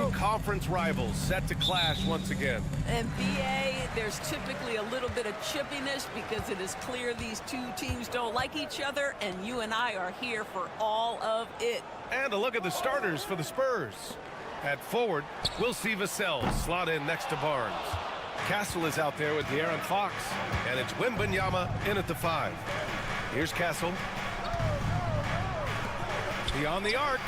Two conference rivals set to clash once again. And BA, there's typically a little bit of chippiness because it is clear these two teams don't like each other, and you and I are here for all of it. And a look at the starters for the Spurs. At forward, we'll see Vassell slot in next to Barnes. Castle is out there with De'Aaron Fox, and it's Wembanyama in at the 5. Here's Castle. Beyond the arc.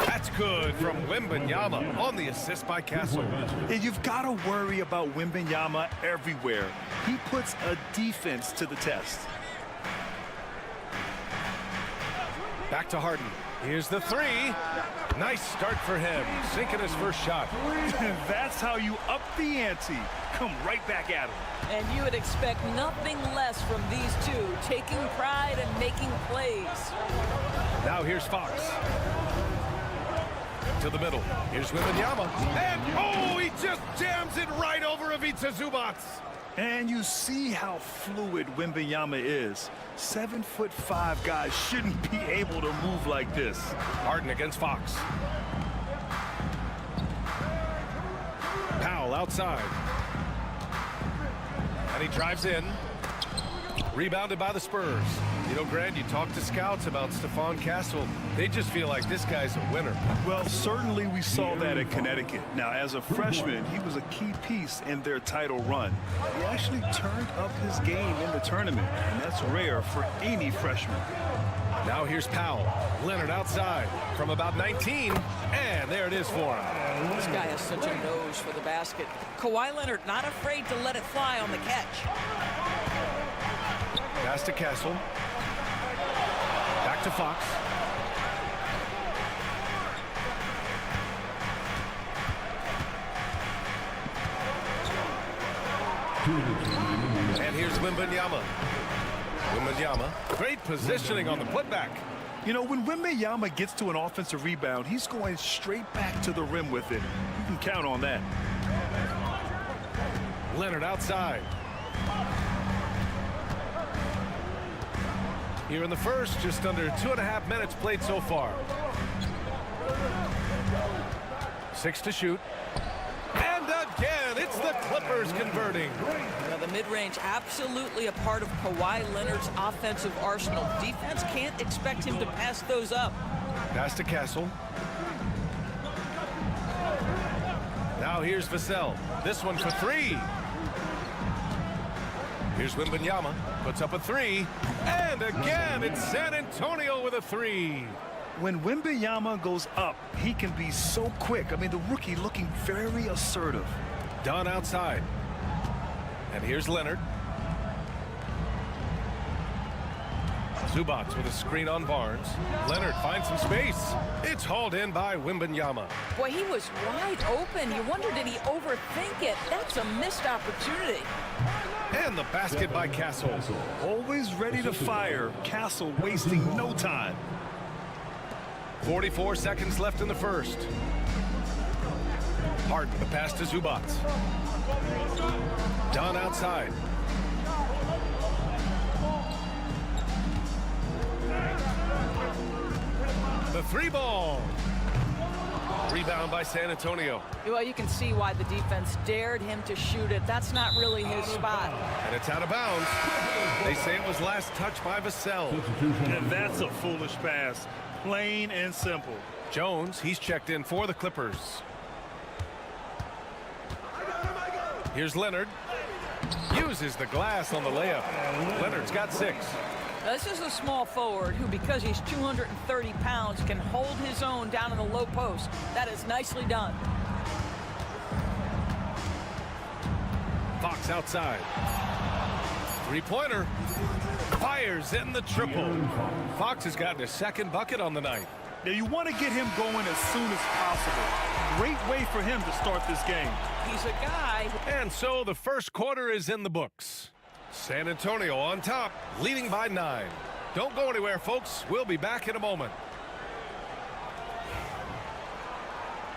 That's good from Wembanyama on the assist by Castle. And you've got to worry about Wembanyama everywhere. He puts a defense to the test. Back to Harden. Here's the 3. Nice start for him, sinking his first shot. That's how you up the ante. Come right back at him. And you would expect nothing less from these two, taking pride and making plays. Now here's Fox. To the middle. Here's Wembanyama. And, oh, he just jams it right over Ivica Zubac. And you see how fluid Wembanyama is. 7'5" guys shouldn't be able to move like this. Harden against Fox. Powell outside. And he drives in. Rebounded by the Spurs. You know, Grant, you talk to scouts about Stephon Castle. They just feel like this guy's a winner. Well, certainly we saw that in Connecticut. Now, as a freshman, he was a key piece in their title run. He actually turned up his game in the tournament, and that's rare for any freshman. Now here's Powell. Leonard outside from about 19, and there it is for him. This guy has such a nose for the basket. Kawhi Leonard not afraid to let it fly on the catch. Pass to Castle. Back to Fox. And here's Wembanyama. Wembanyama, great positioning on the putback. You know, when Wembanyama gets to an offensive rebound, he's going straight back to the rim with it. You can count on that. Leonard outside. Here in the first, just under 2.5 minutes played so far. 6 to shoot. And again, it's the Clippers converting. Now, the mid-range absolutely a part of Kawhi Leonard's offensive arsenal. Defense can't expect him to pass those up. Pass to Castle. Now here's Vassell. This one for 3. Here's Wembanyama, puts up a 3, and again, it's San Antonio with a 3. When Wembanyama goes up, he can be so quick. I mean, the rookie looking very assertive. Dunn outside. And here's Leonard. Zubac with a screen on Barnes. Leonard finds some space. It's hauled in by Wembanyama. Boy, he was wide open. You wonder, did he overthink it? That's a missed opportunity. And the basket by Castle. Always ready to fire. Castle wasting no time. 44 seconds left in the first. Harden, the pass to Zubac. Dunn outside. The 3-ball. Rebound by San Antonio. Well, you can see why the defense dared him to shoot it. That's not really his spot. And it's out of bounds. They say it was last touched by Vassell. And that's a foolish pass. Plain and simple. Jones, he's checked in for the Clippers. Here's Leonard. Uses the glass on the layup. Leonard's got 6. This is a small forward who, because he's 230 pounds, can hold his own down in the low post. That is nicely done. Fox outside. 3-pointer. Fires in the triple. Fox has gotten his second bucket on the night. Now, you want to get him going as soon as possible. Great way for him to start this game. He's a guy. And so the first quarter is in the books. San Antonio on top, leading by 9. Don't go anywhere, folks. We'll be back in a moment.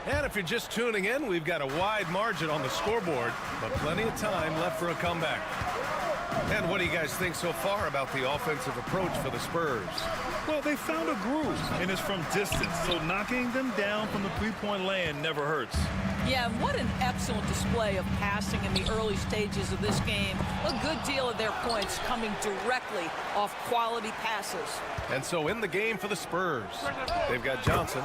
And if you're just tuning in, we've got a wide margin on the scoreboard, but plenty of time left for a comeback. And what do you guys think so far about the offensive approach for the Spurs? Well, they found a groove, and it's from distance, so knocking them down from the three-point land never hurts. Yeah, and what an excellent display of passing in the early stages of this game. A good deal of their points coming directly off quality passes. And so in the game for the Spurs, they've got Johnson,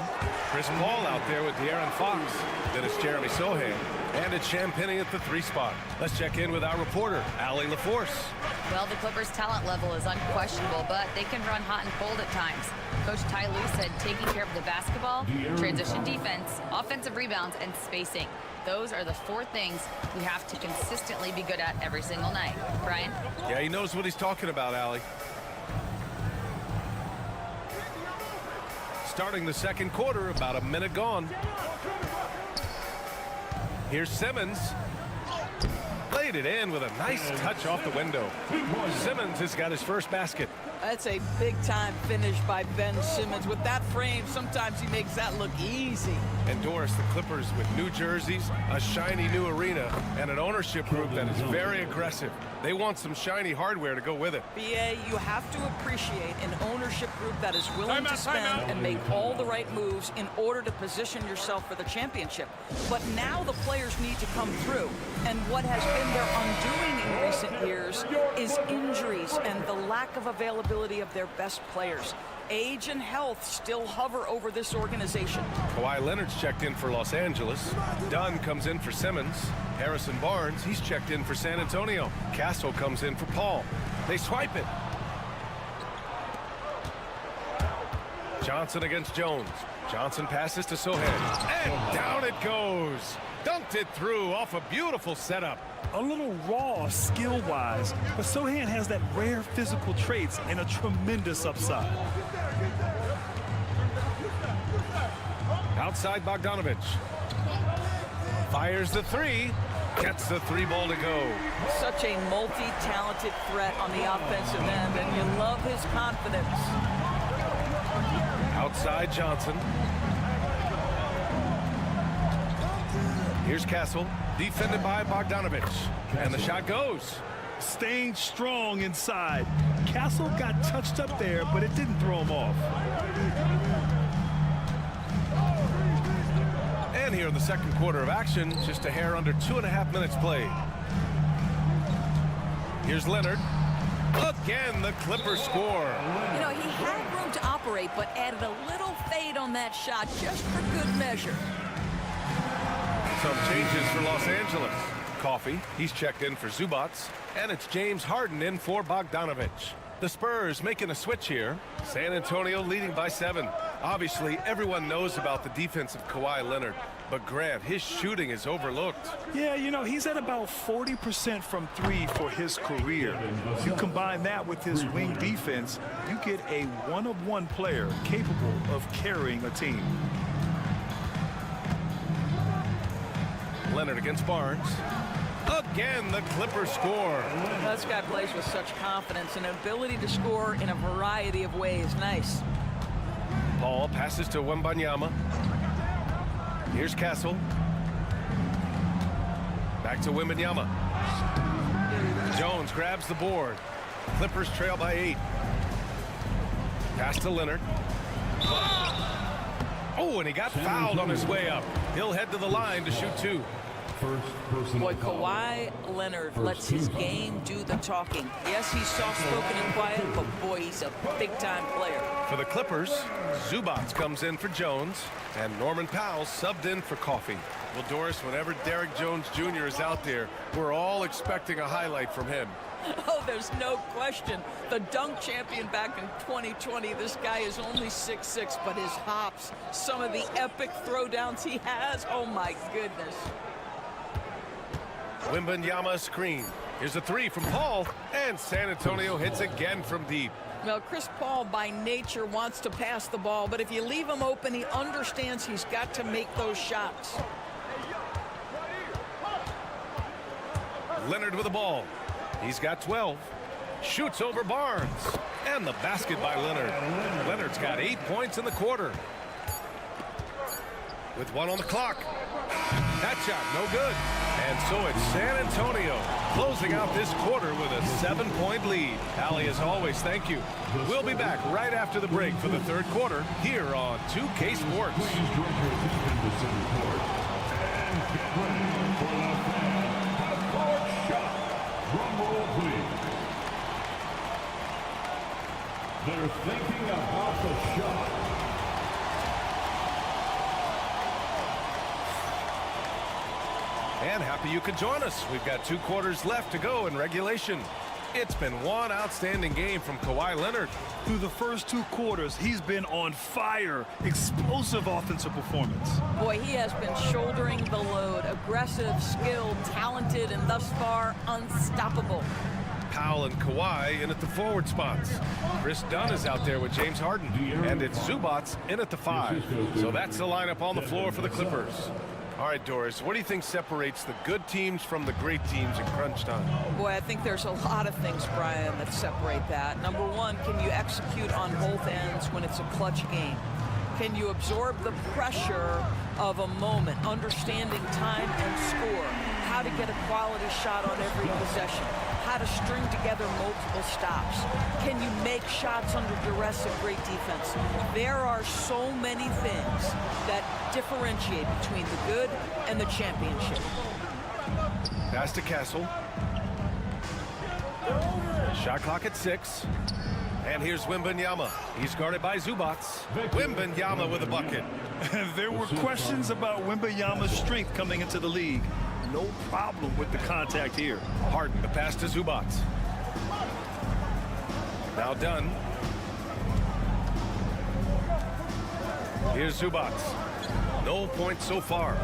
Chris Paul out there with De'Aaron Fox. Then it's Jeremy Sohan, and it's Champagnie at the 3 spot. Let's check in with our reporter, Allie LaForce. Well, the Clippers' talent level is unquestionable, but they can run hot and cold at times. Coach Ty Lue said taking care of the basketball, transition defense, offensive rebounds, and spacing. Those are the 4 things we have to consistently be good at every single night. Brian? Yeah, he knows what he's talking about, Allie. Starting the second quarter, about a minute gone. Here's Simmons. Laid it in with a nice touch off the window. Simmons has got his first basket. That's a big-time finish by Ben Simmons. With that frame, sometimes he makes that look easy. And Doris, the Clippers with new jerseys, a shiny new arena, and an ownership group that is very aggressive. They want some shiny hardware to go with it. BA, you have to appreciate an ownership group that is willing to spend and make all the right moves in order to position yourself for the championship. But now the players need to come through. And what has been their undoing in recent years is injuries and the lack of availability of their best players. Age and health still hover over this organization. Kawhi Leonard's checked in for Los Angeles. Dunn comes in for Simmons. Harrison Barnes, he's checked in for San Antonio. Castle comes in for Paul. They swipe it. Johnson against Jones. Johnson passes to Sohan. And down it goes. Dunked it through off a beautiful setup. A little raw skill-wise, but Sohan has that rare physical traits and a tremendous upside. Outside Bogdanovich. Fires the 3. Gets the 3 ball to go. Such a multi-talented threat on the offensive end, and you love his confidence. Outside Johnson. Here's Castle, defended by Bogdanovich. And the shot goes. Staying strong inside. Castle got touched up there, but it didn't throw him off. And here in the second quarter of action, just a hair under 2.5 minutes played. Here's Leonard. Again, the Clippers score. You know, he had room to operate, but added a little fade on that shot just for good measure. Some changes for Los Angeles. Coffey, he's checked in for Zubats. And it's James Harden in for Bogdanovich. The Spurs making a switch here. San Antonio leading by 7. Obviously, everyone knows about the defense of Kawhi Leonard. But Grant, his shooting is overlooked. Yeah, you know, he's at about 40% from 3 for his career. You combine that with his wing defense, you get a one-of-one player capable of carrying a team. Leonard against Barnes. Again, the Clippers score. This guy plays with such confidence and ability to score in a variety of ways. Nice. Paul passes to Wembanyama. Here's Castle. Back to Wembanyama. Jones grabs the board. Clippers trail by 8. Pass to Leonard. Oh, and he got fouled on his way up. He'll head to the line to shoot 2. Boy, Kawhi Leonard lets his game do the talking. Yes, he's soft-spoken and quiet, but boy, he's a big-time player. For the Clippers, Zubats comes in for Jones, and Norman Powell subbed in for Coffey. Well, Doris, whenever Derrick Jones Jr. is out there, we're all expecting a highlight from him. Oh, there's no question. The dunk champion back in 2020, this guy is only 6'6", but his hops, some of the epic throwdowns he has, oh my goodness. Wembanyama screen. Here's a 3 from Paul, and San Antonio hits again from deep. Well, Chris Paul by nature wants to pass the ball, but if you leave him open, he understands he's got to make those shots. Leonard with the ball. He's got 12. Shoots over Barnes. And the basket by Leonard. Leonard's got 8 points in the quarter. With 1 on the clock. That shot, no good. And so it's San Antonio closing out this quarter with a 7-point lead. Allie, as always, thank you. We'll be back right after the break for the third quarter here on 2K Sports. Please join participants in center court and get ready for the half-court shot. Drum roll, please. They're thinking about the shot. And happy you could join us. We've got 2 quarters left to go in regulation. It's been one outstanding game from Kawhi Leonard. Through the first 2 quarters, he's been on fire. Explosive offensive performance. Boy, he has been shouldering the load. Aggressive, skilled, talented, and thus far unstoppable. Powell and Kawhi in at the forward spots. Chris Dunn is out there with James Harden. And it's Zubats in at the 5. So that's the lineup on the floor for the Clippers. All right, Doris, what do you think separates the good teams from the great teams in crunch time? Boy, I think there's a lot of things, Brian, that separate that. Number one, can you execute on both ends when it's a clutch game? Can you absorb the pressure of a moment, understanding time and score, how to get a quality shot on every possession, how to string together multiple stops? Can you make shots under duress of great defense? There are so many things that differentiate between the good and the championship. Pass to Castle. Shot clock at 6. And here's Wembanyama. He's guarded by Zubats. Wembanyama with a bucket. There were questions about Wembanyama's strength coming into the league. No problem with the contact here. Harden, the pass to Zubats. Now Dunn. Here's Zubats. No points so far.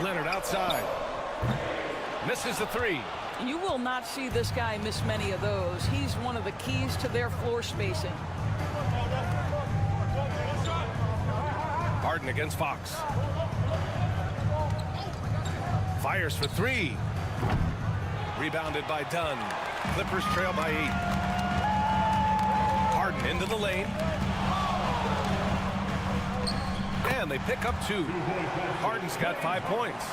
Leonard outside. Misses the 3. You will not see this guy miss many of those. He's one of the keys to their floor spacing. Harden against Fox. Fires for 3. Rebounded by Dunn. Clippers trail by 8. Harden into the lane. And they pick up 2. Harden's got 5 points.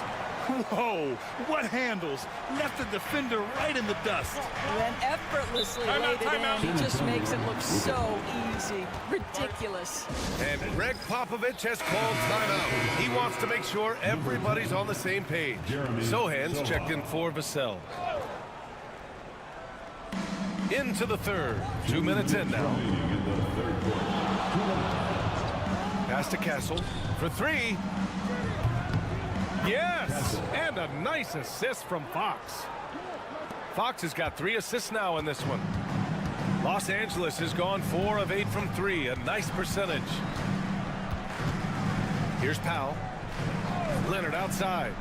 Whoa, what handles? Left the defender right in the dust. Then effortlessly laid it in. He just makes it look so easy. Ridiculous. And Greg Popovich has called timeout. He wants to make sure everybody's on the same page. Sohan's checked in for Vassell. Into the third. 2 minutes in now. Pass to Castle for 3. Yes, and a nice assist from Fox. Fox has got 3 assists now in this one. Los Angeles has gone 4 of 8 from 3, a nice percentage. Here's Powell. Leonard outside.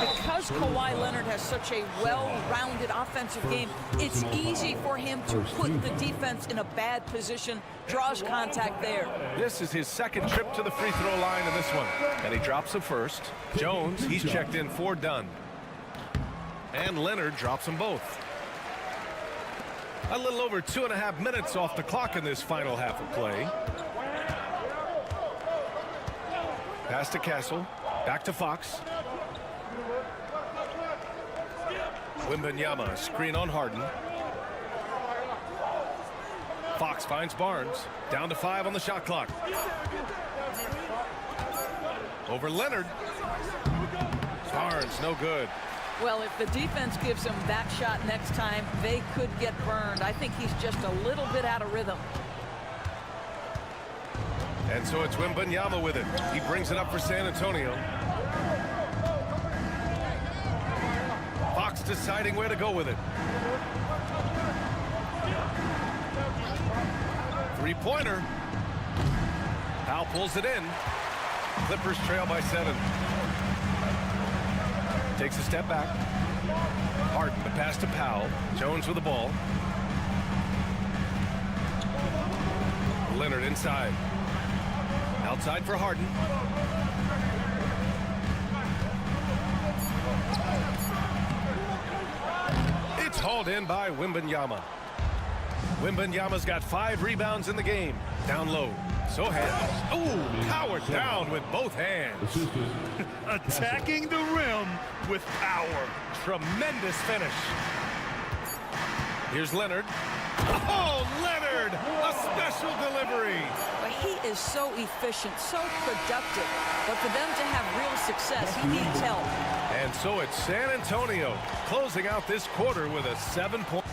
Because Kawhi Leonard has such a well-rounded offensive game, it's easy for him to put the defense in a bad position, draws contact there. This is his second trip to the free throw line in this one. And he drops the first. Jones, he's checked in for Dunn. And Leonard drops them both. A little over 2.5 minutes off the clock in this final half of play. Pass to Castle. Back to Fox. Wembanyama, screen on Harden. Fox finds Barnes. Down to 5 on the shot clock. Over Leonard. Barnes, no good. Well, if the defense gives him that shot next time, they could get burned. I think he's just a little bit out of rhythm. And so it's Wembanyama with it. He brings it up for San Antonio. Fox deciding where to go with it. 3-pointer. Powell pulls it in. Clippers trail by 7. Takes a step back. Harden, the pass to Powell. Jones with the ball. Leonard inside. Outside for Harden. It's hauled in by Wembanyama. Wembanyama's got 5 rebounds in the game. Down low. Sohan. Ooh, powered down with both hands. Attacking the rim with power. Tremendous finish. Here's Leonard. Oh, Leonard! A special delivery. But he is so efficient, so productive. But for them to have real success, he needs help. And so it's San Antonio closing out this quarter with a 7-point.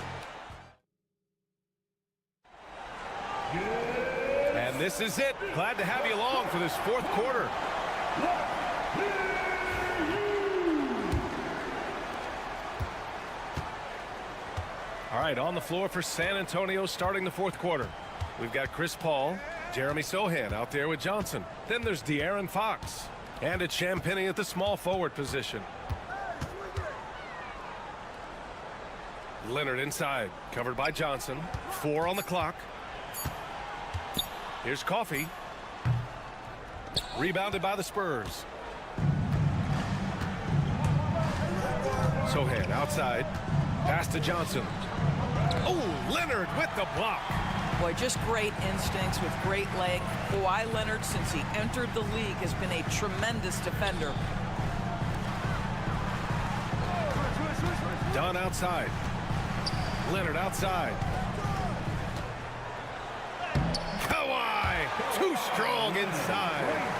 And this is it. Glad to have you along for this 4th quarter. All right, on the floor for San Antonio starting the 4th quarter. We've got Chris Paul, Jeremy Sohan out there with Johnson. Then there's De'Aaron Fox. And it's Champagnie at the small forward position. Leonard inside, covered by Johnson. 4 on the clock. Here's Coffee. Rebounded by the Spurs. Sohan outside. Pass to Johnson. Oh, Leonard with the block. Boy, just great instincts with great leg. Kawhi Leonard, since he entered the league, has been a tremendous defender. Dunn outside. Leonard outside. Kawhi, too strong inside.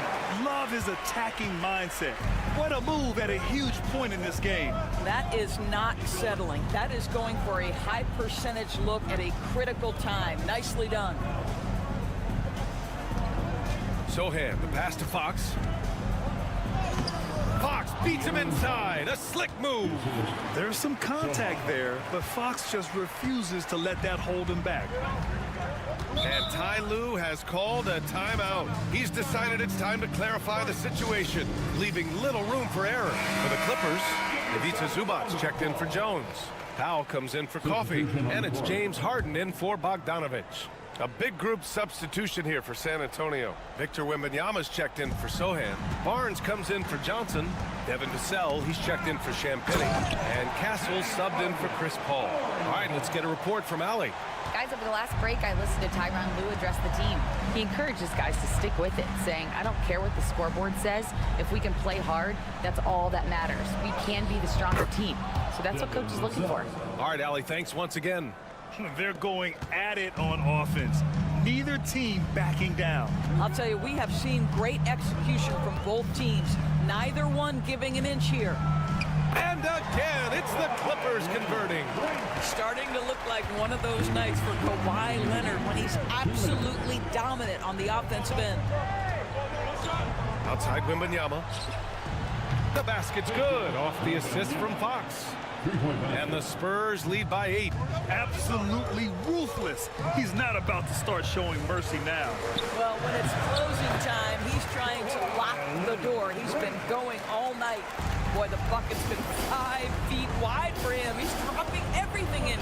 Love his attacking mindset. What a move at a huge point in this game. That is not settling. That is going for a high percentage look at a critical time. Nicely done. Sohan, the pass to Fox. Fox beats him inside. A slick move. There's some contact there, but Fox just refuses to let that hold him back. And Ty Lue has called a timeout. He's decided it's time to clarify the situation, leaving little room for error. For the Clippers, Ivica Zubac checked in for Jones. Powell comes in for Coffee, and it's James Harden in for Bogdanovich. A big group substitution here for San Antonio. Victor Wembanyama's checked in for Sohan. Barnes comes in for Johnson. Devin Vassell, he's checked in for Champagnie. And Castle subbed in for Chris Paul. All right, let's get a report from Allie. Guys, over the last break, I listened to Tyronn Lue address the team. He encourages guys to stick with it, saying, I don't care what the scoreboard says. If we can play hard, that's all that matters. We can be the stronger team. So that's what coach is looking for. All right, Allie, thanks once again. They're going at it on offense. Neither team backing down. I'll tell you, we have seen great execution from both teams. Neither one giving an inch here. And again, it's the Clippers converting. Starting to look like one of those nights for Kawhi Leonard when he's absolutely dominant on the offensive end. Outside Wembanyama. The basket's good off the assist from Fox. And the Spurs lead by 8. Absolutely ruthless. He's not about to start showing mercy now. Well, when it's closing time, he's trying to lock the door. He's been going all night. Boy, the bucket's been 5 feet wide for him. He's dropping everything in.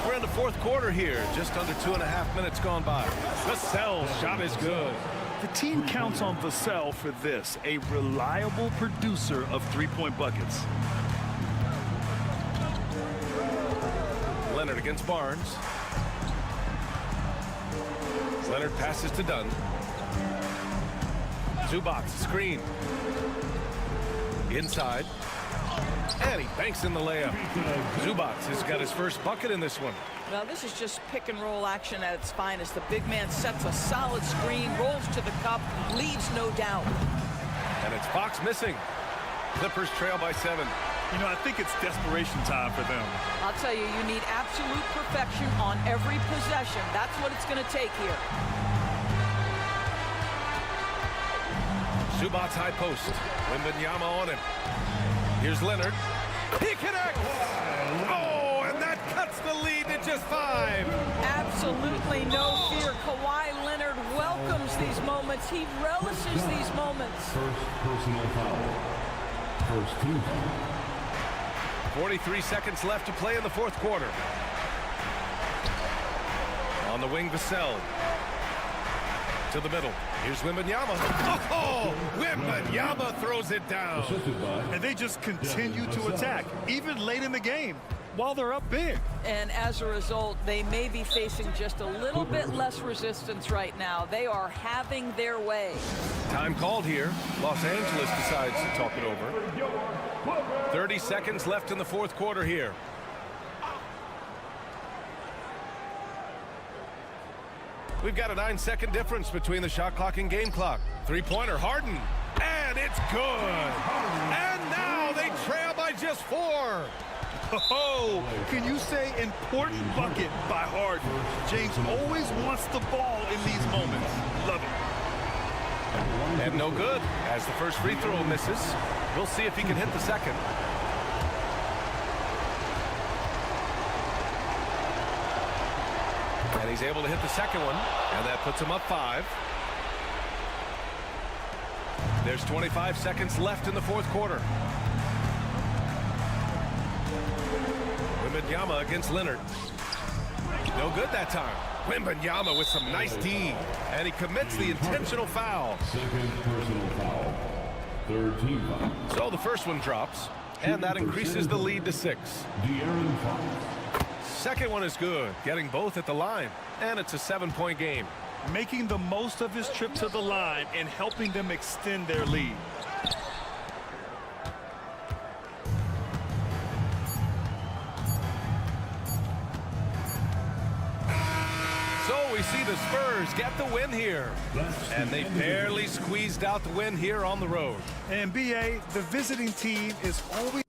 We're in the 4th quarter here. Just under 2.5 minutes gone by. Vassell's shot is good. The team counts on Vassell for this, a reliable producer of 3-point buckets. Leonard against Barnes. Leonard passes to Dunn. Zubac, screen. Inside. And he banks in the layup. Zubac has got his first bucket in this one. Well, this is just pick and roll action at its finest. The big man sets a solid screen, rolls to the cup, leaves no doubt. And it's Fox missing. Clippers trail by 7. You know, I think it's desperation time for them. I'll tell you, you need absolute perfection on every possession. That's what it's going to take here. Zubac's high post. Wembanyama on him. Here's Leonard. He connects! Oh, and that cuts the lead to just 5. Absolutely no fear. Kawhi Leonard welcomes these moments. He relishes these moments. First personal foul. First team foul. 43 seconds left to play in the 4th quarter. On the wing, Vassell. To the middle. Here's Wembanyama. Oh, Wembanyama throws it down. And they just continue to attack, even late in the game, while they're up big. And as a result, they may be facing just a little bit less resistance right now. They are having their way. Time called here. Los Angeles decides to talk it over. 30 seconds left in the fourth quarter here. We've got a 9-second difference between the shot clock and game clock. Three-pointer, Harden, and it's good. And now they trail by just 4. Oh, can you say important bucket by Harden? James always wants the ball in these moments. Love it. And no good, as the first free throw misses. We'll see if he can hit the second. And he's able to hit the second one, and that puts him up 5. There's 25 seconds left in the fourth quarter. Wembanyama against Leonard. No good that time. Wembanyama with some nice D, and he commits the intentional foul. Second personal foul. Third team foul. So the first one drops, and that increases the lead to 6. De'Aaron Fox. Second one is good, getting both at the line, and it's a 7-point game. Making the most of his trip to the line and helping them extend their lead. So we see the Spurs get the win here, and they barely squeezed out the win here on the road. And BA, the visiting team is always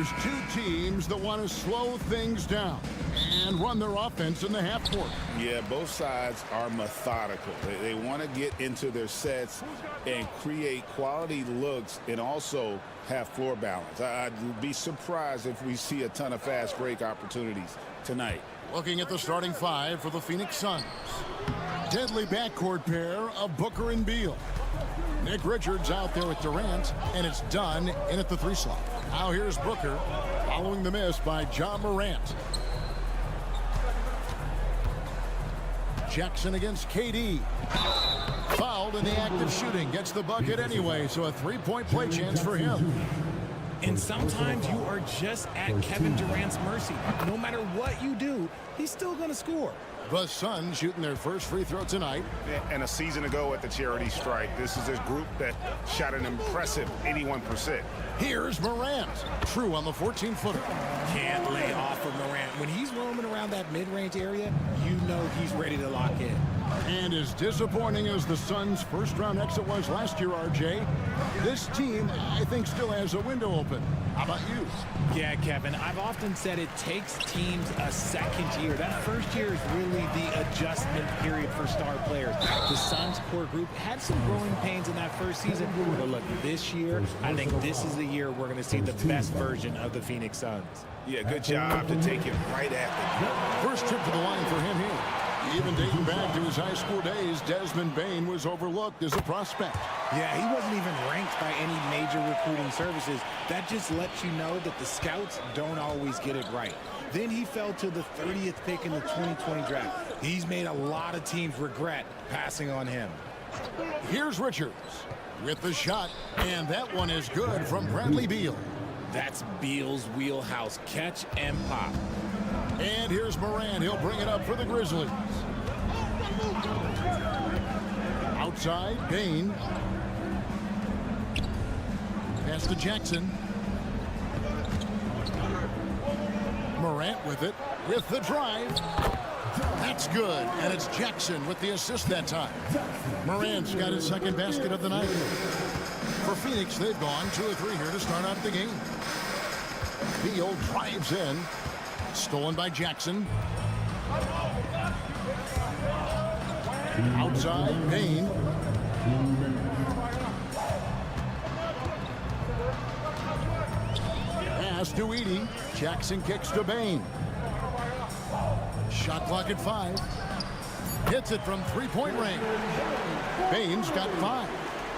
Here's two teams that want to slow things down and run their offense in the half court. Yeah, both sides are methodical. They want to get into their sets and create quality looks and also have floor balance. I'd be surprised if we see a ton of fast break opportunities tonight. Looking at the starting five for the Phoenix Suns. Deadly backcourt pair of Booker and Beal. Nick Richards out there with Durant, and it's done in at the 3 slot. Now here's Booker following the miss by John Morant. Jackson against KD. Fouled in the act of shooting. Gets the bucket anyway, so a 3-point play chance for him. And sometimes you are just at Kevin Durant's mercy. No matter what you do, he's still going to score. The Suns shooting their first free throw tonight. And a season ago at the charity strike, this is a group that shot an impressive 81%. Here's Morant. True on the 14-footer. Can't lay off of Morant. When he's roaming around that mid-range area, you know he's ready to lock in. And as disappointing as the Suns' first-round exit was last year, RJ, this team, I think, still has a window open. How about you? Yeah, Kevin, I've often said it takes teams a second year. That first year is really the adjustment period for star players. The Suns' core group had some growing pains in that first season. But look, this year, I think this is the year we're going to see the best version of the Phoenix Suns. Yeah, good job to take it right at First trip to the line for him here. Even dating back to his high school days, Desmond Bane was overlooked as a prospect. Yeah, he wasn't even ranked by any major recruiting services. That just lets you know that the scouts don't always get it right. Then he fell to the 30th pick in the 2020 draft. He's made a lot of teams regret passing on him. Here's Richards with the shot, and that one is good from Bradley Beal. That's Beal's wheelhouse. Catch and pop. And here's Morant. He'll bring it up for the Grizzlies. Outside, Bane. Pass to Jackson. Morant with it, with the drive. That's good, and it's Jackson with the assist that time. Morant's got his second basket of the night. For Phoenix, they've gone 2 of 3 here to start out the game. Beal drives in. Stolen by Jackson. Outside, Bane. Pass to Edey. Jackson kicks to Bane. Shot clock at 5. Hits it from 3-point range. Bane's got 5.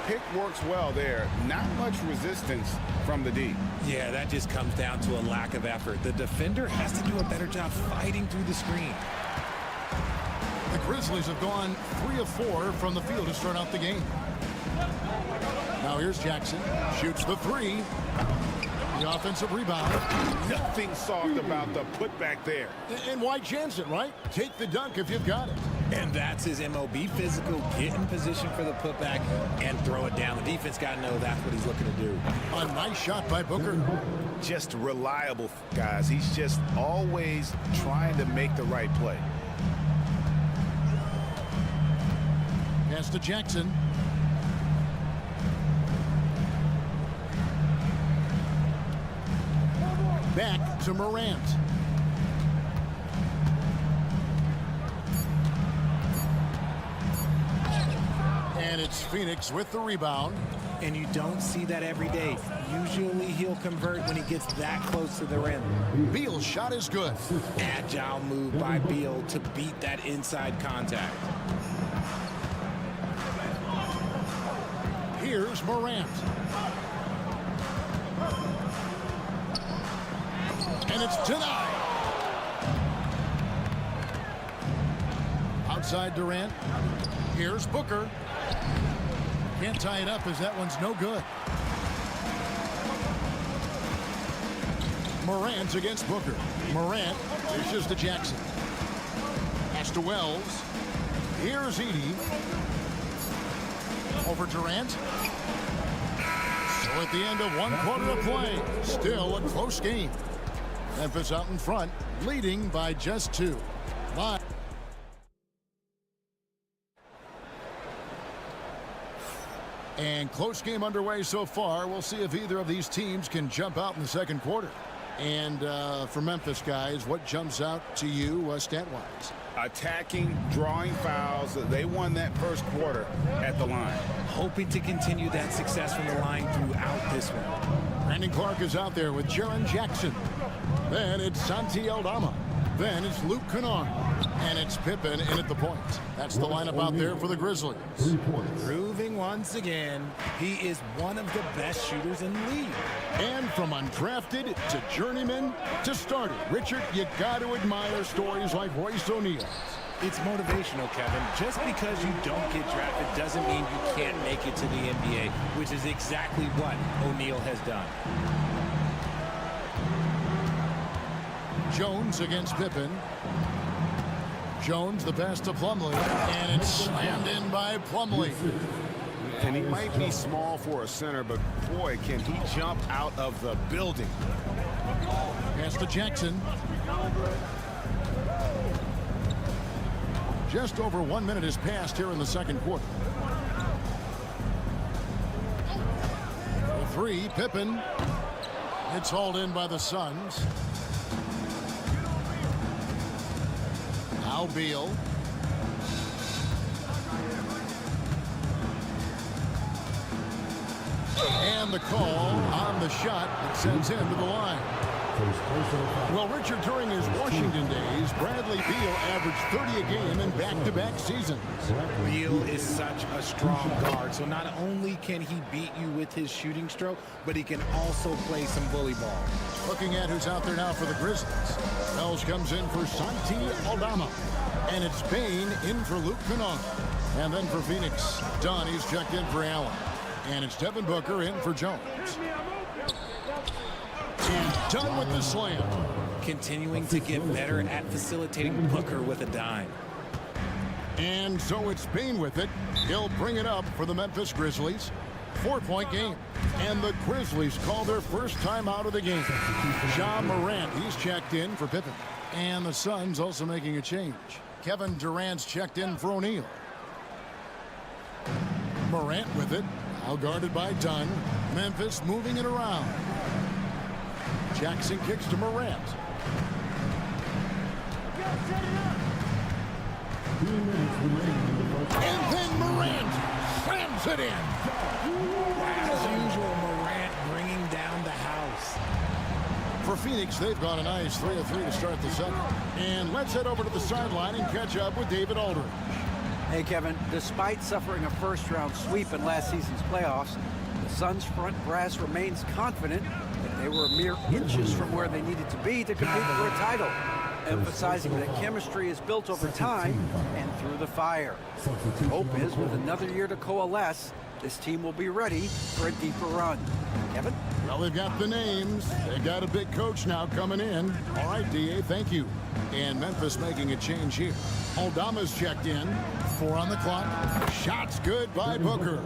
Pick works well there. Not much resistance from the D. Yeah, that just comes down to a lack of effort. The defender has to do a better job fighting through the screen. The Grizzlies have gone 3 of 4 from the field to start out the game. Now here's Jackson. Shoots the 3. The offensive rebound. Nothing soft about the putback there. And why chance it, right? Take the dunk if you've got it. And that's his MO. Be physical, get in position for the putback, and throw it down. The defense got to know that's what he's looking to do. A nice shot by Booker. Just reliable, guys. He's just always trying to make the right play. Pass to Jackson. Back to Morant. And it's Phoenix with the rebound. And you don't see that every day. Usually he'll convert when he gets that close to the rim. Beal's shot is good. Agile move by Beal to beat that inside contact. Here's Morant. And it's denied. Outside Durant. Here's Booker. Can't tie it up as that one's no good. Morant against Booker. Morant dishes to Jackson. Pass to Wells. Here's Edey. Over Durant. So at the end of 1 quarter of play, still a close game. Memphis out in front, leading by just 2. Live. And close game underway so far. We'll see if either of these teams can jump out in the second quarter. And for Memphis, guys, what jumps out to you stat-wise? Attacking, drawing fouls. They won that first quarter at the line. Hoping to continue that success from the line throughout this one. Brandon Clark is out there with Jaren Jackson. Then it's Santi Aldama. Then it's Luke Kennard. And it's Pippen in at the point. That's the lineup out there for the Grizzlies. Proving once again, he is one of the best shooters in the league. And from undrafted to journeyman to starter, Richard, you got to admire stories like Royce O'Neal. It's motivational, Kevin. Just because you don't get drafted doesn't mean you can't make it to the NBA, which is exactly what O'Neal has done. Jones against Pippen. Jones the pass to Plumlee, and it's slammed in by Plumlee. And he might be small for a center, but boy, can he jump out of the building. Pass to Jackson. Just over 1 minute has passed here in the second quarter. The three, Pippen. It's hauled in by the Suns. Now Beal. And the call on the shot that sends him to the line. Well, Richard, during his Washington days, Bradley Beal averaged 30 a game in back-to-back seasons. Beal is such a strong guard, so not only can he beat you with his shooting stroke, but he can also play some bully ball. Looking at who's out there now for the Grizzlies. Wells comes in for Santi Aldama. And it's Bain in for Luke Kennard. And then for Phoenix, Donnie's checked in for Allen. And it's Devin Booker in for Jones. And done with the slam. Continuing to get better at facilitating Booker with a dime. And so it's Bain with it. He'll bring it up for the Memphis Grizzlies. 4-point game. And the Grizzlies call their first time out of the game. Ja Morant, he's checked in for Pippen. And the Suns also making a change. Kevin Durant's checked in for O'Neal. Morant with it. Now guarded by Dunn. Memphis moving it around. Jackson kicks to Morant. And then Morant slams it in. As usual, Morant bringing down the house. For Phoenix, they've gone a nice 3 of 3 to start the second. And let's head over to the sideline and catch up with David Aldridge. Hey, Kevin, despite suffering a first-round sweep in last season's playoffs, the Suns' front brass remains confident that they were mere inches from where they needed to be to compete for a title, emphasizing that chemistry is built over time and through the fire. Hope is, with another year to coalesce, this team will be ready for a deeper run. Kevin? Well, they've got the names. They've got a big coach now coming in. All right, D.A., thank you. And Memphis making a change here. Aldama's checked in. 4 on the clock. Shots good by Booker.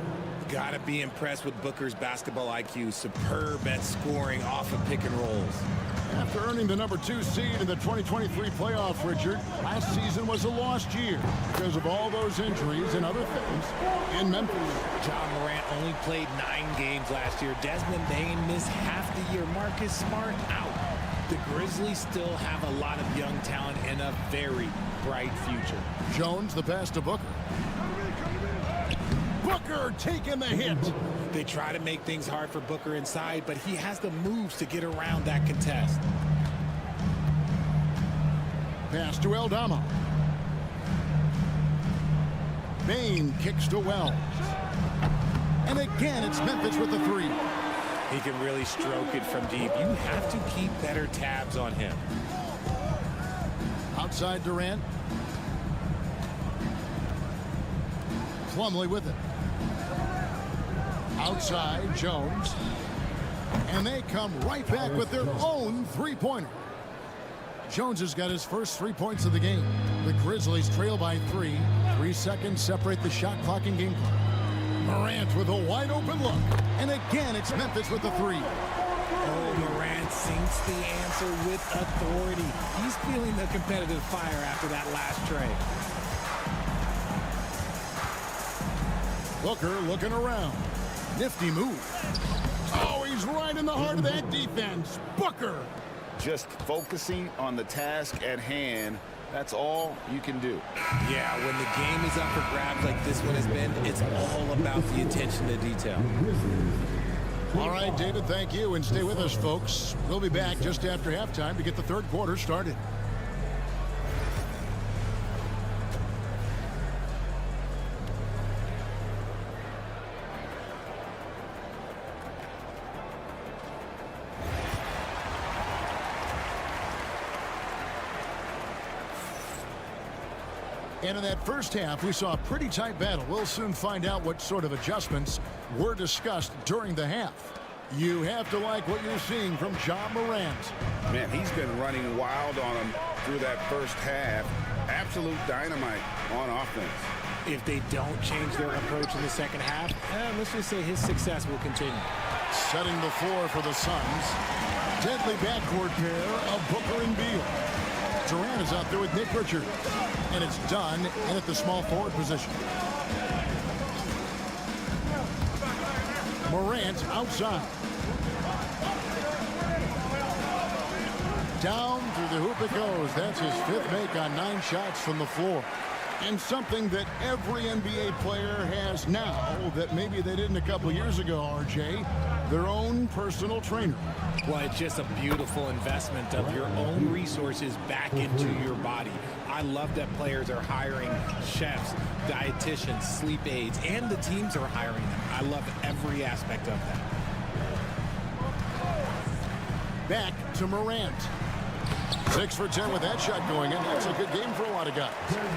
Gotta be impressed with Booker's basketball IQ. Superb at scoring off of pick and rolls. After earning the #2 seed in the 2023 playoffs, Richard, last season was a lost year because of all those injuries and other things in Memphis. Ja Morant only played 9 games last year. Desmond Bain missed half the year. Marcus Smart out. The Grizzlies still have a lot of young talent and a very bright future. Jones, the pass to Booker. Booker taking the hit. They try to make things hard for Booker inside, but he has the moves to get around that contest. Pass to Aldama. Bain kicks to Wells. And again, it's Memphis with the 3. He can really stroke it from deep. You have to keep better tabs on him. Outside Durant. Plumlee with it. Outside Jones. And they come right back with their own 3-pointer. Jones has got his first 3 points of the game. The Grizzlies trail by 3. 3 seconds separate the shot clock and game clock. Morant with a wide open look. And again, it's Memphis with the 3. Oh, Morant sinks the answer with authority. He's feeling the competitive fire after that last trade. Booker looking around. Nifty move. Oh, he's right in the heart of that defense. Booker. just focusing on the task at hand. That's all you can do. Yeah, when the game is up for grabs like this one has been, it's all about the attention to detail. All right, David, thank you, and stay with us, folks. We'll be back just after halftime to get the third quarter started. And in that first half, we saw a pretty tight battle. We'll soon find out what sort of adjustments were discussed during the half. You have to like what you're seeing from Ja Morant. Man, he's been running wild on him through that first half. Absolute dynamite on offense. If they don't change their approach in the second half, let's just say his success will continue. Setting the floor for the Suns. Deadly backcourt pair of Booker and Beal. Durant is out there with Nick Richards. And it's done in at the small forward position. Morant outside. Down through the hoop it goes. That's his fifth make on 9 shots from the floor. And something that every NBA player has now that maybe they didn't a couple years ago, RJ, their own personal trainer. Well, it's just a beautiful investment of your own resources back into your body. I love that players are hiring chefs, dietitians, sleep aides, and the teams are hiring them. I love every aspect of that. Back to Morant. 6 for 10 with that shot going in. That's a good game for a lot of guys.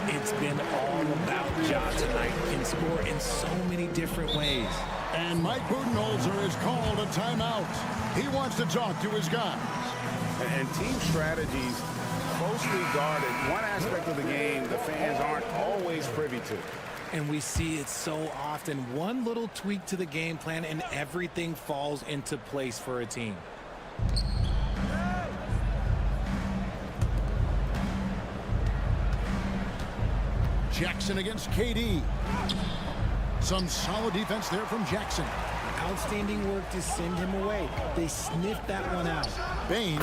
It's been all about Ja tonight. Can score in so many different ways. And Mike Budenholzer has called a timeout. He wants to talk to his guys. And team strategies closely guarded. One aspect of the game the fans aren't always privy to. And we see it so often. One little tweak to the game plan and everything falls into place for a team. Jackson against KD. Some solid defense there from Jackson. Outstanding work to send him away. They sniffed that one out. Bain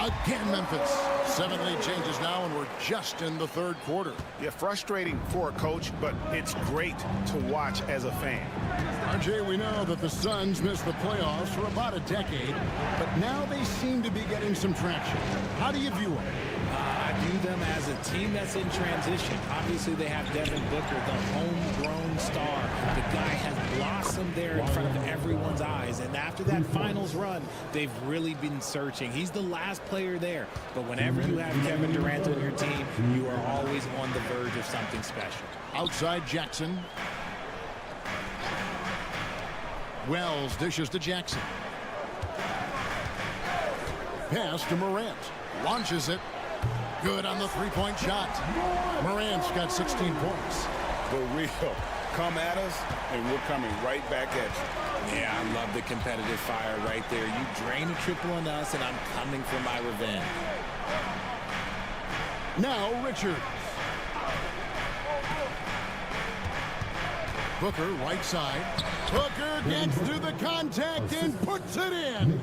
again, Memphis. 7 lead changes now, and we're just in the third quarter. Yeah, frustrating for a coach, but it's great to watch as a fan. RJ, we know that the Suns missed the playoffs for about a decade, but now they seem to be getting some traction. How do you view them? I view them as a team that's in transition. Obviously, they have Devin Booker, the homegrown star. The guy has blossomed there in front of everyone's eyes. And after that finals run, they've really been searching. He's the last player there. But whenever you have Kevin Durant on your team, you are always on the verge of something special. Outside Jackson. Wells dishes to Jackson. Pass to Morant. Launches it. Good on the three-point shot. Morant's got 16 points. The real come at us, and we're coming right back at you. Yeah, I love the competitive fire right there. You drain a triple on us, and I'm coming for my revenge. Now Richards. Booker, right side. Booker gets through the contact and puts it in.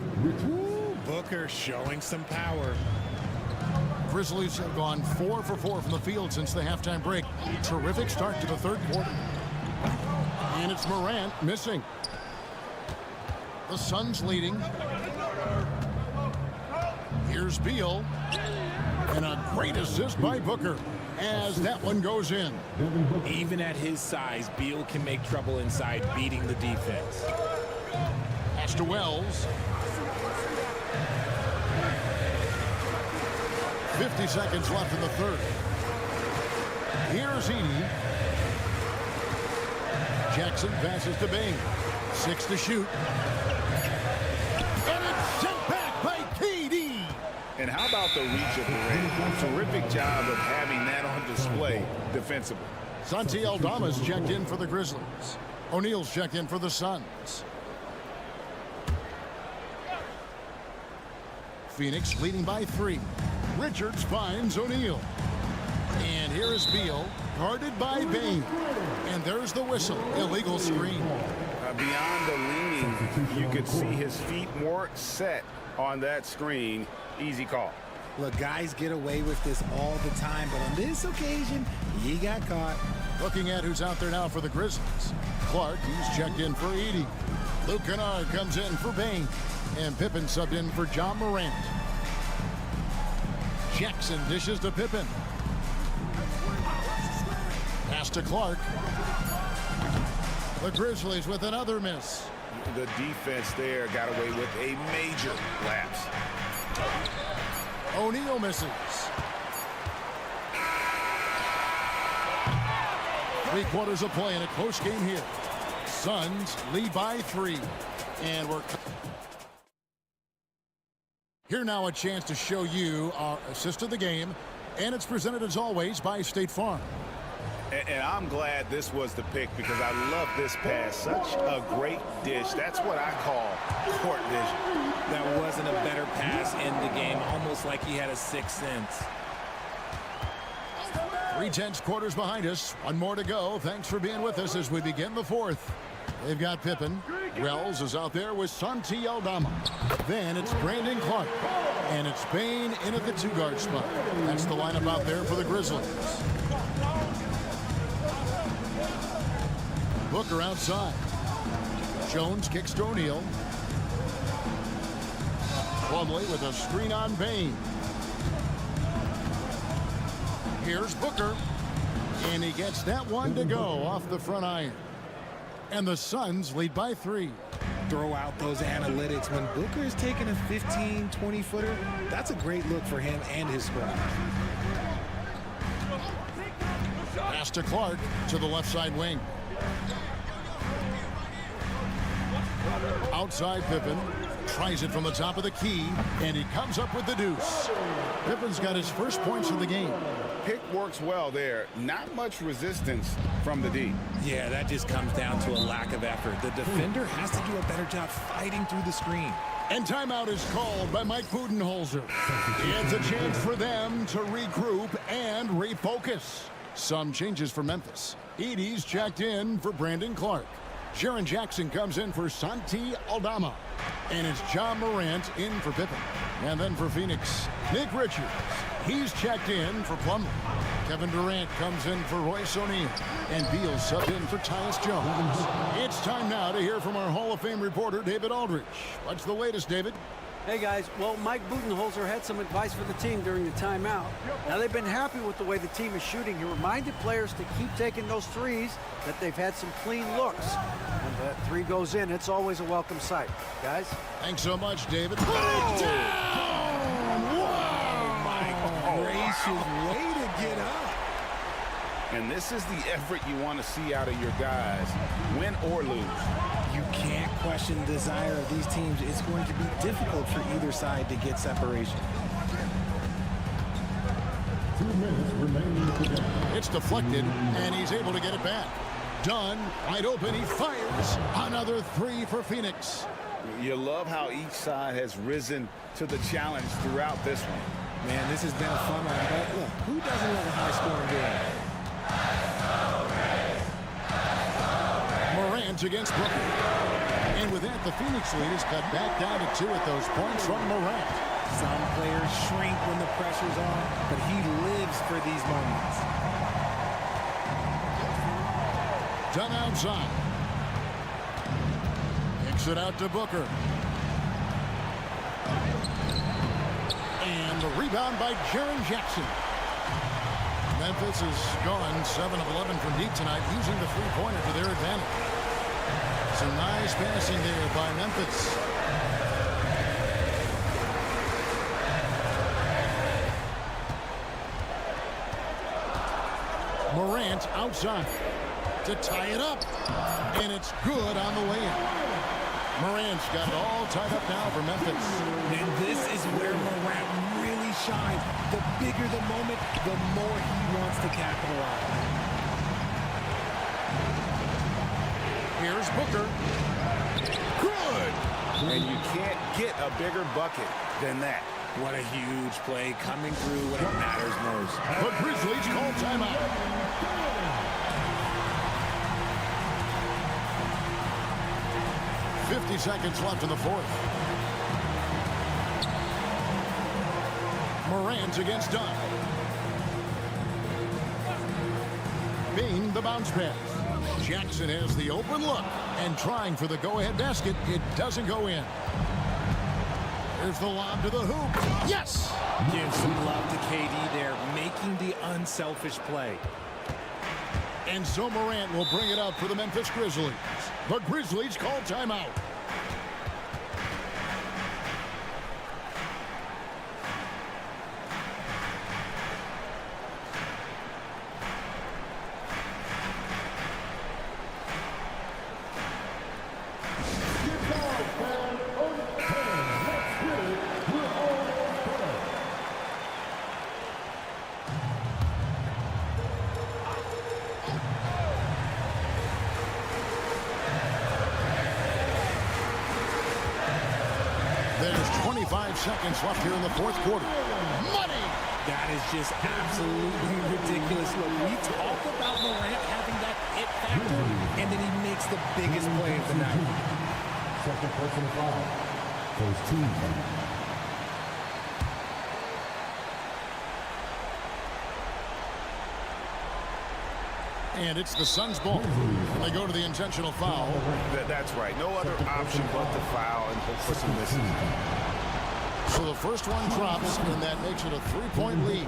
Ooh, Booker showing some power. Grizzlies have gone 4 for 4 from the field since the halftime break. Terrific start to the third quarter. And it's Morant missing. The Suns leading. Here's Beal. And a great assist by Booker as that one goes in. Even at his size, Beal can make trouble inside, beating the defense. Pass to Wells. 50 seconds left in the third. Here's Edey. Jackson passes to Bain. 6 to shoot. And it's sent back by KD. And how about the reach of Durant? Terrific job of having that on display defensively. Santi Aldama's checked in for the Grizzlies. O'Neal's checked in for the Suns. Phoenix leading by 3. Richards finds O'Neal. And here is Beal, guarded by Bain. And there's the whistle. Illegal screen. beyond the leaning, you could see his feet more set on that screen. Easy call. Look, guys get away with this all the time, but on this occasion, he got caught. Looking at who's out there now for the Grizzlies. Clark, he's checked in for Edey. Luke Kennard comes in for Bain. And Pippen subbed in for John Morant. Jackson dishes to Pippen. Pass to Clark. The Grizzlies with another miss. The defense there got away with a major lapse. O'Neal misses. 3 quarters of play in a close game here. Suns lead by 3. And we're here now, a chance to show you our assist of the game. And it's presented as always by State Farm. And I'm glad this was the pick because I love this pass. Such a great dish. That's what I call court vision. That wasn't a better pass in the game, almost like he had a sixth sense. 3/10 quarters behind us. 1 more to go. Thanks for being with us as we begin the 4th. They've got Pippen. Wells is out there with Santi Aldama. Then it's Brandon Clark. And it's Bain in at the 2-guard spot. That's the lineup out there for the Grizzlies. Booker outside. Jones kicks to O'Neal. Plumlee with a screen on Bain. Here's Booker. And he gets that one to go off the front iron. And the Suns lead by 3. Throw out those analytics. When Booker is taking a 15, 20-footer, that's a great look for him and his squad. Pass to Clark to the left side wing. Outside Pippen. Tries it from the top of the key. And he comes up with the deuce. Pippen's got his first points of the game. Pick works well there. Not much resistance from the D. Yeah, that just comes down to a lack of effort. The defender has to do a better job fighting through the screen. And timeout is called by Mike Budenholzer. It's a chance for them to regroup and refocus. Some changes for Memphis. Edey's checked in for Brandon Clark. Jaren Jackson comes in for Santi Aldama. And it's John Morant in for Pippen. And then for Phoenix, Nick Richards. He's checked in for Plumlee. Kevin Durant comes in for Royce O'Neal. And Beal subbed in for Tyus Jones. It's time now to hear from our Hall of Fame reporter, David Aldridge. What's the latest, David? Hey, guys. Well, Mike Budenholzer had some advice for the team during the timeout. Now, they've been happy with the way the team is shooting. He reminded players to keep taking those threes, that they've had some clean looks. And that 3 goes in, it's always a welcome sight. Guys? Thanks so much, David. Gracious, way to get up. And this is the effort you want to see out of your guys, win or lose. You can't question the desire of these teams. It's going to be difficult for either side to get separation. 2 minutes remaining in the game. It's deflected, and he's able to get it back. Dunn, wide open, he fires. Another 3 for Phoenix. You love how each side has risen to the challenge throughout this one. Man, this has been a fun one, but look, who doesn't love a high-scoring game? Morant against Booker. And with that, the Phoenix lead is cut back down to 2 at those points from Morant. Some players shrink when the pressure's on, but he lives for these moments. Dunn outside. Kicks it out to Booker. And the rebound by Jaren Jackson. Memphis has gone 7 of 11 from deep tonight, using the 3-pointer to their advantage. Some nice passing there by Memphis. Morant outside to tie it up. And it's good on the way in. Morant's got it all tied up now for Memphis. And this is where Morant really shines. The bigger the moment, the more he wants to capitalize. Here's Booker. Good. And you can't get a bigger bucket than that. What a huge play coming through when it matters most. The Grizzlies call timeout. 50 seconds left in the fourth. Morant's against Dunn. Bean the bounce pass. Jackson has the open look and trying for the go-ahead basket. It doesn't go in. Here's the lob to the hoop. Yes! Give some love to KD there, making the unselfish play. And so Morant will bring it up for the Memphis Grizzlies. The Grizzlies call timeout. There's 25 seconds left here in the fourth quarter. Money! That is just absolutely ridiculous. Look, we talk about Morant having that it factor, and then he makes the biggest play of the night. Second personal foul. First team foul. And it's the Suns' ball. And they go to the intentional foul. That's right. No other option but the foul and hope for some misses. So the first one drops, and that makes it a three-point lead.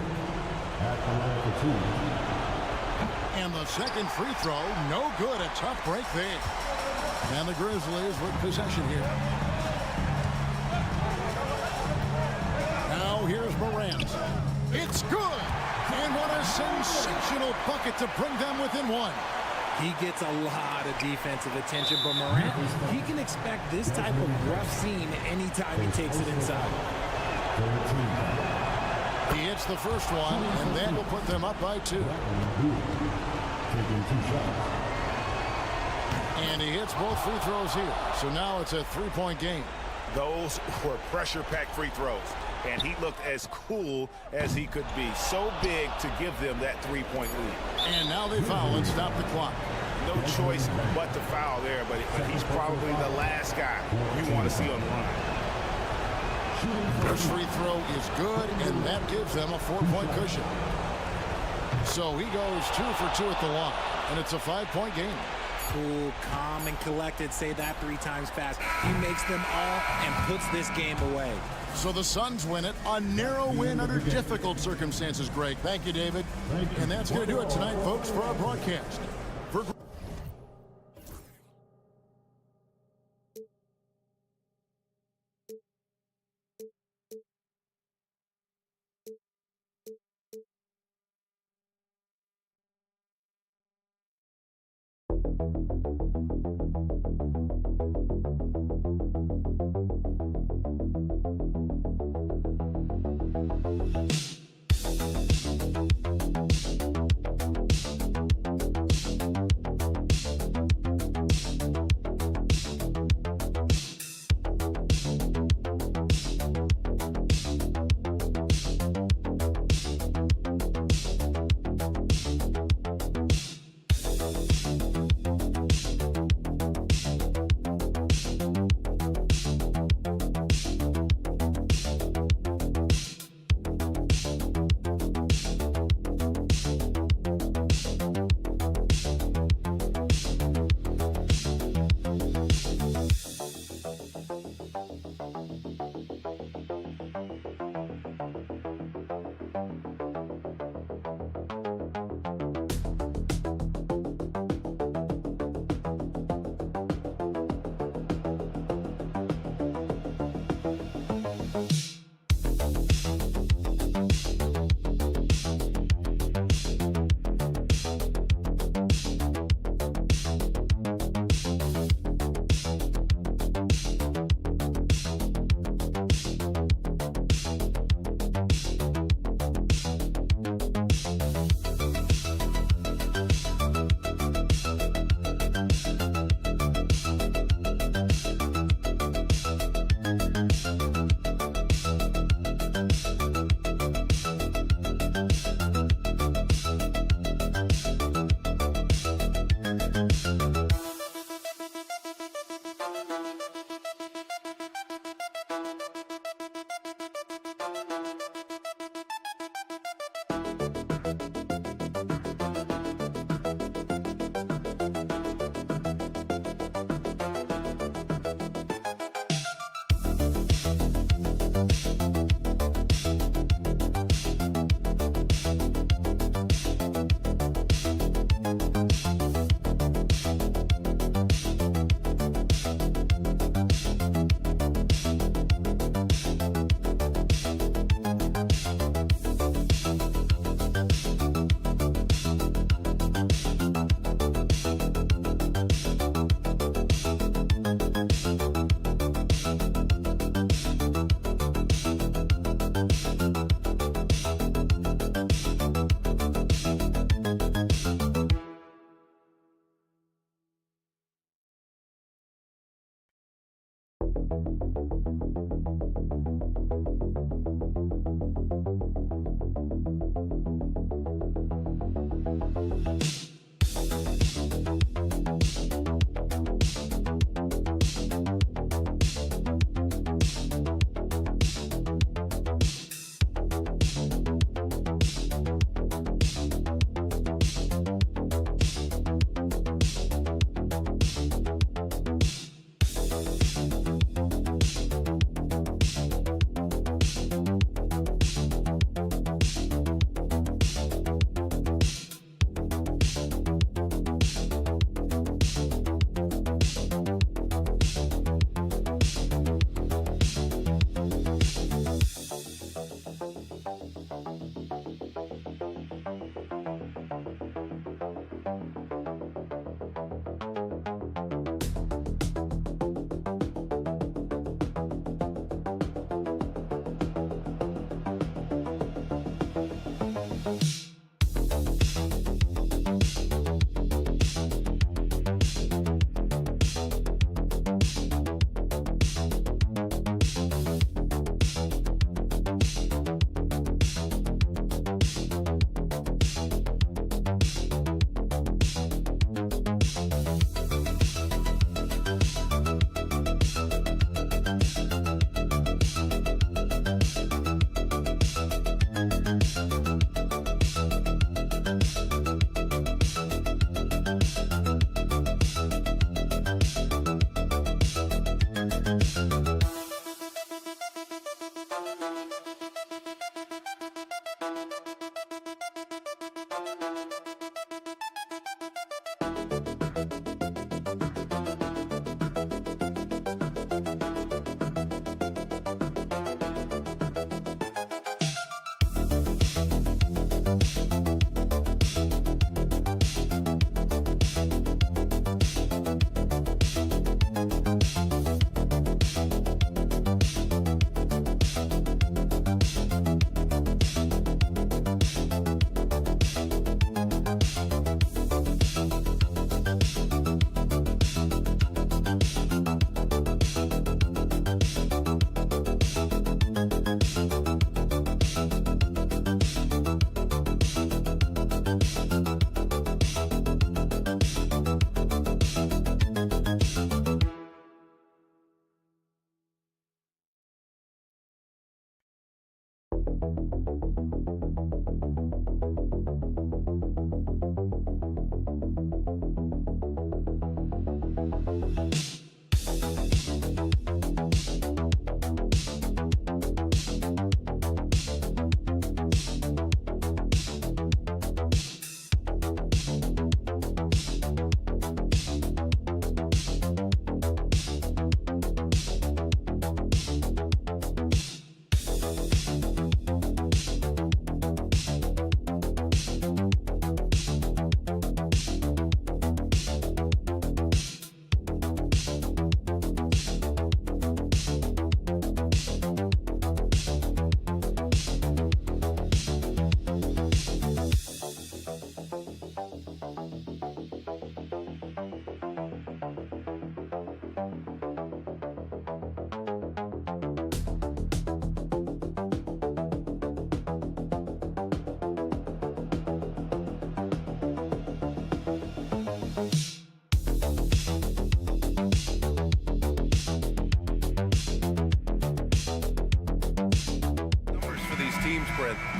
And the second free throw, no good. A tough break there. And the Grizzlies with possession here. Now here's Morant. It's good. And what a sensational bucket to bring them within one. He gets a lot of defensive attention, but Morant, he can expect this type of rough scene anytime he takes it inside. He hits the first one, and that will put them up by 2. And he hits both free throws here. So now it's a three-point game. Those were pressure-packed free throws. And he looked as cool as he could be. So big to give them that three-point lead. And now they foul and stop the clock. No choice but to foul there, but he's probably the last guy you want to see on the line. First free throw is good, and that gives them a 4-point cushion. So he goes 2 for 2 at the line, and it's a 5-point game. Cool, calm, and collected. Say that 3 times fast. He makes them all and puts this game away. So the Suns win it. A narrow win under difficult circumstances, Greg. Thank you, David. And that's going to do it tonight, folks, for our broadcast.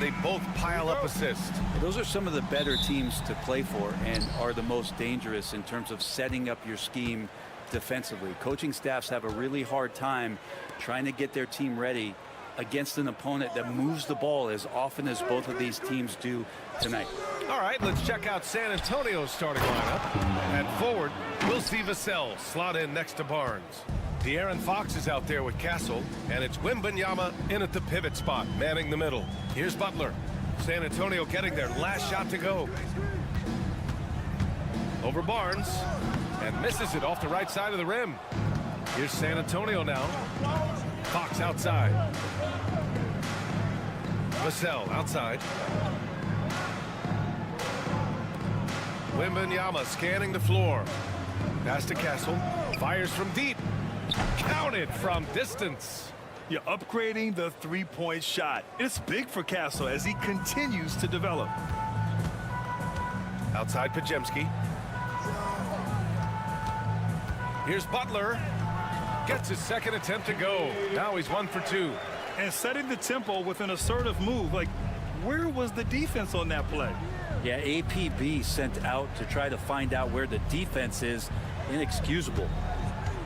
They both pile up assists. Those are some of the better teams to play for and are the most dangerous in terms of setting up your scheme defensively. Coaching staffs have a really hard time trying to get their team ready against an opponent that moves the ball as often as both of these teams do tonight. All right, let's check out San Antonio's starting lineup. At forward, we'll see Vassell slot in next to Barnes. De'Aaron Fox is out there with Castle, and it's Wembanyama in at the pivot spot, manning the middle. Here's Butler. San Antonio getting their last shot to go. Over Barnes, and misses it off the right side of the rim. Here's San Antonio now. Fox outside. Vassell outside. Wembanyama scanning the floor. Pass to Castle. Fires from deep. Counted from distance. You're upgrading the three-point shot. It's big for Castle as he continues to develop. Outside Pajemski. Here's Butler. Gets his second attempt to go. Now he's 1 for 2. And setting the tempo with an assertive move. Like, where was the defense on that play? Yeah, APB sent out to try to find out where the defense is. Inexcusable.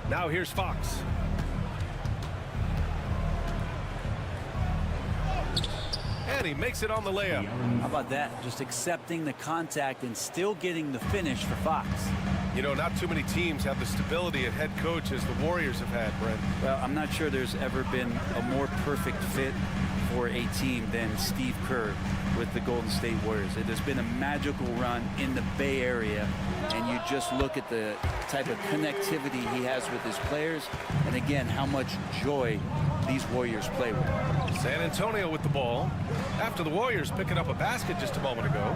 Now here's Fox. And he makes it on the layup. How about that? Just accepting the contact and still getting the finish for Fox. You know, not too many teams have the stability of head coach as the Warriors have had, Brent. Well, I'm not sure there's ever been a more perfect fit for a team than Steve Kerr with the Golden State Warriors. It has been a magical run in the Bay Area, and you just look at the type of connectivity he has with his players, and again, how much joy these Warriors play with. San Antonio with the ball after the Warriors picking up a basket just a moment ago.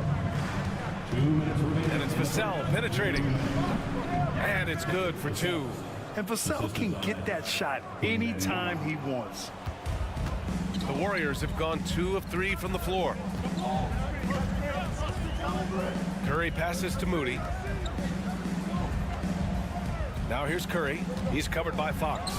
2 minutes remaining. And it's Vassell penetrating. And it's good for 2. And Vassell can get that shot anytime he wants. The Warriors have gone 2 of 3 from the floor. Curry passes to Moody. Now here's Curry. He's covered by Fox.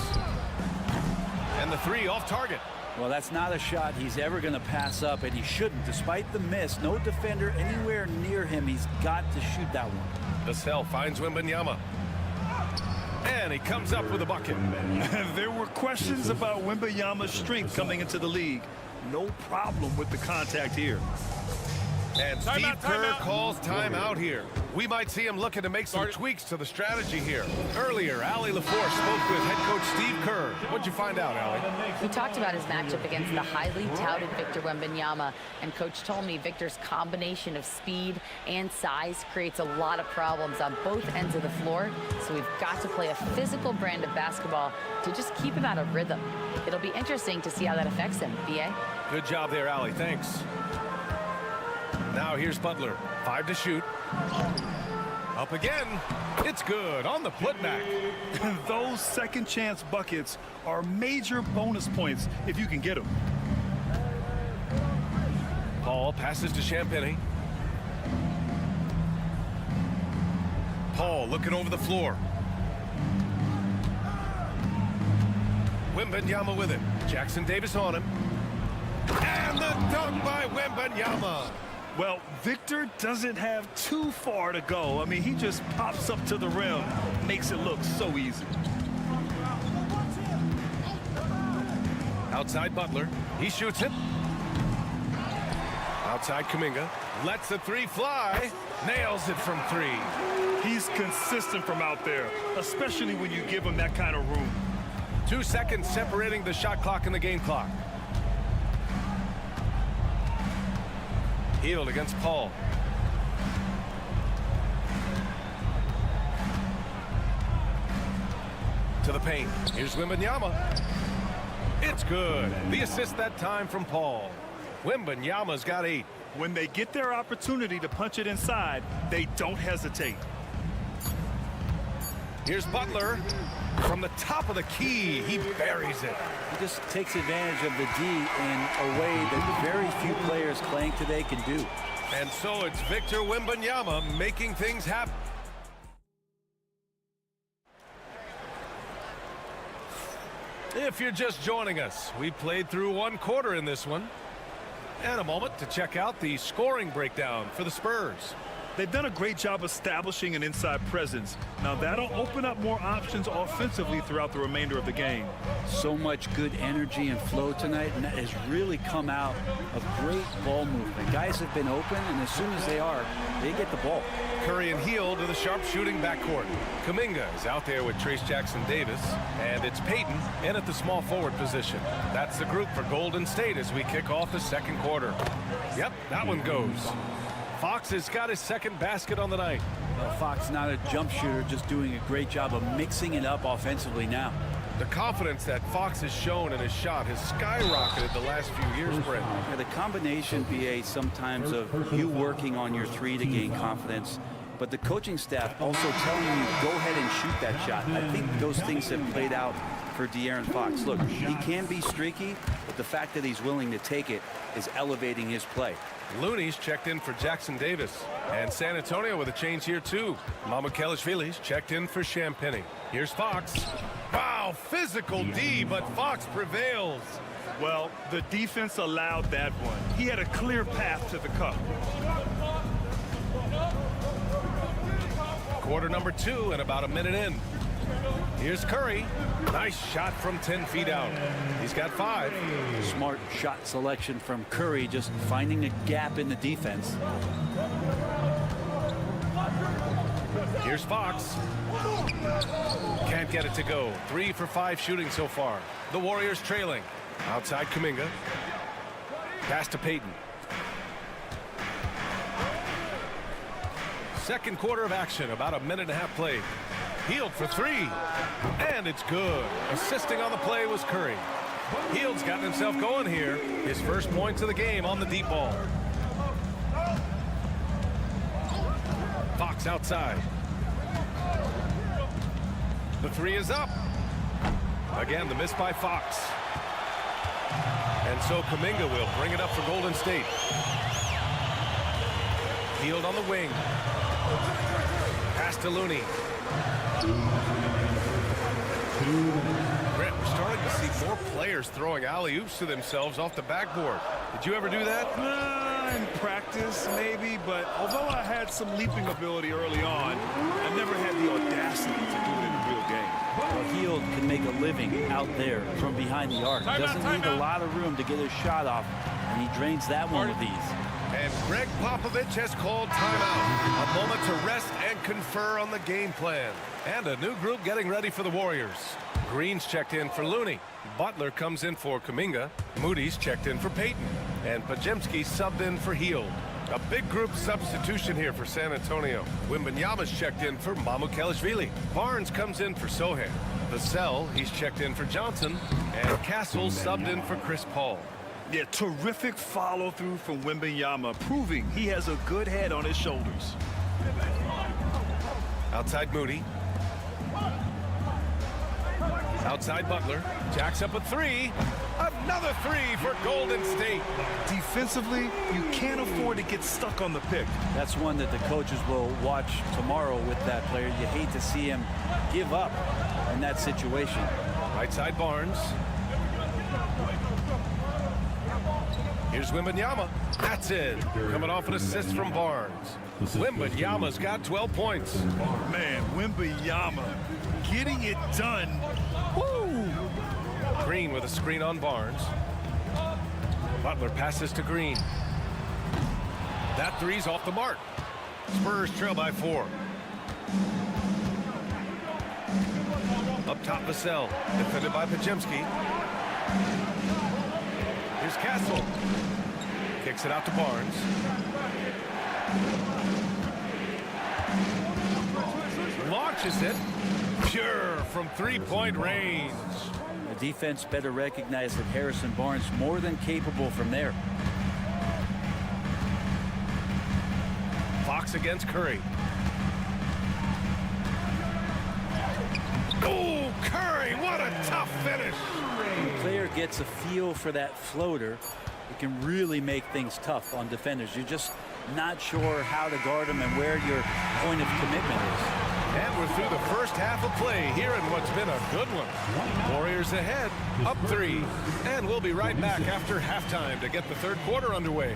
And the 3 off target. Well, that's not a shot he's ever going to pass up, and he shouldn't. Despite the miss, no defender anywhere near him. He's got to shoot that one. Vassell finds Wembanyama. And he comes up with a bucket. There were questions about Wembanyama's strength coming into the league. No problem with the contact here. And Steve Kerr calls timeout here. We might see him looking to make some tweaks to the strategy here. Earlier, Allie LaForce spoke with head coach Steve Kerr. What'd you find out, Allie? We talked about his matchup against the highly touted Victor Wembanyama, and Coach told me Victor's combination of speed and size creates a lot of problems on both ends of the floor, so we've got to play a physical brand of basketball to just keep him out of rhythm. It'll be interesting to see how that affects him, B.A. Good job there, Allie. Thanks. Now here's Butler. 5 to shoot. Up again. It's good on the putback. Those second chance buckets are major bonus points if you can get them. Paul passes to Champagny. Paul looking over the floor. Wembanyama with it. Jackson Davis on him. And the dunk by Wembanyama. Well, Victor doesn't have too far to go. I mean, he just pops up to the rim, makes it look so easy. Outside Butler. He shoots it. Outside Kuminga. Lets the 3 fly. Nails it from 3. He's consistent from out there, especially when you give him that kind of room. 2 seconds separating the shot clock and the game clock. Hield against Paul. To the paint. Here's Wembanyama. It's good. The assist that time from Paul. Wembanyama's got 8. When they get their opportunity to punch it inside, they don't hesitate. Here's Butler. From the top of the key, he buries it. He just takes advantage of the D in a way that very few players playing today can do. And so it's Victor Wembanyama making things happen. If you're just joining us, we played through 1 quarter in this one. And a moment to check out the scoring breakdown for the Spurs. They've done a great job establishing an inside presence. Now that'll open up more options offensively throughout the remainder of the game. So much good energy and flow tonight, and that has really come out of great ball movement. Guys have been open, and as soon as they are, they get the ball. Curry and Hield to the sharp-shooting backcourt. Kuminga is out there with Trace Jackson-Davis, and it's Payton in at the small forward position. That's the group for Golden State as we kick off the second quarter. Yep, that one goes. Fox has got his second basket on the night. Well, Fox not a jump shooter, just doing a great job of mixing it up offensively now. The confidence that Fox has shown in his shot has skyrocketed the last few years, Brent. Yeah, the combination, BA, sometimes of you working on your 3 to gain confidence but the coaching staff also telling you, go ahead and shoot that shot. I think those things have played out for De'Aaron Fox. Look, he can be streaky, but the fact that he's willing to take it is elevating his play. Looney's checked in for Jackson Davis. And San Antonio with a change here, too. Mamukelashvili's checked in for Champagny. Here's Fox. Wow, physical D, but Fox prevails. Well, the defense allowed that one. He had a clear path to the cup. Quarter number 2 and about a minute in. Here's Curry. Nice shot from 10 feet out. He's got 5. Smart shot selection from Curry, just finding a gap in the defense. Here's Fox. Can't get it to go. 3 for 5 shooting so far. The Warriors trailing. Outside Kuminga. Pass to Payton. Second quarter of action, about a minute and a half played. Hield for 3, and it's good. Assisting on the play was Curry. Hield's gotten himself going here. His first points of the game on the deep ball. Fox outside. The 3 is up. Again, the miss by Fox. And so Kuminga will bring it up for Golden State. Hield on the wing. Pass to Looney. Brett, we're starting to see more players throwing alley-oops to themselves off the backboard. Did you ever do that? In practice, maybe, but although I had some leaping ability early on, I never had the audacity to do it in a real game. Well, Hield can make a living out there from behind the arc. Doesn't need a lot of room to get his shot off, and he drains that one with ease. And Greg Popovich has called timeout. A moment to rest and confer on the game plan. And a new group getting ready for the Warriors. Green's checked in for Looney. Butler comes in for Kuminga. Moody's checked in for Payton. And Podziemski subbed in for Hield. A big group substitution here for San Antonio. Wembanyama's checked in for Mamukelashvili. Barnes comes in for Sohan. Vassell, he's checked in for Johnson. And Castle subbed in for Chris Paul. Yeah, terrific follow-through from Wembanyama, proving he has a good head on his shoulders. Outside Moody. Outside Butler. Jacks up a 3. Another 3 for Golden State. Defensively, you can't afford to get stuck on the pick. That's one that the coaches will watch tomorrow with that player. You hate to see him give up in that situation. Right side Barnes. Here's Wembanyama. That's it. Coming off an assist from Barnes. Wembanyama's got 12 points. Man, Wembanyama getting it done. Woo! Green with a screen on Barnes. Butler passes to Green. That 3's off the mark. Spurs trail by 4. Up top Vassell. Defended by Podziemski. Here's Castle. Kicks it out to Barnes. Launches it. Pure from 3-point range. The defense better recognize that Harrison Barnes more than capable from there. Fox against Curry. Oh, Curry, what a tough finish. When a player gets a feel for that floater, it can really make things tough on defenders. You're just not sure how to guard them and where your point of commitment is. And we're through the first half of play here in what's been a good one. Warriors ahead, up 3. And we'll be right back after halftime to get the third quarter underway.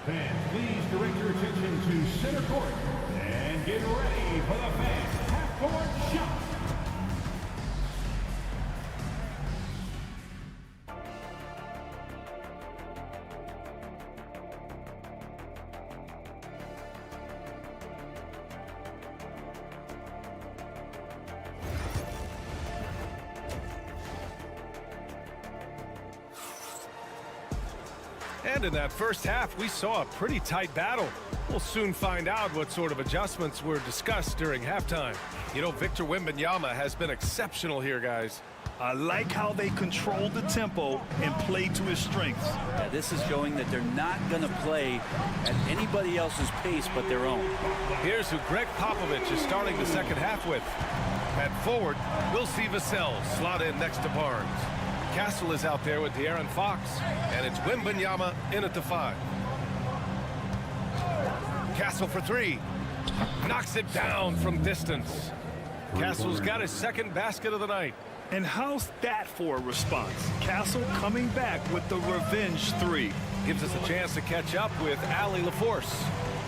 Fans, please direct your attention to center court and get ready for the fans half-court shot. And in that first half, we saw a pretty tight battle. We'll soon find out what sort of adjustments were discussed during halftime. You know, Victor Wembanyama has been exceptional here, guys. I like how they control the tempo and play to his strengths. Yeah, this is showing that they're not going to play at anybody else's pace but their own. Here's who Greg Popovich is starting the second half with. At forward, we'll see Vassell slot in next to Barnes. Castle is out there with De'Aaron Fox, and it's Wembanyama in at the 5. Castle for 3. Knocks it down from distance. Castle's got his second basket of the night. And how's that for a response? Castle coming back with the revenge 3. Gives us a chance to catch up with Allie LaForce.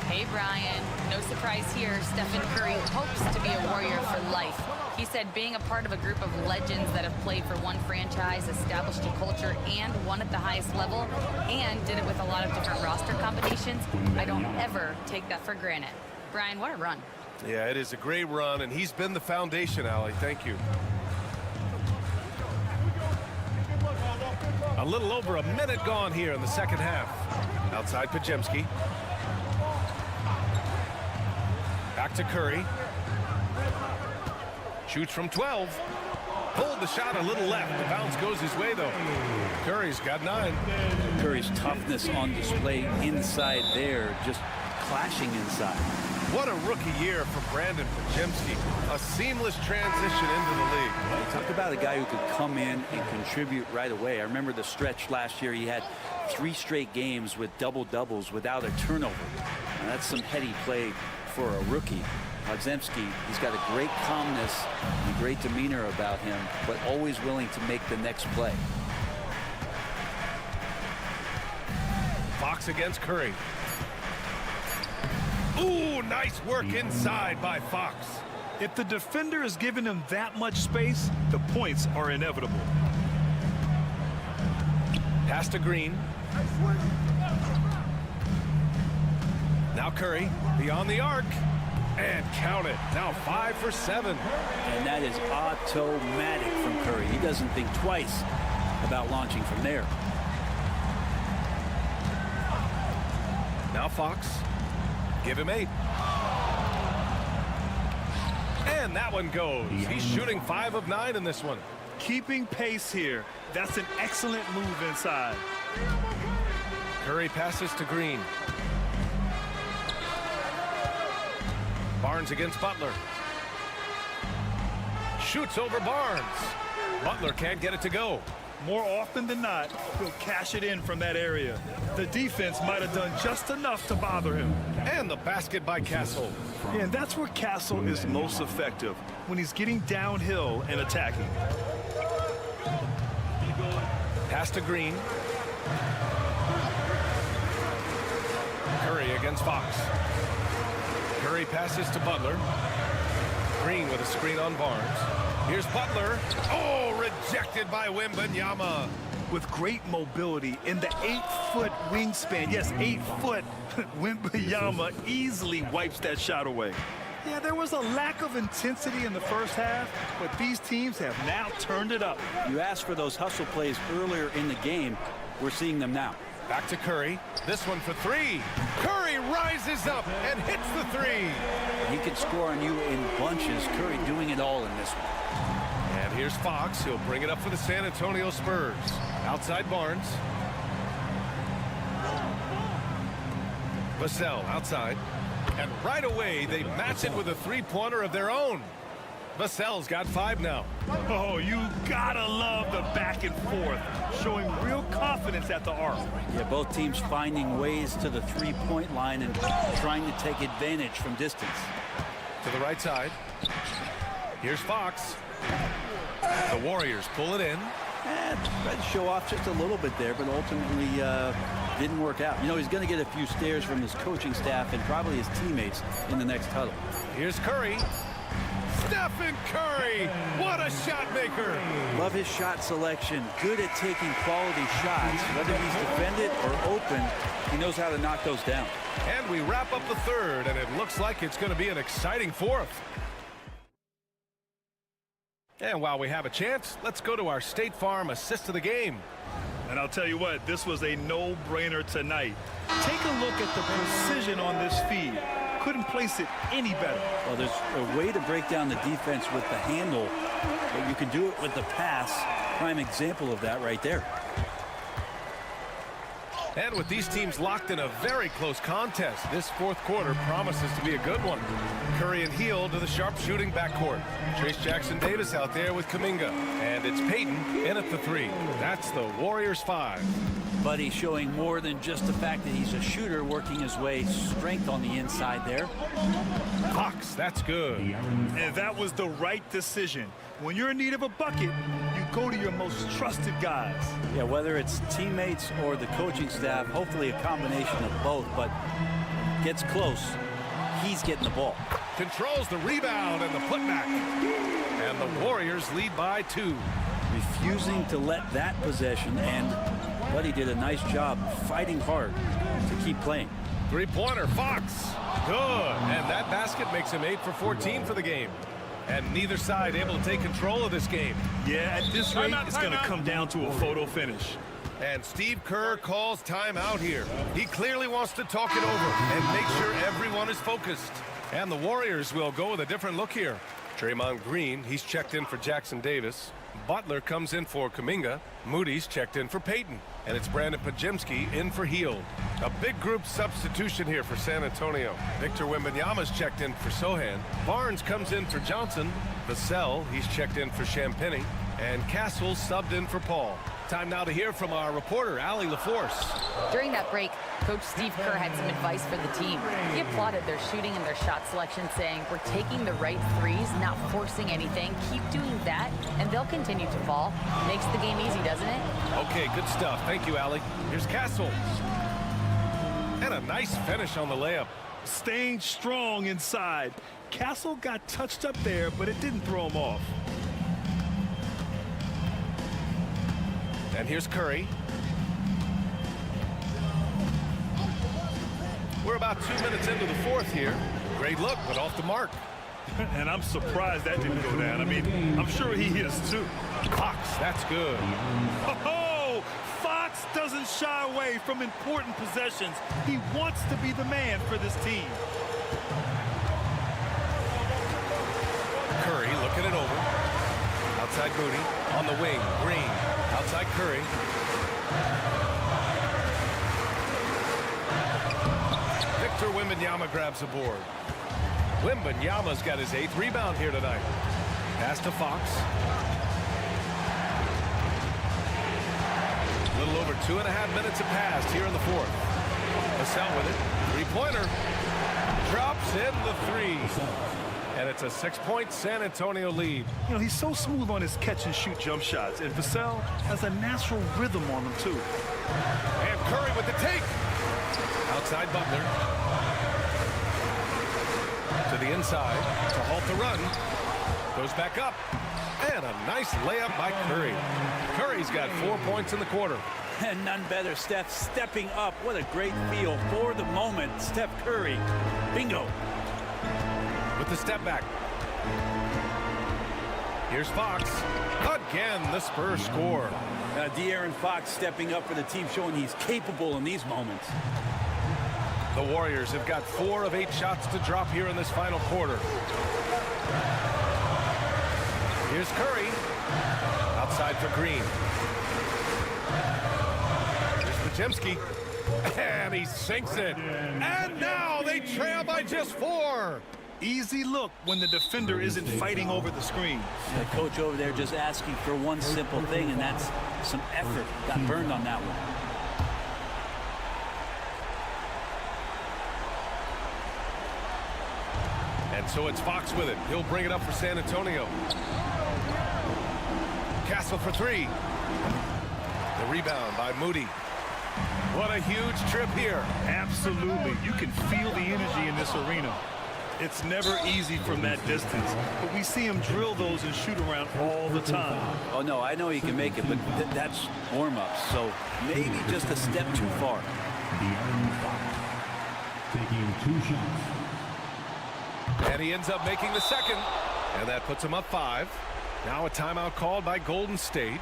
Hey, Brian. No surprise here. Stephen Curry hopes to be a Warrior for life. He said being a part of a group of legends that have played for one franchise, established a culture, and won at the highest level, and did it with a lot of different roster combinations, I don't ever take that for granted. Brian, what a run. Yeah, it is a great run, and he's been the foundation, Allie. Thank you. A little over a minute gone here in the second half. Outside Podziemski. Back to Curry. Shoots from 12. Pulled the shot a little left. The bounce goes his way, though. Curry's got 9. Curry's toughness on display inside there, just clashing inside. What a rookie year for Brandon Podziemski. A seamless transition into the league. Talk about a guy who could come in and contribute right away. I remember the stretch last year. He had 3 straight games with double-doubles without a turnover. And that's some heady play for a rookie. Podziemski, he's got a great calmness and a great demeanor about him, but always willing to make the next play. Fox against Curry. Ooh, nice work inside by Fox. If the defender is giving him that much space, the points are inevitable. Pass to Green. Now Curry, beyond the arc. And count it. Now 5 for 7. And that is automatic from Curry. He doesn't think twice about launching from there. Now Fox. Give him 8. And that one goes. He's shooting 5 of 9 in this one. Keeping pace here. That's an excellent move inside. Curry passes to Green. Barnes against Butler. Shoots over Barnes. Butler can't get it to go. More often than not, he'll cash it in from that area. The defense might have done just enough to bother him. And the basket by Castle. Yeah, and that's where Castle is most effective, when he's getting downhill and attacking. Pass to Green. Curry against Fox. Curry passes to Butler. Green with a screen on Barnes. Here's Butler. Oh, rejected by Wembanyama. With great mobility in the 8-foot wingspan. Yes, 8 foot. Wembanyama easily wipes that shot away. Yeah, there was a lack of intensity in the first half, but these teams have now turned it up. You asked for those hustle plays earlier in the game. We're seeing them now. Back to Curry. This one for 3. Curry rises up and hits the 3. He can score on you in bunches. Curry doing it all in this one. And here's Fox. He'll bring it up for the San Antonio Spurs. Outside Barnes. Vassell outside. And right away, they match it with a 3-pointer of their own. Vassell's got 5 now. Oh, you gotta love the back and forth, showing real confidence at the arc. Yeah, both teams finding ways to the 3-point line and trying to take advantage from distance. To the right side. Here's Fox. The Warriors pull it in. And tried to show off just a little bit there, but ultimately didn't work out. You know, he's going to get a few stares from his coaching staff and probably his teammates in the next huddle. Here's Curry. Stephen Curry, what a shot maker. Love his shot selection. Good at taking quality shots. Whether he's defended or open, he knows how to knock those down. And we wrap up the third, and it looks like it's going to be an exciting fourth. And while we have a chance, let's go to our State Farm assist of the game. And I'll tell you what, this was a no-brainer tonight. Take a look at the precision on this feed. Couldn't place it any better. Well, there's a way to break down the defense with the handle, but you can do it with the pass. Prime example of that right there. And with these teams locked in a very close contest, this fourth quarter promises to be a good one. Curry and Heel to the sharpshooting backcourt. Trace Jackson-Davis out there with Kuminga. And it's Payton in at the 3. That's the Warriors 5. But he's showing more than just the fact that he's a shooter, working his way strength on the inside there. Fox, that's good. And that was the right decision. When you're in need of a bucket, you go to your most trusted guys. Yeah, whether it's teammates or the coaching staff, hopefully a combination of both, but gets close, he's getting the ball. Controls the rebound and the putback. And the Warriors lead by 2. Refusing to let that possession end, but he did a nice job fighting hard to keep playing. Three-pointer, Fox. Good. And that basket makes him 8 for 14 for the game. And neither side able to take control of this game. Yeah, at this rate, it's going to come down to a photo finish. And Steve Kerr calls timeout here. He clearly wants to talk it over and make sure everyone is focused. And the Warriors will go with a different look here. Draymond Green, he's checked in for Jackson-Davis. Butler comes in for Kuminga. Moody's checked in for Payton. And it's Brandon Pajemski in for Hield. A big group substitution here for San Antonio. Victor Wembanyama's checked in for Sohan. Barnes comes in for Johnson. Vassell, he's checked in for Champagny. And Castle subbed in for Paul. Time now to hear from our reporter, Allie LaForce. During that break, Coach Steve Kerr had some advice for the team. He applauded their shooting and their shot selection, saying, "We're taking the right threes, not forcing anything. Keep doing that, and they'll continue to fall." Makes the game easy, doesn't it? Okay, good stuff. Thank you, Allie. Here's Castle. And a nice finish on the layup. Staying strong inside. Castle got touched up there, but it didn't throw him off. And here's Curry. We're about 2 minutes into the fourth here. Great look, but off the mark. And I'm surprised that didn't go down. I mean, I'm sure he is too. Fox, that's good. Oh, Fox doesn't shy away from important possessions. He wants to be the man for this team. Curry looking it over. Outside Moody. On the wing, Green. Outside Curry. Victor Wembanyama grabs the board. Wembanyama's got his 8th rebound here tonight. Pass to Fox. A little over 2.5 minutes have passed here in the fourth. Vassell with it. Three-pointer. Drops in the 3. And it's a 6-point San Antonio lead. You know, he's so smooth on his catch-and-shoot jump shots. And Vassell has a natural rhythm on him, too. And Curry with the take. Outside Butler. To the inside to halt the run. Goes back up. And a nice layup by Curry. Curry's got 4 points in the quarter. And none better, Steph stepping up. What a great feel for the moment. Steph Curry. Bingo. With the step back. Here's Fox. Again, the Spurs score. De'Aaron Fox stepping up for the team, showing he's capable in these moments. The Warriors have got 4 of 8 shots to drop here in this final quarter. Here's Curry. Outside for Green. Here's Pajemski. And he sinks it. And now they trail by just 4. Easy look when the defender isn't fighting over the screen. The coach over there just asking for one simple thing, and that's some effort. Got burned on that one. And so it's Fox with it. He'll bring it up for San Antonio. Castle for 3. The rebound by Moody. What a huge trip here. Absolutely. You can feel the energy in this arena. It's never easy from that distance, but we see him drill those and shoot around all the time. Oh, no, I know he can make it, but that's warm-up, so maybe just a step too far. Taking 2 shots. And he ends up making the second, and that puts him up 5. Now a timeout called by Golden State.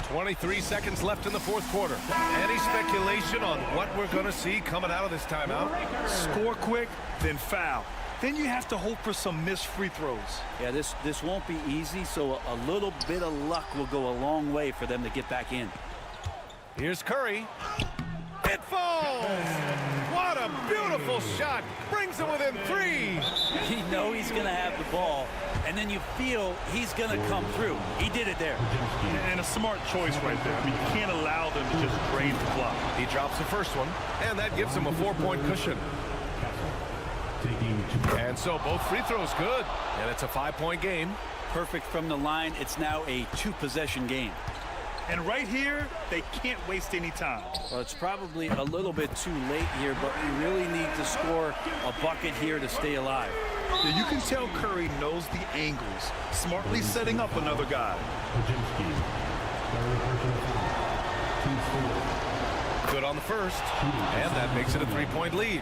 23 seconds left in the fourth quarter. Any speculation on what we're going to see coming out of this timeout? Score quick, then foul. Then you have to hope for some missed free throws. Yeah, this won't be easy, so a little bit of luck will go a long way for them to get back in. Here's Curry. It falls! What a beautiful shot! Brings him within 3. You know he's going to have the ball, and then you feel he's going to come through. He did it there. And a smart choice right there. I mean, you can't allow them to just drain the clock. He drops the first one, and that gives him a 4-point cushion. And so both free throws good, and it's a 5-point game. Perfect from the line. It's now a 2-possession game. And right here, they can't waste any time. Well, it's probably a little bit too late here, but we really need to score a bucket here to stay alive. Yeah, you can tell Curry knows the angles, smartly setting up another guy. Good on the first, and that makes it a 3-point lead.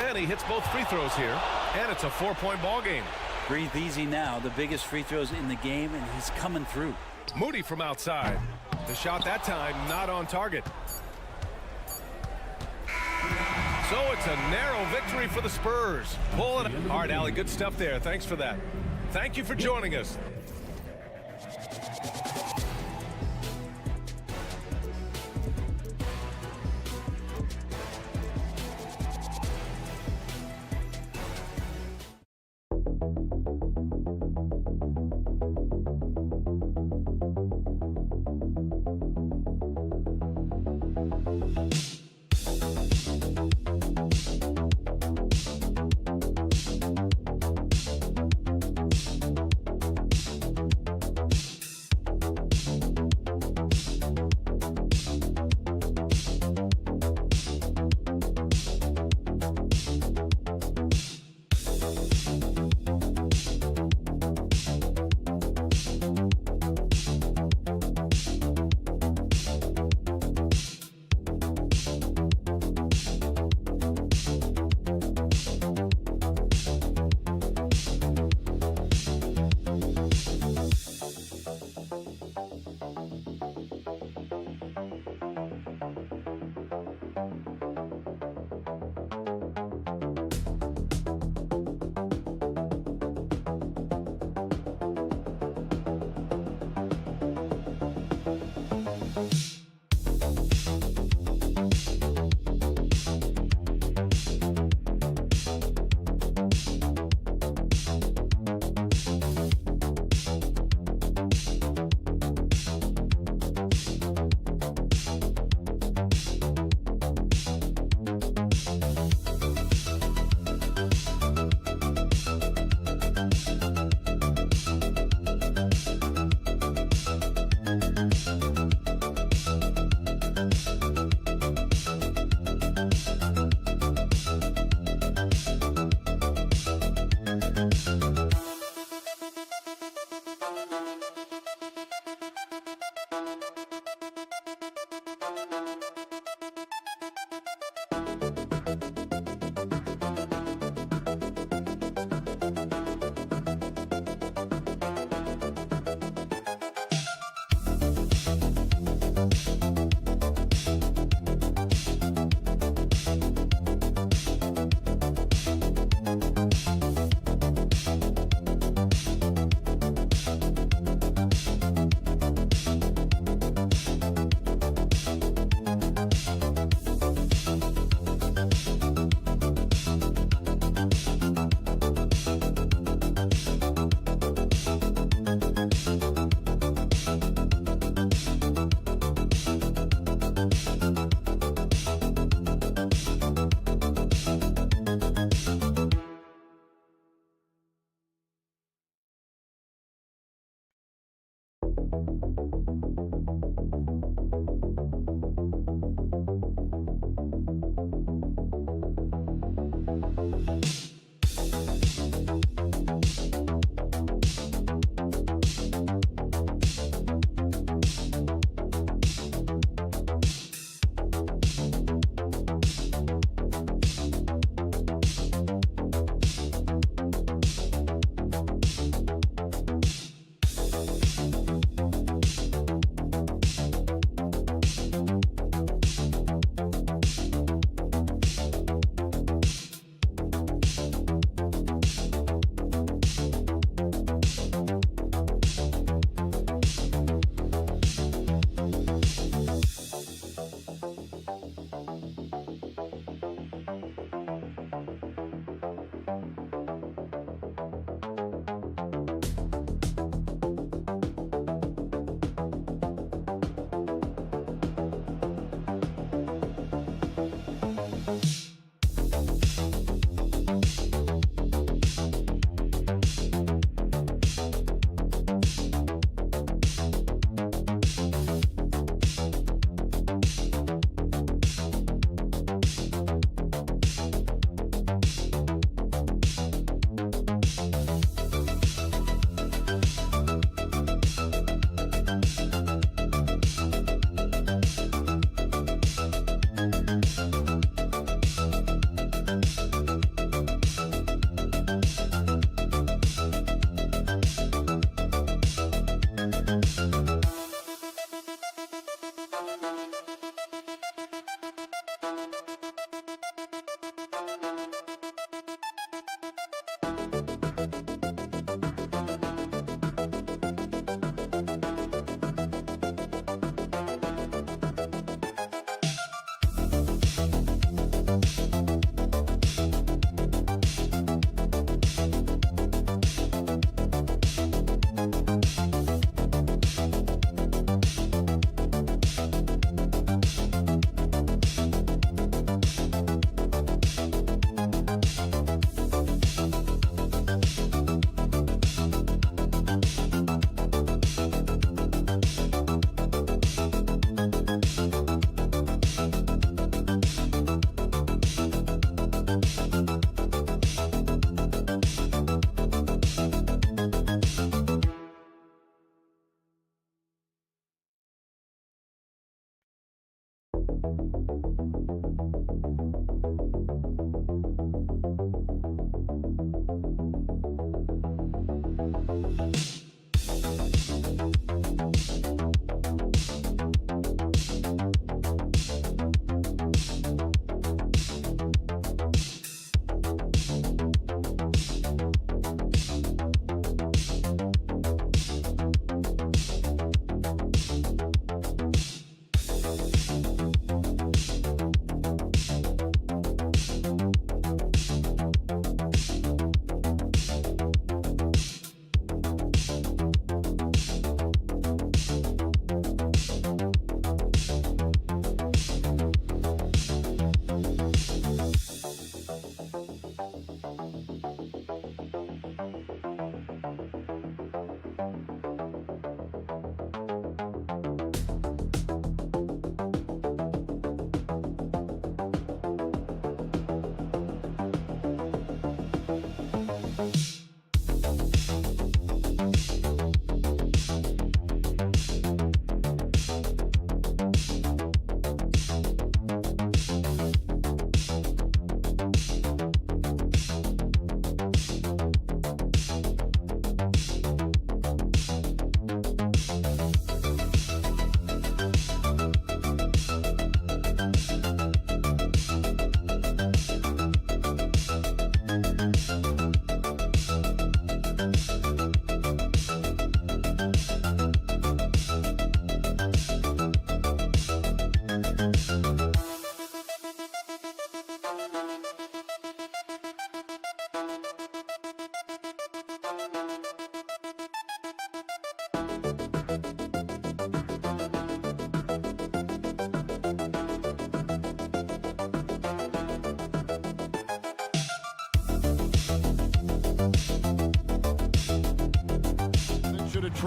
And he hits both free throws here, and it's a 4-point ball game. Breathe easy now. The biggest free throws in the game, and he's coming through. Moody from outside. The shot that time not on target. So it's a narrow victory for the Spurs. Pulling it. All right, Allie, good stuff there. Thanks for that. Thank you for joining us.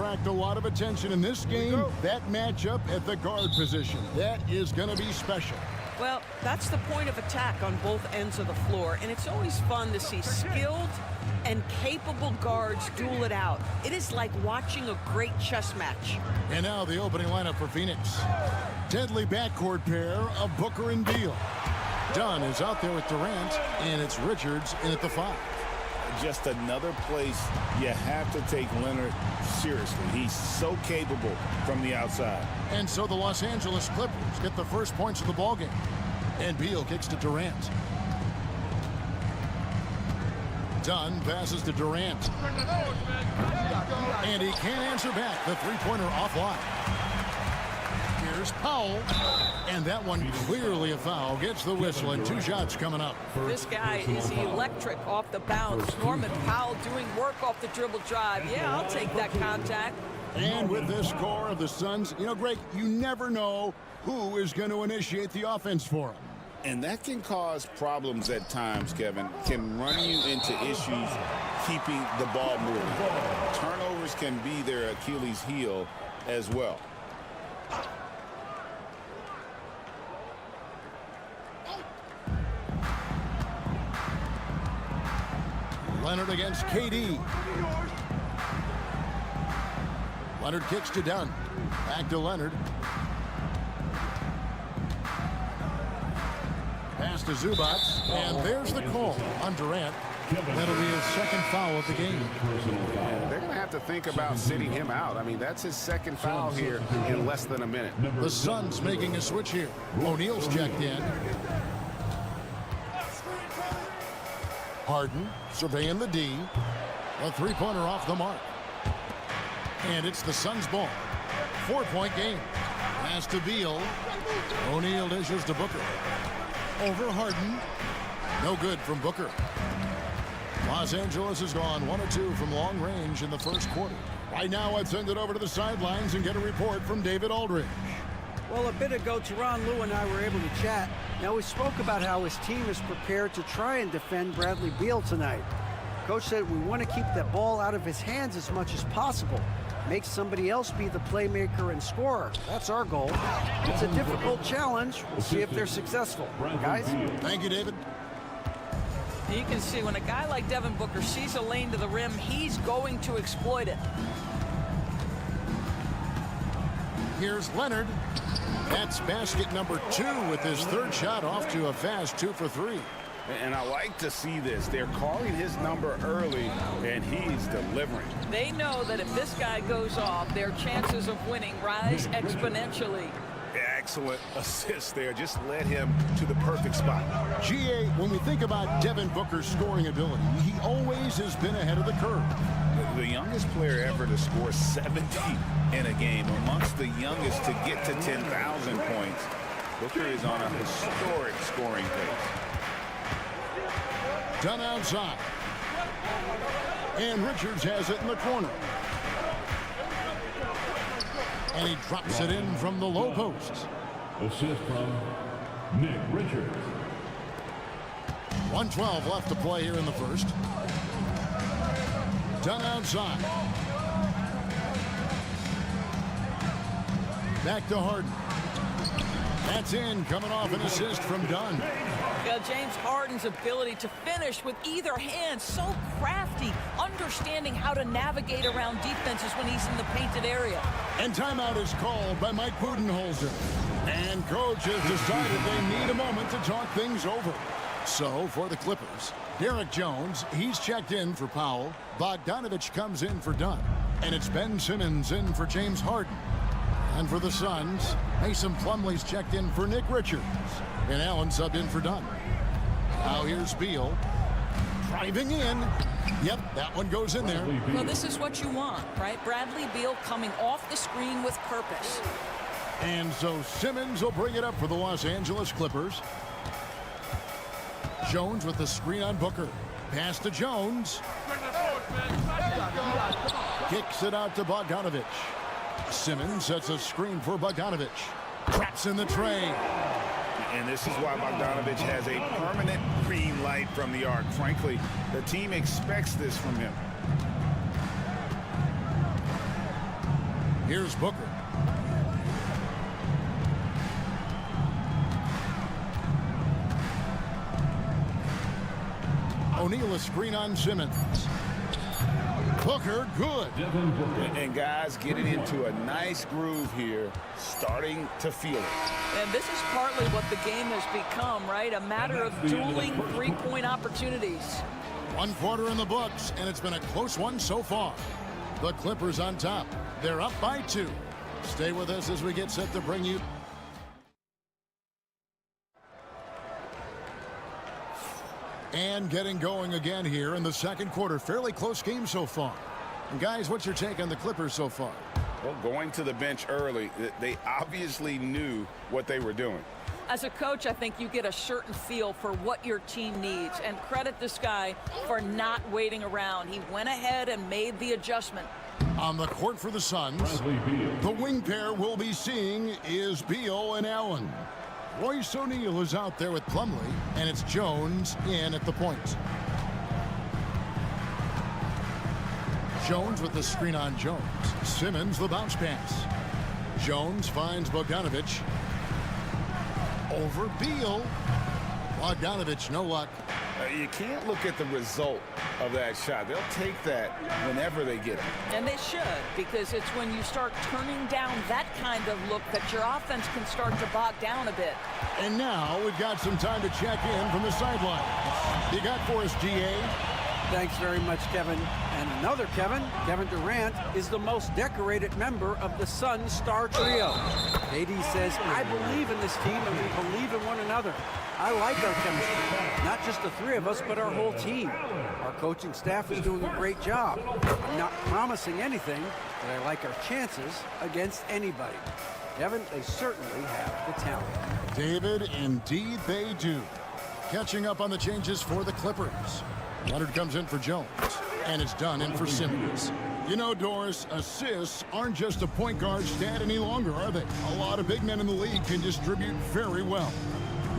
attract a lot of attention in this game. That matchup at the guard position. That is going to be special. Well, that's the point of attack on both ends of the floor, and it's always fun to see skilled and capable guards duel it out. It is like watching a great chess match. And now the opening lineup for Phoenix. Deadly backcourt pair of Booker and Beal. Dunn is out there with Durant, and it's Richards in at the 5. Just another place you have to take Leonard seriously. He's so capable from the outside. And so the Los Angeles Clippers get the first points of the ballgame. And Beal kicks to Durant. Dunn passes to Durant. And he can't answer back. The three-pointer offline. Here's Powell. And that one clearly a foul. Gets the whistle, and 2 shots coming up. This guy is electric off the bounce. Norman Powell doing work off the dribble drive. Yeah, I'll take that contact. And with this score of the Suns, you know, Greg, you never know who is going to initiate the offense for them. And that can cause problems at times, Kevin. Can run you into issues keeping the ball moving. Turnovers can be their Achilles heel as well. Leonard against KD. Leonard kicks to Dunn. Back to Leonard. Pass to Zubac. And there's the call on Durant. That'll be his second foul of the game. They're going to have to think about sitting him out. I mean, that's his second foul here in less than a minute. The Suns making a switch here. O'Neal's checked in. Harden surveying the D. A three-pointer off the mark. And it's the Suns' ball. 4-point game. Pass to Beal. O'Neal dishes to Booker. Over Harden. No good from Booker. Los Angeles has gone 1 of 2 from long range in the first quarter. Right now, I'd send it over to the sidelines and get a report from David Aldridge. Well, a bit ago, Teron Lue and I were able to chat. Now, we spoke about how his team is prepared to try and defend Bradley Beal tonight. Coach said we want to keep that ball out of his hands as much as possible. Make somebody else be the playmaker and scorer. That's our goal. It's a difficult challenge. We'll see if they're successful. Guys? Thank you, David. You can see when a guy like Devin Booker sees a lane to the rim, he's going to exploit it. Here's Leonard. That's basket number 2 with his third shot off to a fast 2 for 3. And I like to see this. They're calling his number early, and he's delivering. They know that if this guy goes off, their chances of winning rise exponentially. Excellent assist there. Just led him to the perfect spot. GA, when we think about Devin Booker's scoring ability, he always has been ahead of the curve. The youngest player ever to score 70 in a game, amongst the youngest to get to 10,000 points. Booker is on a historic scoring pace. Done outside. And Richards has it in the corner. And he drops it in from the low post. Assist from Nick Richards. 1:12 left to play here in the first. Done outside. Back to Harden. That's in, coming off an assist from Dunn. James Harden's ability to finish with either hand, so crafty, understanding how to navigate around defenses when he's in the painted area. And timeout is called by Mike Budenholzer. And coach has decided they need a moment to talk things over. So for the Clippers, Derek Jones, he's checked in for Powell. Bogdanovich comes in for Dunn. And it's Ben Simmons in for James Harden. And for the Suns, Mason Plumlee's checked in for Nick Richards. And Allen subbed in for Dunn. Now here's Beal. Driving in. Yep, that one goes in there. Well, this is what you want, right? Bradley Beal coming off the screen with purpose. And so Simmons will bring it up for the Los Angeles Clippers. Jones with the screen on Booker. Pass to Jones. Kicks it out to Bogdanovich. Simmons sets a screen for Bogdanovich. Traps in the tray. And this is why Bogdanovich has a permanent green light from the arc. Frankly, the team expects this from him. Here's Booker. O'Neal a screen on Simmons. Booker, good. And guys getting into a nice groove here, starting to feel it. And this is partly what the game has become, right? A matter of dueling three-point opportunities. 1 quarter in the books, and it's been a close one so far. The Clippers on top. They're up by 2. Stay with us as we get set to bring you. And getting going again here in the second quarter. Fairly close game so far. And guys, what's your take on the Clippers so far? Well, going to the bench early, they obviously knew what they were doing. As a coach, I think you get a certain feel for what your team needs. And credit this guy for not waiting around. He went ahead and made the adjustment. On the court for the Suns, the wing pair we'll be seeing is Beal and Allen. Royce O'Neal is out there with Plumlee, and it's Jones in at the point. Jones with the screen on Jones. Simmons the bounce pass. Jones finds Bogdanovic. Over Beal. Bogdanovic, no luck. You can't look at the result of that shot. They'll take that whenever they get it. And they should, because it's when you start turning down that kind of look that your offense can start to bog down a bit. And now we've got some time to check in from the sideline. You got for us, GA? Thanks very much, Kevin. And another Kevin, Kevin Durant, is the most decorated member of the Suns star trio. KD says, I believe in this team and we believe in one another. I like our chemistry. Not just the three of us, but our whole team. Our coaching staff is doing a great job. I'm not promising anything, but I like our chances against anybody. Kevin, they certainly have the talent. David, indeed they do. Catching up on the changes for the Clippers. Leonard comes in for Jones, and it's done in for Simmons. You know, Doris, assists aren't just a point guard stat any longer, are they? A lot of big men in the league can distribute very well.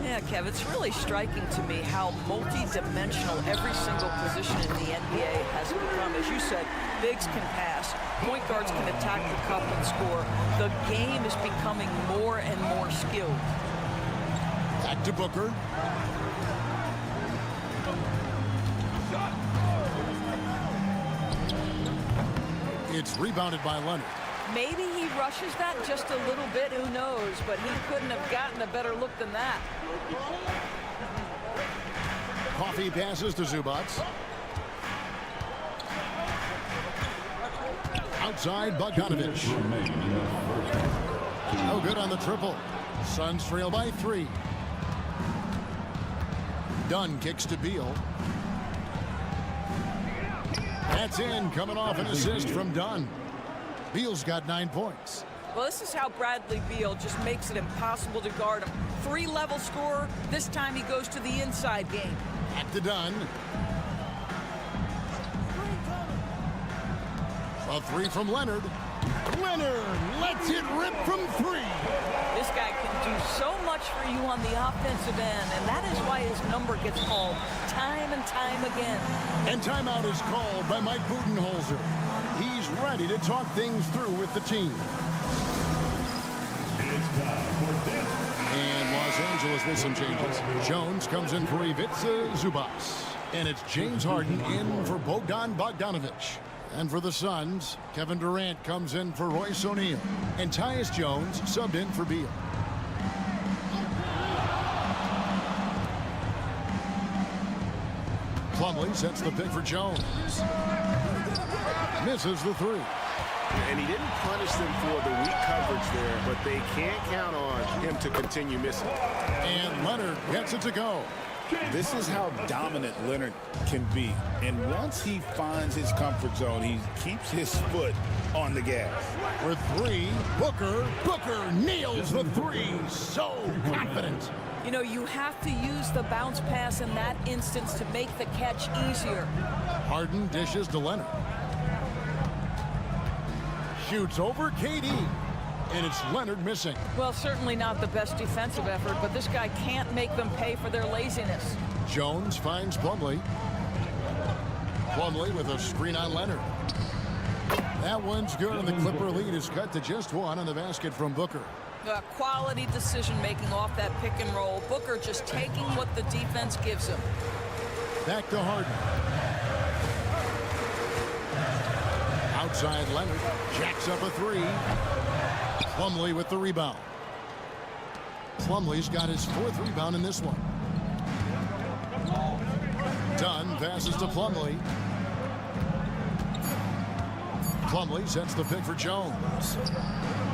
Yeah, Kev, it's really striking to me how multi-dimensional every single position in the NBA has become. As you said, bigs can pass, point guards can attack the cup and score. The game is becoming more and more skilled. Back to Booker. It's rebounded by Leonard. Maybe he rushes that just a little bit, who knows, but he couldn't have gotten a better look than that. Coffee passes to Zubac. Outside, Bogdanovic. No good on the triple. Suns trail by 3. Dunn kicks to Beal. That's in, coming off an assist from Dunn. Beal's got 9 points. Well, this is how Bradley Beal just makes it impossible to guard him. 3-level scorer. This time he goes to the inside game. Back to Dunn. A 3 from Leonard. Leonard lets it rip from 3. This guy can do so much for you on the offensive end, and that is why his number gets called time and time again. And timeout is called by Mike Budenholzer. He's ready to talk things through with the team. And Los Angeles with some changes. Jones comes in for Ivica Zubac. And it's James Harden in for Bogdan Bogdanovic. And for the Suns, Kevin Durant comes in for Royce O'Neal. And Tyus Jones subbed in for Beal. Plumlee sets the pick for Jones. Misses the 3. And he didn't punish them for the weak coverage there, but they can't count on him to continue missing. And Leonard gets it to go. This is how dominant Leonard can be. And once he finds his comfort zone, he keeps his foot on the gas. For 3, Booker nails the 3. So confident. You know, you have to use the bounce pass in that instance to make the catch easier. Harden dishes to Leonard. Shoots over KD. And it's Leonard missing. Well, certainly not the best defensive effort, but this guy can't make them pay for their laziness. Jones finds Plumlee. Plumlee with a screen on Leonard. That one's good, and the Clipper lead is cut to just one on the basket from Booker. Quality decision-making off that pick and roll. Booker just taking what the defense gives him. Back to Harden. Outside Leonard. Jacks up a three. Plumlee with the rebound. Plumlee's got his 4th rebound in this one. Dunn passes to Plumlee. Plumlee sets the pick for Jones.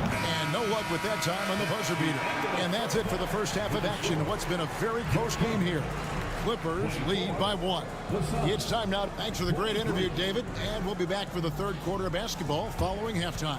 And no luck with that time on the buzzer beater. And that's it for the first half of action. What's been a very close game here. Clippers lead by 1. It's time now. Thanks for the great interview, David. And we'll be back for the 3rd quarter of basketball following halftime.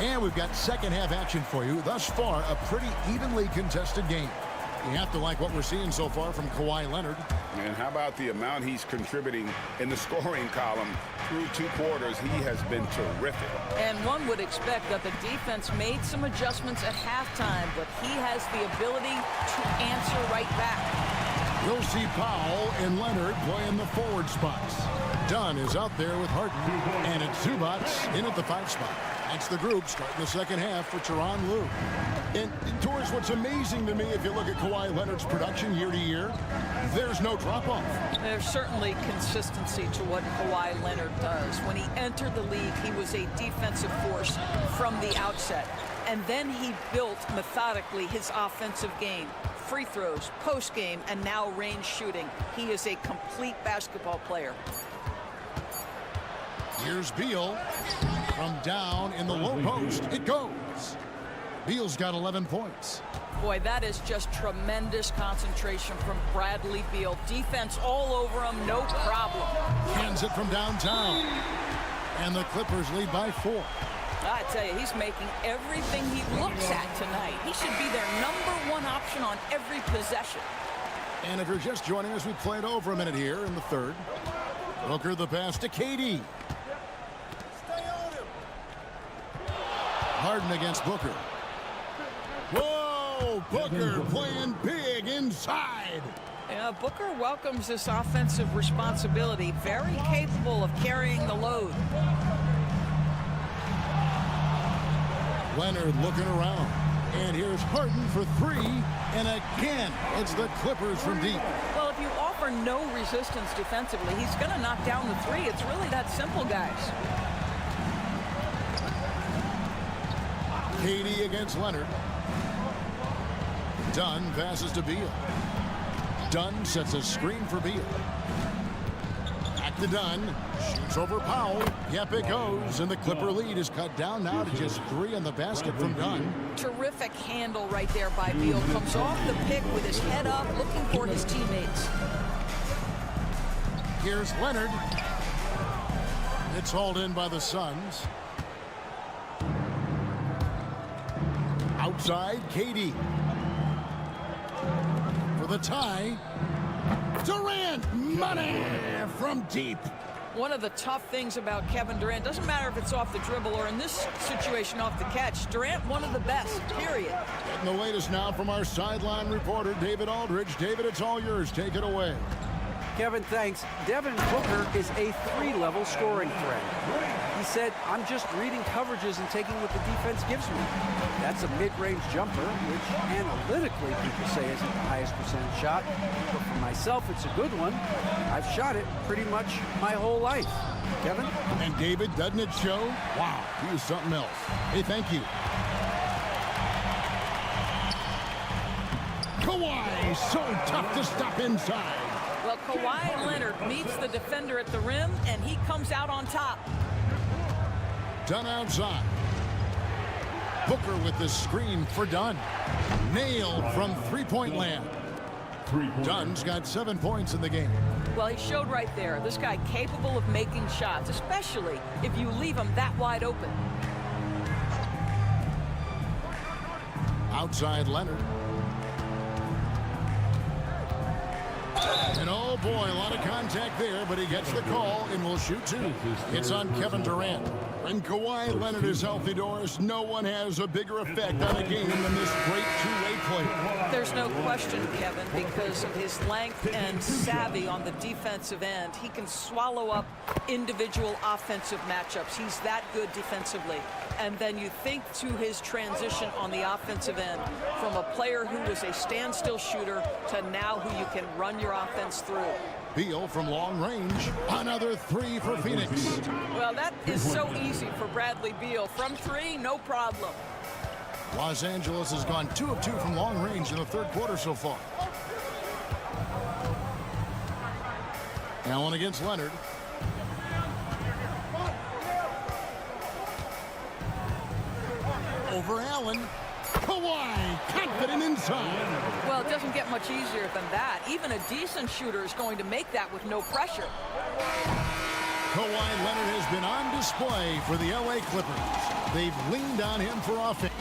And we've got second half action for you. Thus far, a pretty evenly contested game. You have to like what we're seeing so far from Kawhi Leonard. And how about the amount he's contributing in the scoring column through 2 quarters? He has been terrific. And one would expect that the defense made some adjustments at halftime, but he has the ability to answer right back. You'll see Powell and Leonard play in the forward spots. Dunn is out there with Harden, and it's Zubac in at the 5 spot. That's the group starting the second half for Tyronn Lue. And Torres, what's amazing to me, if you look at Kawhi Leonard's production year to year, there's no drop-off. There's certainly consistency to what Kawhi Leonard does. When he entered the league, he was a defensive force from the outset. And then he built methodically his offensive game. Free throws, post game, and now range shooting. He is a complete basketball player. Here's Beal from down in the low post. It goes. Beal's got 11 points. Boy, that is just tremendous concentration from Bradley Beal. Defense all over him, no problem. Hands it from downtown. And the Clippers lead by 4. I tell you, he's making everything he looks at tonight. He should be their #1 option on every possession. And if you're just joining us, we played over a minute here in the 3rd. Booker the pass to KD. Harden against Booker. Whoa! Booker playing big inside. Yeah, Booker welcomes this offensive responsibility. Very capable of carrying the load. Leonard looking around. And here's Harden for 3. And again, it's the Clippers from deep. Well, if you offer no resistance defensively, he's going to knock down the 3. It's really that simple, guys. KD against Leonard. Dunn passes to Beal. Dunn sets a screen for Beal. Back to Dunn. Shoots over Powell. Yep, it goes. And the Clipper lead is cut down now to just 3 on the basket from Dunn. Terrific handle right there by Beal. Comes off the pick with his head up, looking for his teammates. Here's Leonard. It's hauled in by the Suns. Outside, KD. For the tie. Durant, money from deep. One of the tough things about Kevin Durant, doesn't matter if it's off the dribble or in this situation off the catch, Durant one of the best, period. Getting the latest now from our sideline reporter, David Aldridge. David, it's all yours. Take it away. Kevin, thanks. Devin Booker is a 3-level scoring threat. He said, I'm just reading coverages and taking what the defense gives me. That's a mid-range jumper, which analytically people say isn't the highest percentage shot. But for myself, it's a good one. I've shot it pretty much my whole life. Kevin? And David, doesn't it show? Wow, he is something else. Hey, thank you. Kawhi, so tough to stop inside. Well, Kawhi Leonard meets the defender at the rim, and he comes out on top. Dunn outside. Booker with the screen for Dunn. Nailed from three-point land. Dunn's got 7 points in the game. Well, he showed right there. This guy capable of making shots, especially if you leave him that wide open. Outside Leonard. And oh boy, a lot of contact there, but he gets the call and will shoot two. It's on Kevin Durant. When Kawhi Leonard is healthy, Doris, no one has a bigger effect on a game than this great two-way player. There's no question, Kevin, because of his length and savvy on the defensive end. He can swallow up individual offensive matchups. He's that good defensively. And then you think to his transition on the offensive end from a player who was a standstill shooter to now who you can run your offense through. Beal from long range. Another three for Phoenix. Well, that is so easy for Bradley Beal. From three, no problem. Los Angeles has gone 2 of 2 from long range in the third quarter so far. Allen against Leonard. Over Allen. Kawhi, confident inside. Well, it doesn't get much easier than that. Even a decent shooter is going to make that with no pressure. Kawhi Leonard has been on display for the LA Clippers. They've leaned on him for offense.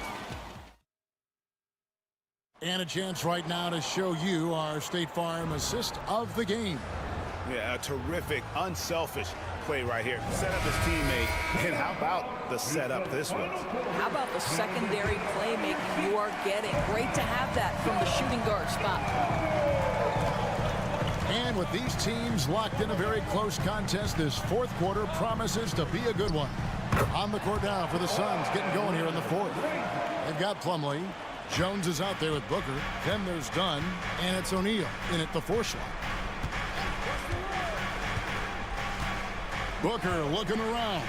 And a chance right now to show you our State Farm assist of the game. Yeah, a terrific, unselfish play right here. Set up his teammate. And how about the setup this was? How about the secondary playmaking you are getting? Great to have that from the shooting guard spot. And with these teams locked in a very close contest, this fourth quarter promises to be a good one. On the court now for the Suns, getting going here in the fourth. They've got Plumlee. Jones is out there with Booker. Then there's Dunn, and it's O'Neal in at the 4 slot. Booker looking around.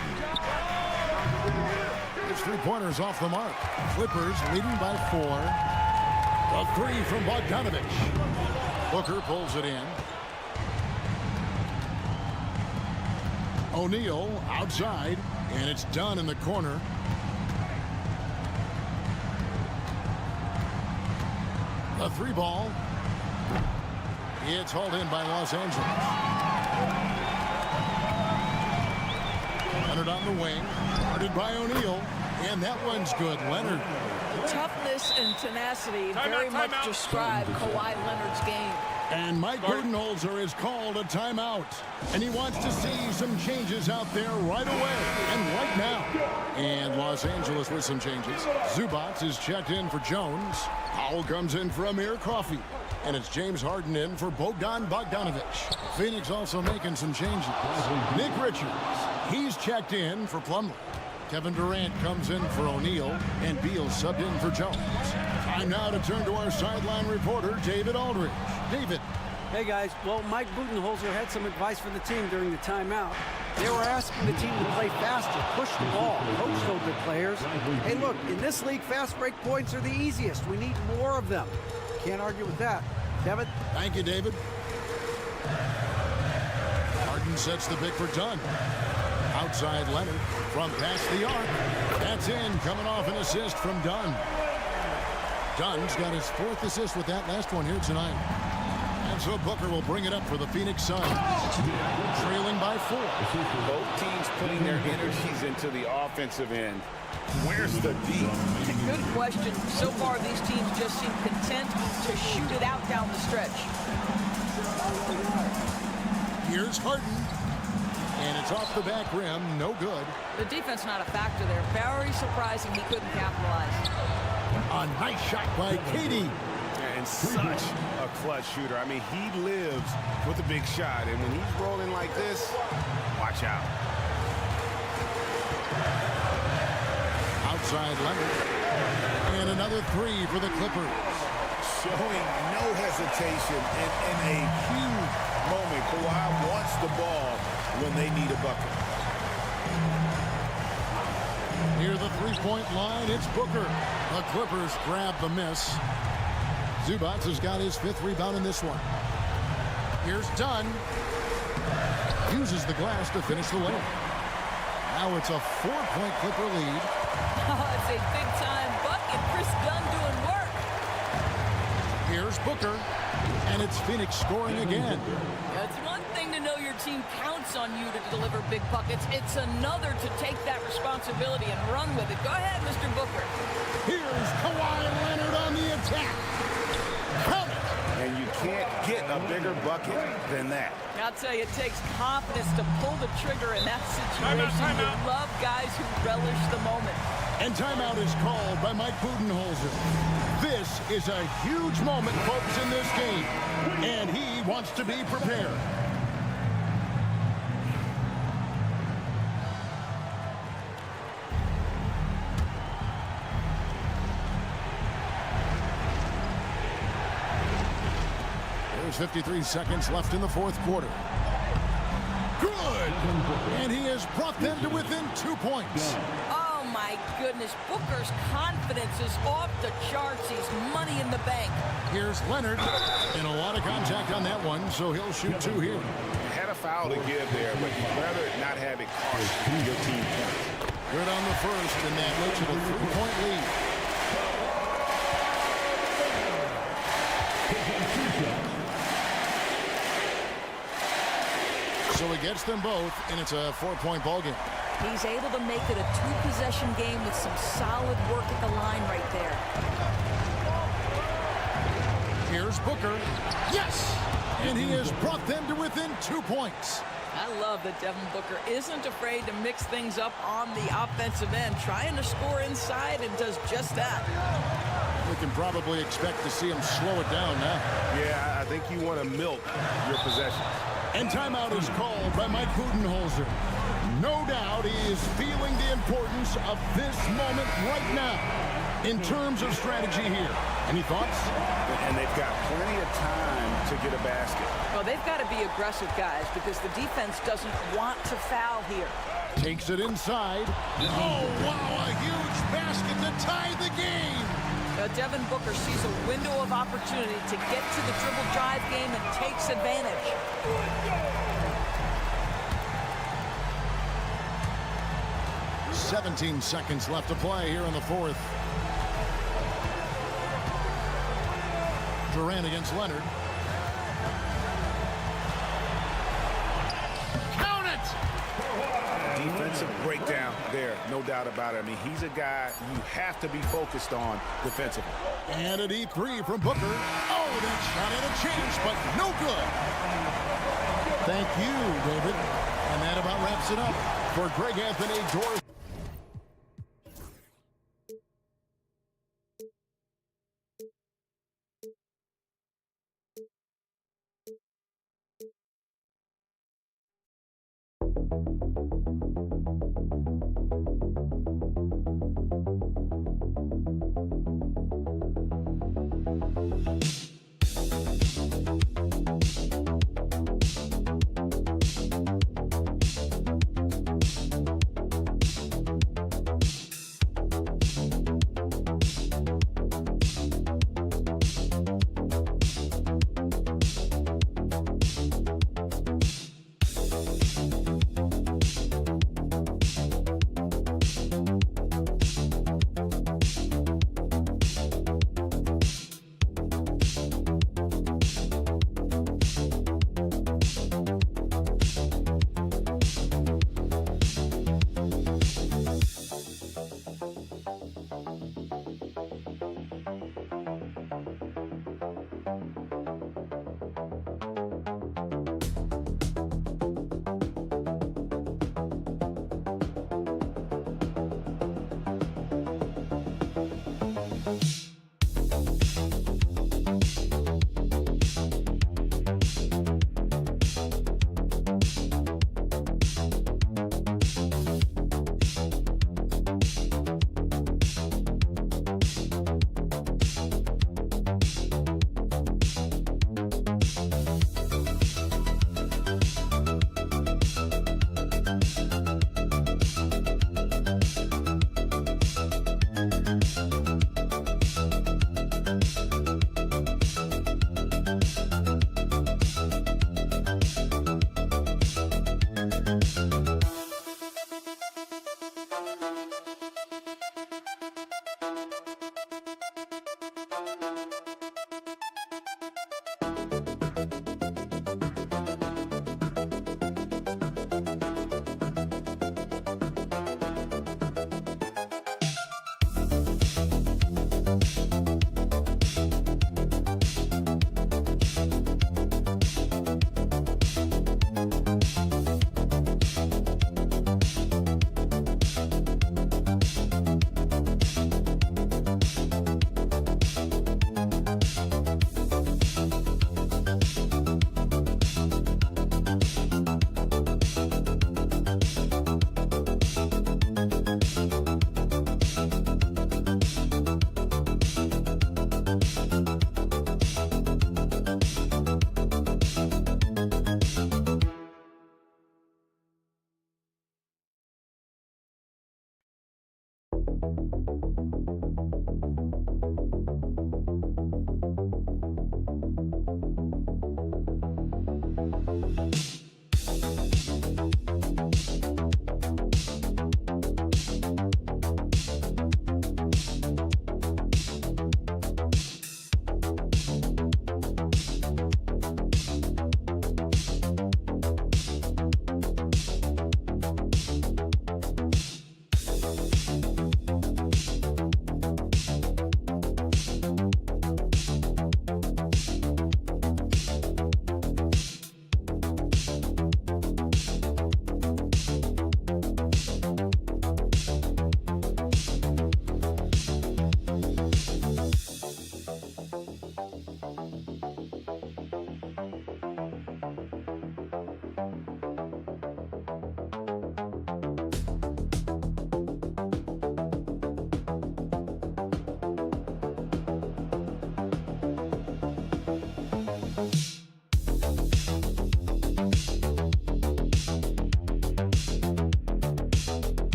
His three-pointers off the mark. Clippers leading by 4. A 3 from Bogdanovich. Booker pulls it in. O'Neal outside, and it's Dunn in the corner. A 3 ball. It's hauled in by Los Angeles. Leonard on the wing. Guarded by O'Neal. And that one's good. Leonard. Toughness and tenacity very much describe Kawhi Leonard's game. And Mike Budenholzer has called a timeout. And he wants to see some changes out there right away and right now. And Los Angeles with some changes. Zubac is checked in for Jones. Powell comes in for Amir Coffey. And it's James Harden in for Bogdanovich. Phoenix also making some changes. Nick Richards, he's checked in for Plumlee. Kevin Durant comes in for O'Neal, and Beal subbed in for Jones. Time now to turn to our sideline reporter, David Aldridge. David. Hey, guys. Well, Mike Budenholzer had some advice for the team during the timeout. They were asking the team to play faster, push the ball, coach told their players. Hey, look, in this league, fast break points are the easiest. We need more of them. Can't argue with that. Kevin? Thank you, David. Harden sets the pick for Dunn. Outside Leonard from past the arc. That's in, coming off an assist from Dunn. Dunn's got his 4th assist with that last one here tonight. And so Booker will bring it up for the Phoenix Suns. Trailing by 4. Both teams putting their energies into the offensive end. Where's the D? Good question. So far, these teams just seem content to shoot it out down the stretch. Here's Harden. And it's off the back rim. No good. The defense not a factor there. Very surprising he couldn't capitalize. A nice shot by Katie. And such a clutch shooter. I mean, he lives with a big shot. And when he's rolling like this, watch out. Outside Leonard. And another 3 for the Clippers. Showing no hesitation in a huge moment. Kawhi wants the ball when they need a bucket. Near the 3-point line, it's Booker. The Clippers grab the miss. Zubac has got his 5th rebound in this one. Here's Dunn. Uses the glass to finish the layup. Now it's a 4-point Clipper lead. It's a big-time bucket. Chris Dunn doing work. Here's Booker. And it's Phoenix scoring again. It's one thing to know your team counts on you to deliver big buckets. It's another to take that responsibility and run with it. Go ahead, Mr. Booker. Here's Kawhi Leonard on the attack. Count it. and you can't get a bigger bucket than that. I'll tell you, it takes confidence to pull the trigger in that situation. You love guys who relish the moment. And timeout is called by Mike Budenholzer. This is a huge moment, folks, in this game, and he wants to be prepared. There's 53 seconds left in the fourth quarter. Good! And he has brought them to within 2 points. Oh, my goodness. Booker's confidence is off the charts. He's money in the bank. Here's Leonard. And a lot of contact on that one, so he'll shoot 2 here. Had a foul to give there, but you'd rather not have it cost your team points. Good on the first, and that makes it a 3-point lead. So he gets them both, and it's a 4-point ball game. He's able to make it a 2-possession game with some solid work at the line right there. Here's Booker. Yes! And he has brought them to within 2 points. I love that Devin Booker isn't afraid to mix things up on the offensive end, trying to score inside, and does just that. We can probably expect to see him slow it down now. Yeah, I think you want to milk your possessions. And timeout is called by Mike Budenholzer. No doubt he is feeling the importance of this moment right now in terms of strategy here. Any thoughts? And they've got plenty of time to get a basket. Well, they've got to be aggressive, guys, because the defense doesn't want to foul here. Takes it inside. Oh, wow, a huge basket to tie the game. Devin Booker sees a window of opportunity to get to the dribble drive game and takes advantage. 17 seconds left to play here in the fourth. Durant against Leonard. Count it! Defensive breakdown there, no doubt about it. I mean, he's a guy you have to be focused on defensively. And a deep 3 from Booker. Oh, that shot had a chance, but no good. Thank you, David. And that about wraps it up for Greg Anthony Dorsey.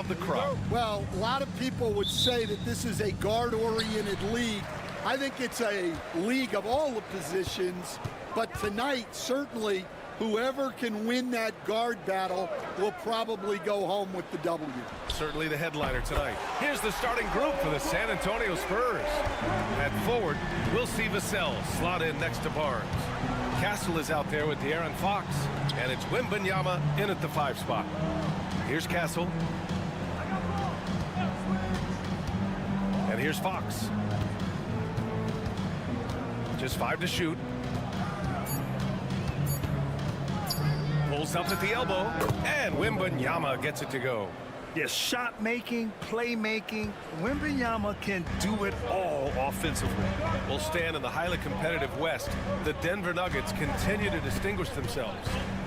of the crop. Well, a lot of people would say that this is a guard-oriented league. I think it's a league of all the positions, but tonight, certainly, whoever can win that guard battle will probably go home with the W. Certainly the headliner tonight. Here's the starting group for the San Antonio Spurs. At forward, we'll see Vassell slot in next to Barnes. Castle is out there with De'Aaron Fox, and it's Wembanyama in at the 5 spot. Here's Castle. And here's Fox. Just 5 to shoot. Pulls up at the elbow, and Wembanyama gets it to go. Yes, shot making, playmaking. Wembanyama can do it all offensively. We'll stand in the highly competitive West. The Denver Nuggets continue to distinguish themselves.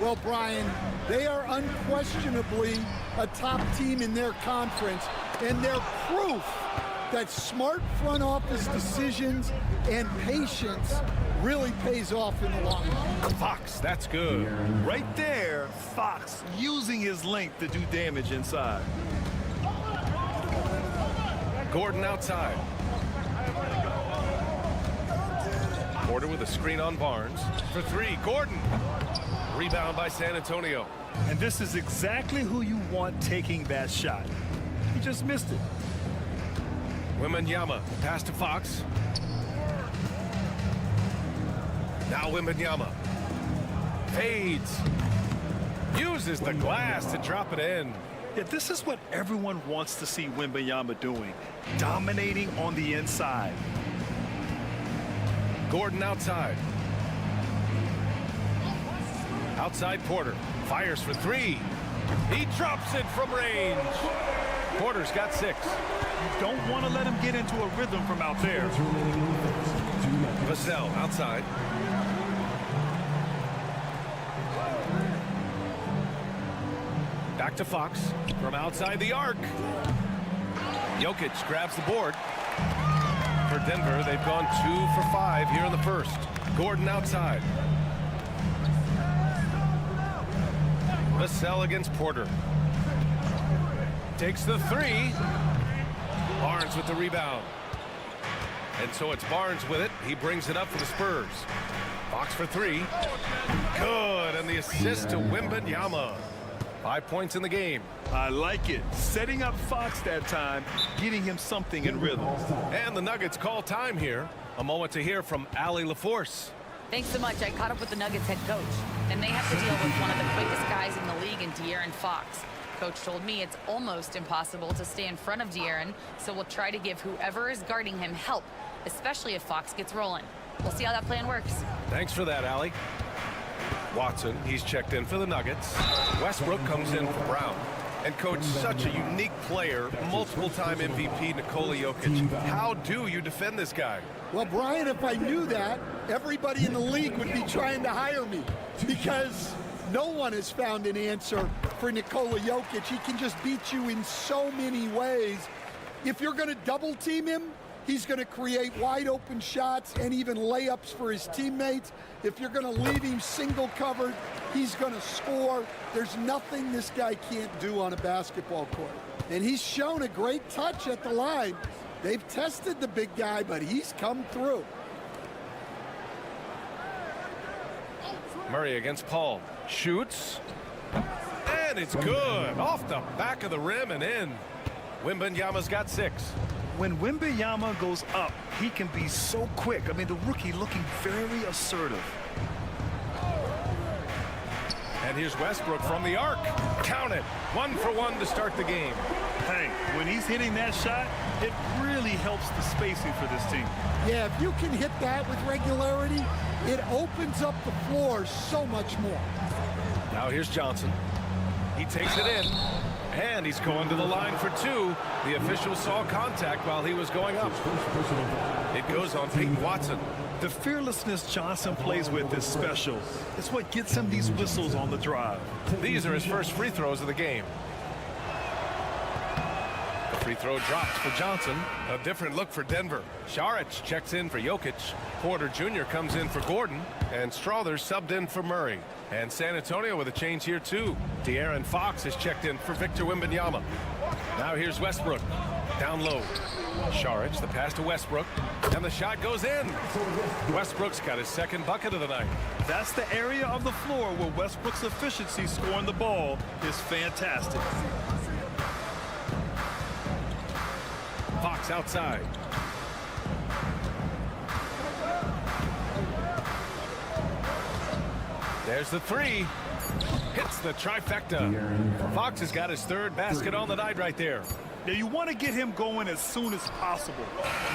Well, Brian, they are unquestionably a top team in their conference, and they're proof that smart front office decisions and patience really pays off in the long run. Fox, that's good. Right there, Fox using his length to do damage inside. Gordon outside. Porter with a screen on Barnes. For 3, Gordon. Rebound by San Antonio. And this is exactly who you want taking that shot. He just missed it. Wembanyama, pass to Fox. Now Wembanyama. Fades. Uses the glass to drop it in. Yeah, this is what everyone wants to see Wembanyama doing. Dominating on the inside. Gordon outside. Outside Porter. Fires for 3. He drops it from range. Porter's got 6. You don't want to let him get into a rhythm from out there. Vassell outside. Back to Fox from outside the arc. Jokic grabs the board. For Denver, they've gone 2 for 5 here in the first. Gordon outside. Vassell against Porter. Takes the 3. Barnes with the rebound. And so it's Barnes with it. He brings it up for the Spurs. Fox for 3. Good. And the assist to Wembanyama. 5 points in the game. I like it. Setting up Fox that time, getting him something in rhythm. And the Nuggets call time here. A moment to hear from Allie LaForce. Thanks so much. I caught up with the Nuggets head coach, and they have to deal with one of the quickest guys in the league in De'Aaron Fox. Coach told me it's almost impossible to stay in front of De'Aaron, so we'll try to give whoever is guarding him help, especially if Fox gets rolling. We'll see how that plan works. Thanks for that, Allie. Watson, he's checked in for the Nuggets. Westbrook comes in for Brown. And coach, such a unique player, multiple-time MVP Nikola Jokic. How do you defend this guy? Well, Brian, if I knew that, everybody in the league would be trying to hire me, because no one has found an answer for Nikola Jokic. He can just beat you in so many ways. If you're going to double team him, he's going to create wide open shots and even layups for his teammates. If you're going to leave him single covered, he's going to score. There's nothing this guy can't do on a basketball court. And he's shown a great touch at the line. They've tested the big guy, but he's come through. Murray against Paul. Shoots. And it's good. Off the back of the rim and in. Wembanyama's got 6. When Wembanyama goes up, he can be so quick. I mean, the rookie looking very assertive. And here's Westbrook from the arc. Count it. 1 for 1 to start the game. Hey, when he's hitting that shot, it really helps the spacing for this team. Yeah, if you can hit that with regularity, it opens up the floor so much more. Now here's Johnson. He takes it in. And he's going to the line for 2. The official saw contact while he was going up. It goes on Peyton Watson. The fearlessness Johnson plays with is special. It's what gets him these whistles on the drive. These are his first free throws of the game. The free throw drops for Johnson. A different look for Denver. Saric checks in for Jokic. Porter Jr. comes in for Gordon. And Struthers subbed in for Murray. And San Antonio with a change here too. De'Aaron Fox is checked in for Victor Wembanyama. Now here's Westbrook. Down low. Saric, the pass to Westbrook. And the shot goes in. Westbrook's got his second bucket of the night. That's the area of the floor where Westbrook's efficiency scoring the ball is fantastic. Fox outside. There's the 3. Hits the trifecta. Fox has got his 3rd basket on the night right there. Now, you want to get him going as soon as possible.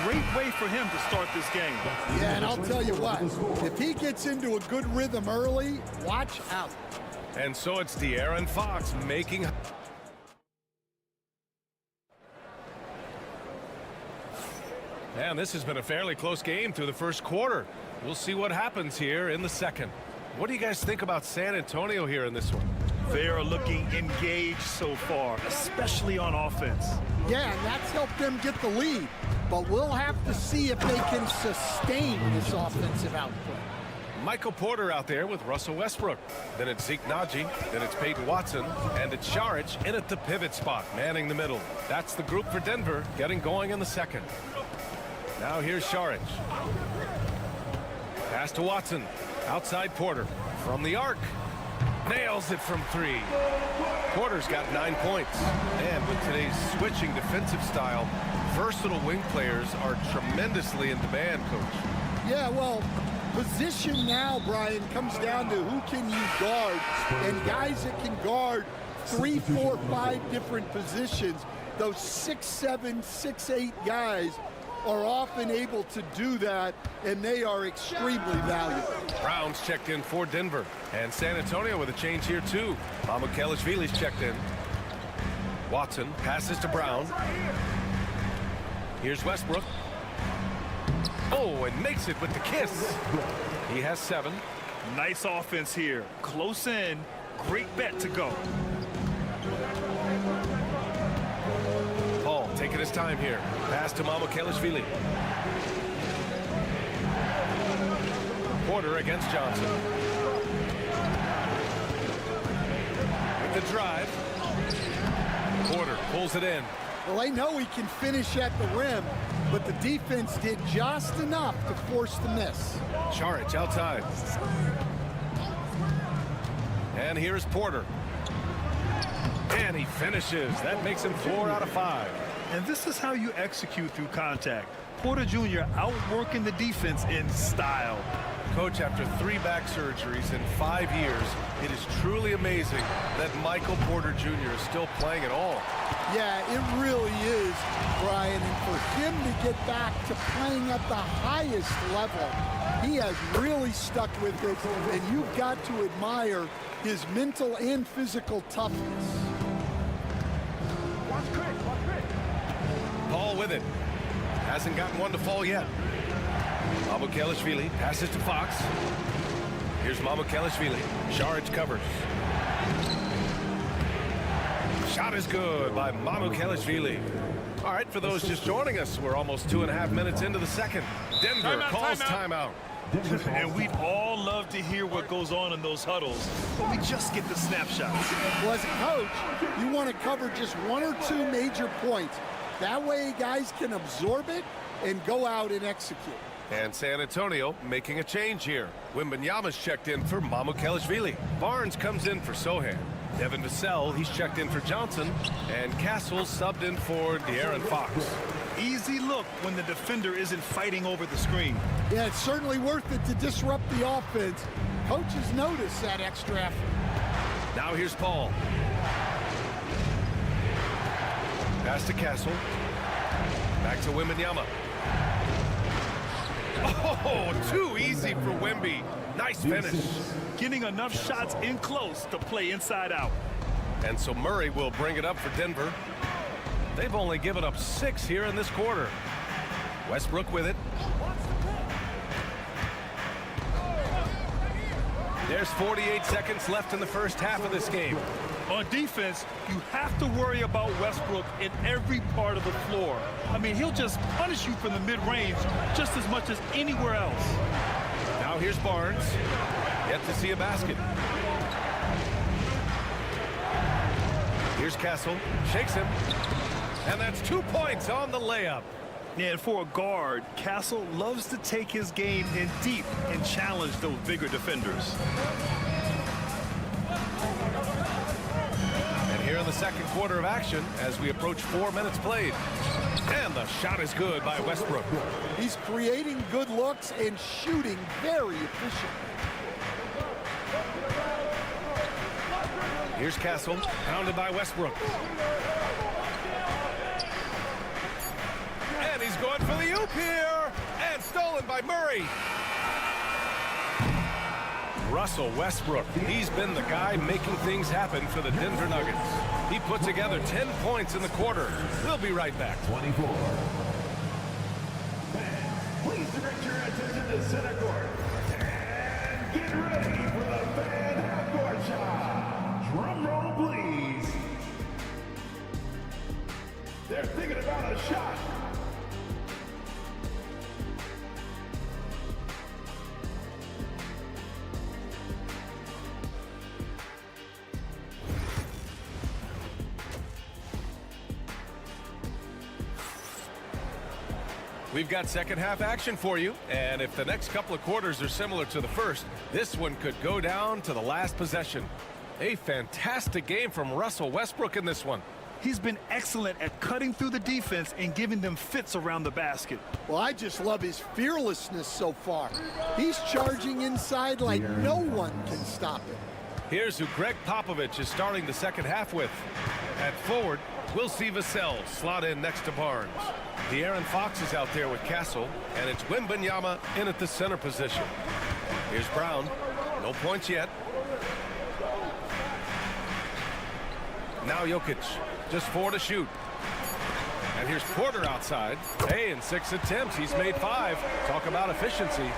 Great way for him to start this game. Yeah, and I'll tell you what, if he gets into a good rhythm early, watch out. And so it's De'Aaron Fox making... And this has been a fairly close game through the first quarter. We'll see what happens here in the second. What do you guys think about San Antonio here in this one? They are looking engaged so far, especially on offense. Yeah, and that's helped them get the lead. But we'll have to see if they can sustain this offensive output. Michael Porter out there with Russell Westbrook. Then it's Zeke Naji. Then it's Peyton Watson. And it's Saric in at the pivot spot, manning the middle. That's the group for Denver, getting going in the second. Now here's Saric. Pass to Watson. Outside Porter. From the arc. Nails it from three. Porter's got 9 points. And with today's switching defensive style, versatile wing players are tremendously in demand, Coach. Yeah, well, position now, Brian, comes down to who can you guard. And guys that can guard 3, 4, 5 different positions, those 6'7", 6'8" guys are often able to do that, and they are extremely valuable. Brown's checked in for Denver. And San Antonio with a change here, too. Mamukelashvili's checked in. Watson passes to Brown. Here's Westbrook. Oh, and makes it with the kiss. He has 7. Nice offense here. Close in. Great bet to go. Paul taking his time here. Pass to Mamukelashvili. Porter against Johnson. With the drive. Porter pulls it in. Well, they know he can finish at the rim, but the defense did just enough to force the miss. Saric outside. And here's Porter. And he finishes. That makes him 4 out of 5. And this is how you execute through contact. Porter Jr. outworking the defense in style. Coach, after 3 back surgeries in 5 years, it is truly amazing that Michael Porter Jr. is still playing at all. Yeah, it really is, Brian. And for him to get back to playing at the highest level, he has really stuck with it. And you've got to admire his mental and physical toughness. Paul with it. Hasn't gotten one to fall yet. Mamukelashvili passes to Fox. Here's Mamukelashvili. Saric covers. Shot is good by Mamukelashvili. All right, for those just joining us, we're almost 2.5 minutes into the second. Denver calls timeout. And we'd all love to hear what goes on in those huddles, but we just get the snapshots. Well, as a coach, you want to cover just 1 or 2 major points. That way guys can absorb it and go out and execute. And San Antonio making a change here. Wembanyama's checked in for Mamukelashvili. Barnes comes in for Sohan. Devin Vassell, he's checked in for Johnson. And Castle subbed in for De'Aaron Fox. Easy look when the defender isn't fighting over the screen. Yeah, it's certainly worth it to disrupt the offense. Coaches notice that extra effort. Now here's Paul. Pass to Castle. Back to Wembanyama. Oh, too easy for Wemby. Nice finish. Getting enough shots in close to play inside out. And so Murray will bring it up for Denver. They've only given up 6 here in this quarter. Westbrook with it. There's 48 seconds left in the first half of this game. On defense, you have to worry about Westbrook in every part of the floor. I mean, he'll just punish you from the mid-range just as much as anywhere else. Now here's Barnes. Yet to see a basket. Here's Castle. Shakes him. And that's 2 points on the layup. And for a guard, Castle loves to take his game in deep and challenge those bigger defenders. And here in the second quarter of action as we approach 4 minutes played. And the shot is good by Westbrook. He's creating good looks and shooting very efficient. Here's Castle, pounded by Westbrook. He's going for the oop here, and stolen by Murray. Russell Westbrook, he's been the guy making things happen for the Denver Nuggets. He put together 10 points in the quarter. We'll be right back. 24. Please direct your attention to center court. And get ready for the fan half-court shot. Drum roll, please. They're thinking about a shot. We've got second half action for you, and if the next couple of quarters are similar to the first, this one could go down to the last possession. A fantastic game from Russell Westbrook in this one. He's been excellent at cutting through the defense and giving them fits around the basket. Well, I just love his fearlessness so far. He's charging inside like no one can stop him. Here's who Greg Popovich is starting the second half with. At forward, we'll see Vassell slot in next to Barnes. De'Aaron Fox is out there with Castle, and it's Wembanyama in at the center position. Here's Brown. No points yet. Now Jokic. Just 4 to shoot. And here's Porter outside. Hey, in 6 attempts, he's made 5. Talk about efficiency.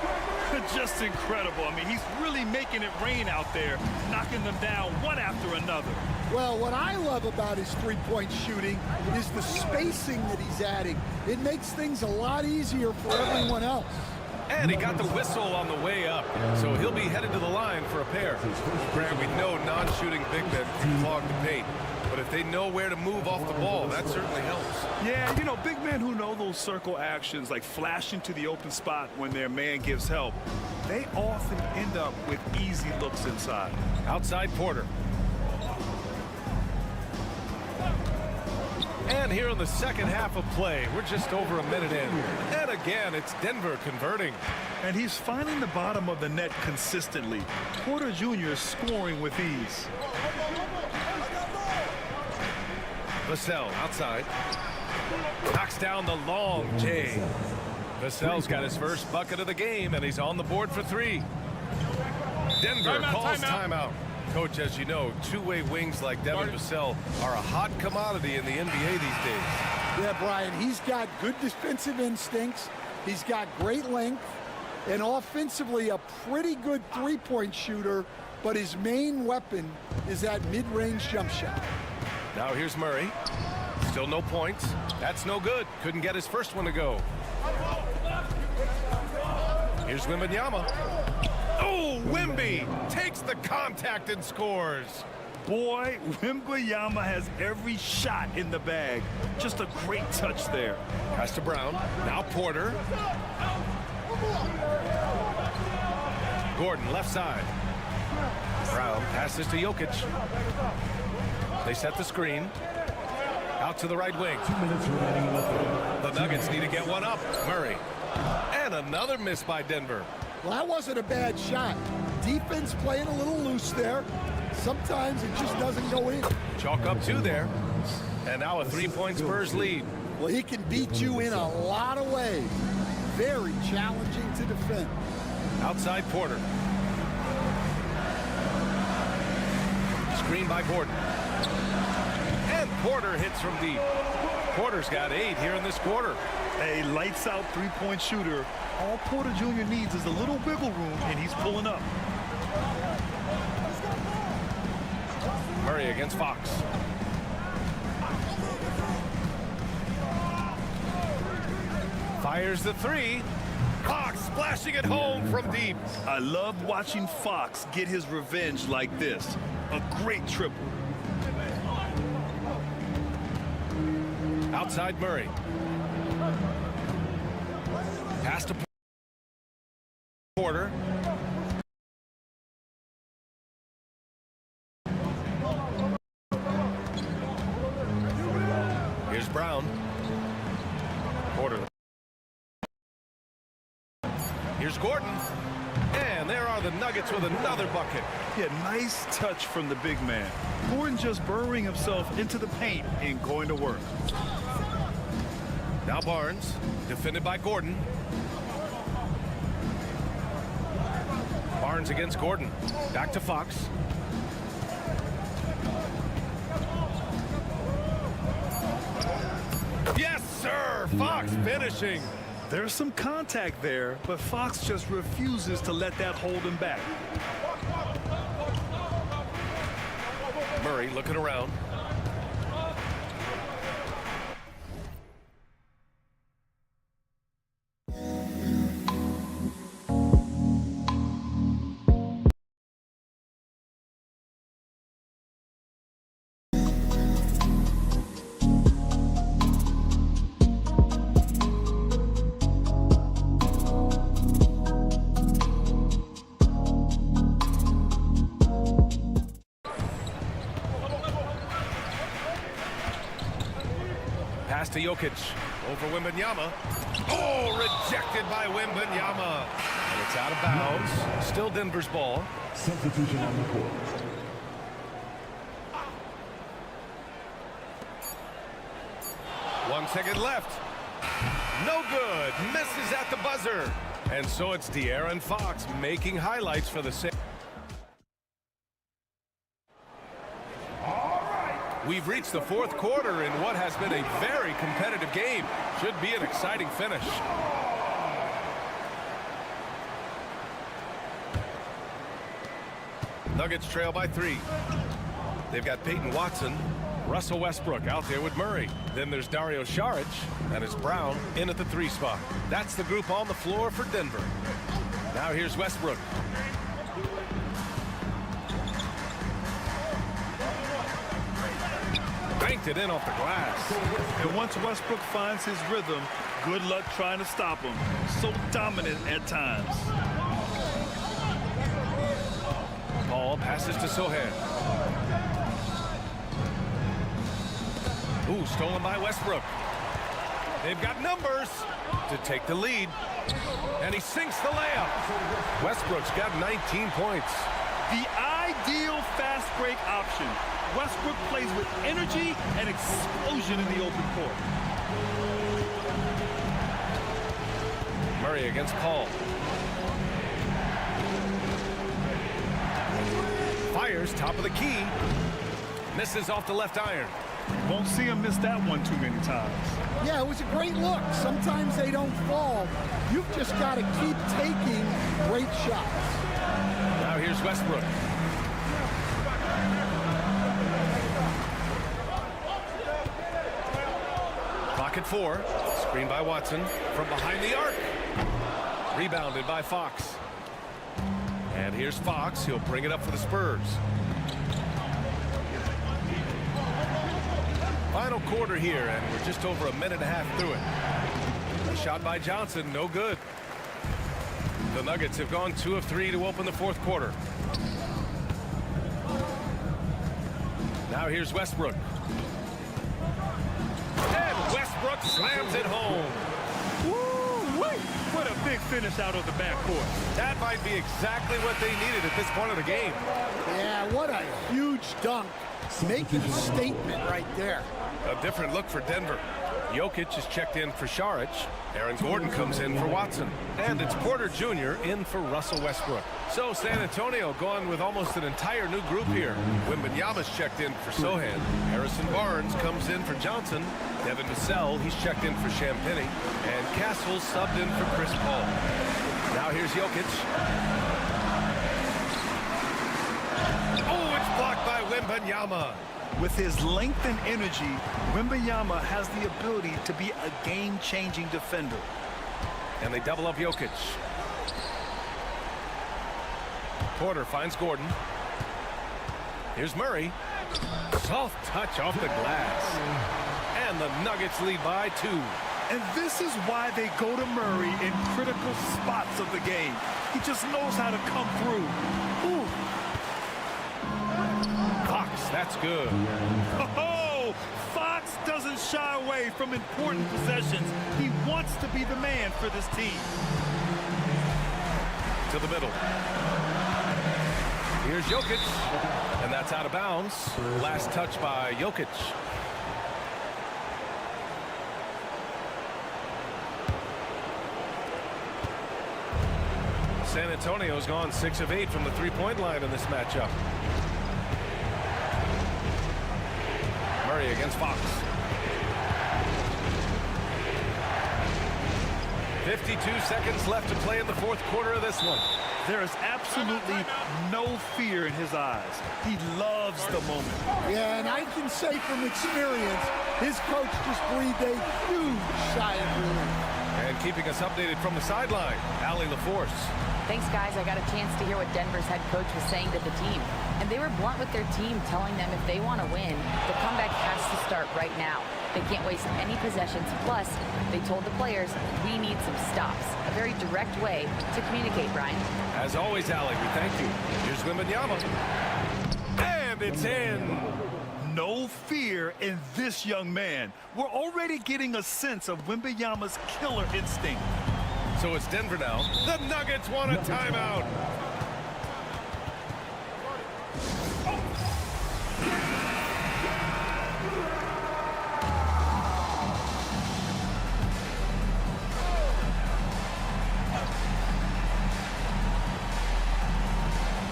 Just incredible. I mean, he's really making it rain out there, knocking them down one after another. Well, what I love about his three-point shooting is the spacing that he's adding. It makes things a lot easier for everyone else. And he got the whistle on the way up, so he'll be headed to the line for a pair. Grant, we know non-shooting big men can clog the paint, but if they know where to move off the ball, that certainly helps. Yeah, you know, big men who know those circle actions, like flashing to the open spot when their man gives help, they often end up with easy looks inside. Outside Porter. And here in the second half of play, we're just over a minute in. And again, it's Denver converting. And he's finding the bottom of the net consistently. Porter Jr. is scoring with ease. Vassell outside. Knocks down the long J. Vassell's got his first bucket of the game, and he's on the board for 3. Denver calls timeout. Coach, as you know, two-way wings like Devin Vassell are a hot commodity in the NBA these days. Yeah, Brian, he's got good defensive instincts. He's got great length, and offensively a pretty good three-point shooter, but his main weapon is that mid-range jump shot. Now here's Murray. Still no points. That's no good. Couldn't get his first one to go. Here's Wembanyama. Oh, Wemby takes the contact and scores. Boy, Wembanyama has every shot in the bag. Just a great touch there. Pass to Brown. Now Porter. Gordon, left side. Brown passes to Jokic. They set the screen. Out to the right wing. 2 minutes remaining in the third. The Nuggets need to get one up. Murray. And another miss by Denver. Well, that wasn't a bad shot. Defense playing a little loose there. Sometimes it just doesn't go in. Chalk up 2 there. And now a 3-point Spurs lead. Well, he can beat you in a lot of ways. Very challenging to defend. Outside Porter. Screen by Gordon. And Porter hits from deep. Porter's got 8 here in this quarter. A lights-out three-point shooter. All Porter Jr. needs is a little wiggle room, and he's pulling up. Murray against Fox. Fires the 3. Fox splashing it home from deep. I love watching Fox get his revenge like this. A great triple. Outside Murray. Pass to Porter. Here's Brown. Porter. Here's Gordon. And there are the Nuggets with another bucket. Yeah, nice touch from the big man. Gordon just burrowing himself into the paint and going to work. Now Barnes, defended by Gordon. Barnes against Gordon. Back to Fox. Yes, sir! Fox finishing. There's some contact there, but Fox just refuses to let that hold him back. Murray looking around. Pass to Jokic. Over Wembanyama. Oh, rejected by Wembanyama. And it's out of bounds. Still Denver's ball. Substitution on the court. One second left. No good. Misses at the buzzer. And so it's De'Aaron Fox making highlights for the same. We've reached the fourth quarter in what has been a very competitive game. Should be an exciting finish. Nuggets trail by 3. They've got Peyton Watson, Russell Westbrook out there with Murray. Then there's Dario Saric, and it's Brown in at the 3 spot. That's the group on the floor for Denver. Now here's Westbrook. Banked it in off the glass. And once Westbrook finds his rhythm, good luck trying to stop him. So dominant at times. Paul passes to Sohan. Ooh, stolen by Westbrook. They've got numbers to take the lead. And he sinks the layup. Westbrook's got 19 points. The ideal fast break option. Westbrook plays with energy and explosion in the open court. Murray against Paul. Fires top of the key. Misses off the left iron. Won't see him miss that one too many times. Yeah, it was a great look. Sometimes they don't fall. You've just got to keep taking great shots. Now here's Westbrook. Clock at 4. Screen by Watson from behind the arc. Rebounded by Fox. And here's Fox. He'll bring it up for the Spurs. Final quarter here, and we're just over a minute and a half through it. A shot by Johnson, no good. The Nuggets have gone 2 of 3 to open the fourth quarter. Now here's Westbrook. And Westbrook slams it home. Woo-wee! What a big finish out of the backcourt. That might be exactly what they needed at this point of the game. Yeah, what a huge dunk. Making a statement right there. A different look for Denver. Jokic is checked in for Saric. Aaron Gordon comes in for Watson. And it's Porter Jr. in for Russell Westbrook. So San Antonio going with almost an entire new group here. Wembanyama's checked in for Sohan. Harrison Barnes comes in for Johnson. Devin Vassell, he's checked in for Champagnie. And Castle subbed in for Chris Paul. Now here's Jokic. Oh, it's blocked by Wembanyama. With his length and energy, Wembanyama has the ability to be a game-changing defender. And they double up Jokic. Porter finds Gordon. Here's Murray. Soft touch off the glass. And the Nuggets lead by 2. And this is why they go to Murray in critical spots of the game. He just knows how to come through. Ooh. Fox, that's good. Oh, Fox doesn't shy away from important possessions. He wants to be the man for this team. To the middle. Here's Jokic. And that's out of bounds. Last touch by Jokic. San Antonio's gone 6 of 8 from the three-point line in this matchup. Murray against Fox. 52 seconds left to play in the fourth quarter of this one. There is absolutely no fear in his eyes. He loves the moment. Yeah, and I can say from experience, his coach just breathed a huge sigh of relief. And keeping us updated from the sideline, Allie LaForce. Thanks, guys. I got a chance to hear what Denver's head coach was saying to the team. And they were blunt with their team, telling them if they want to win, the comeback has to start right now. They can't waste any possessions. Plus, they told the players, we need some stops. A very direct way to communicate, Brian. As always, Allie, we thank you. Here's Wembanyama. And it's in. No fear in this young man. We're already getting a sense of Wembanyama's killer instinct. So it's Denver now. The Nuggets want a timeout.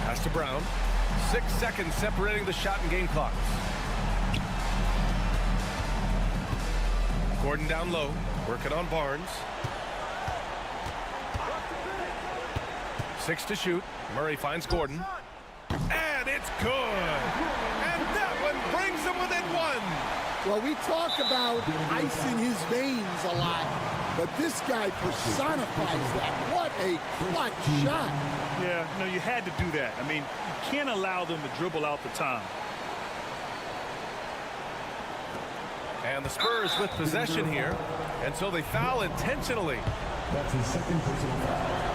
Pass to Brown. 6 seconds separating the shot and game clock. Gordon down low, working on Barnes. 6 to shoot. Murray finds Gordon. And it's good. And that one brings them within 1. Well, we talk about icing his veins a lot, but this guy personifies that. What a clutch shot. Yeah, no, you had to do that. I mean, you can't allow them to dribble out the time. And the Spurs with possession here, and so they foul intentionally. That's his second personal foul.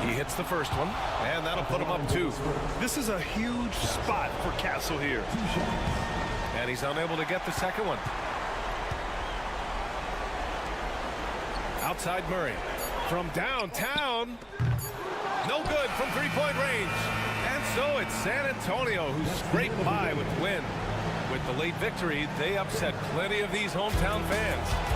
He hits the first one, and that'll put him up 2. This is a huge spot for Castle here. And he's unable to get the second one. Outside Murray. From downtown. No good from three-point range. And so it's San Antonio who scraped by with the win. With the late victory, they upset plenty of these hometown fans.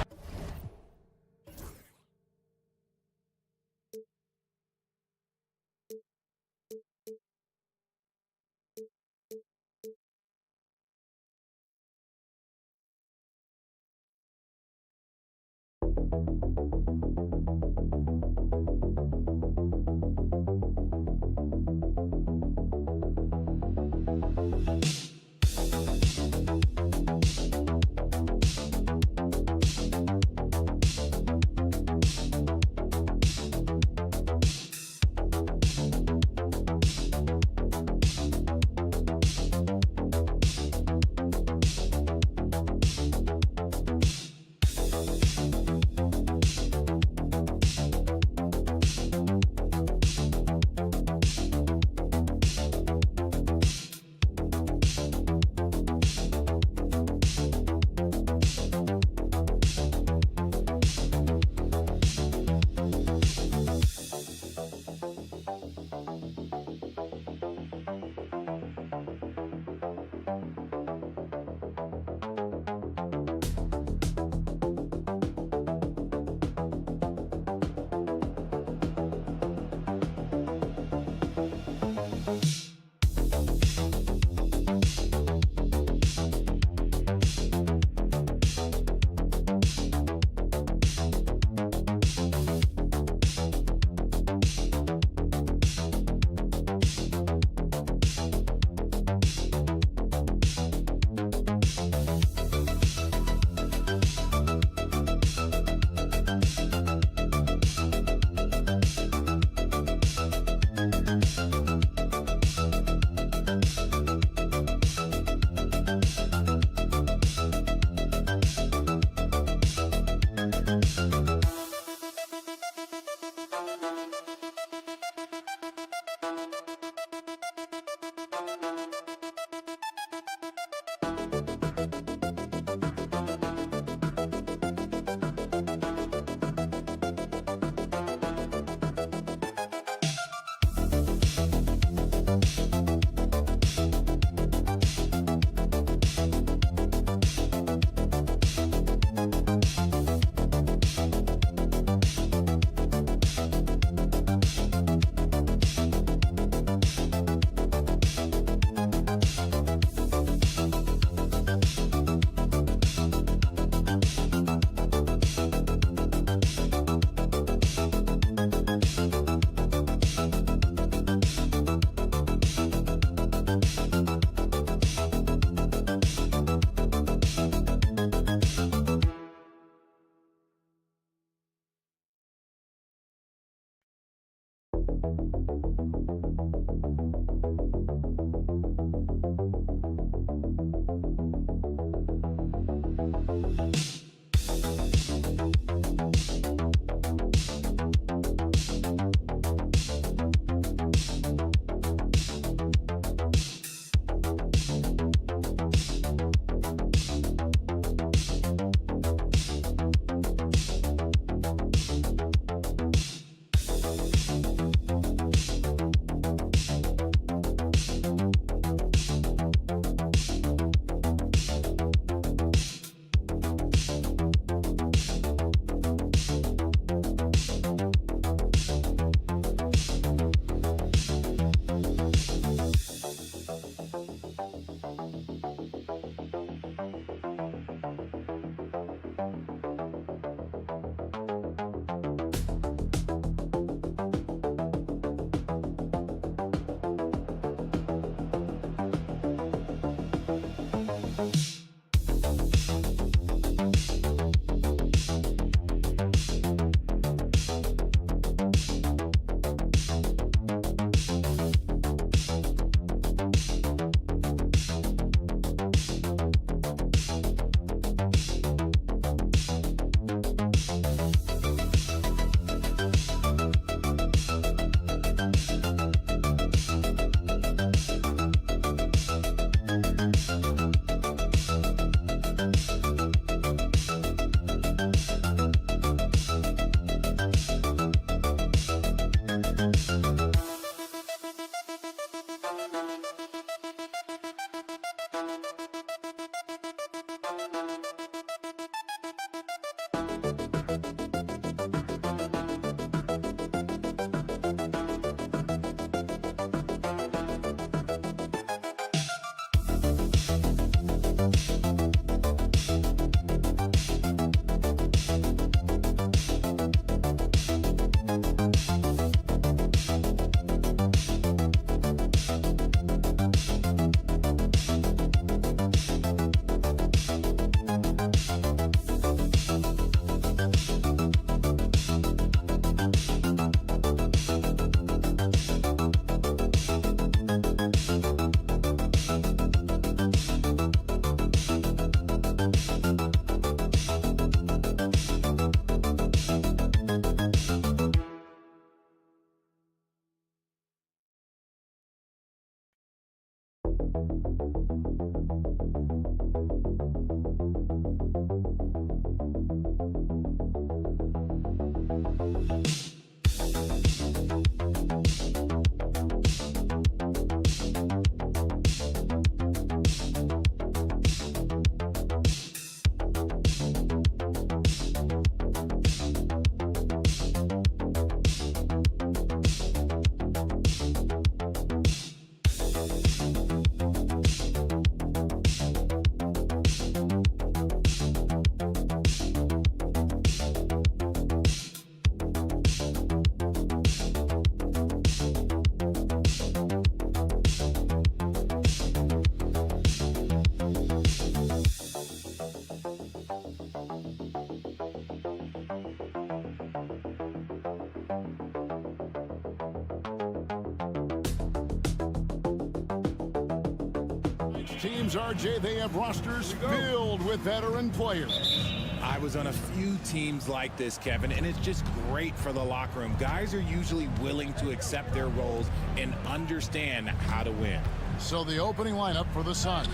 Teams, RJ, they have rosters filled with veteran players. I was on a few teams like this, Kevin, and it's just great for the locker room. Guys are usually willing to accept their roles and understand how to win. So the opening lineup for the Suns.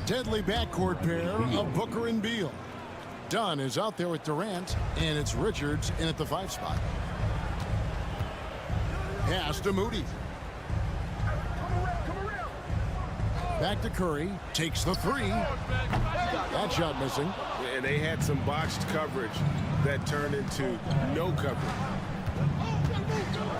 Deadly backcourt pair of Booker and Beal. Dunn is out there with Durant, and it's Richards in at the 5 spot. Pass to Moody. Back to Curry, takes the 3. That shot missing. And they had some botched coverage that turned into no coverage.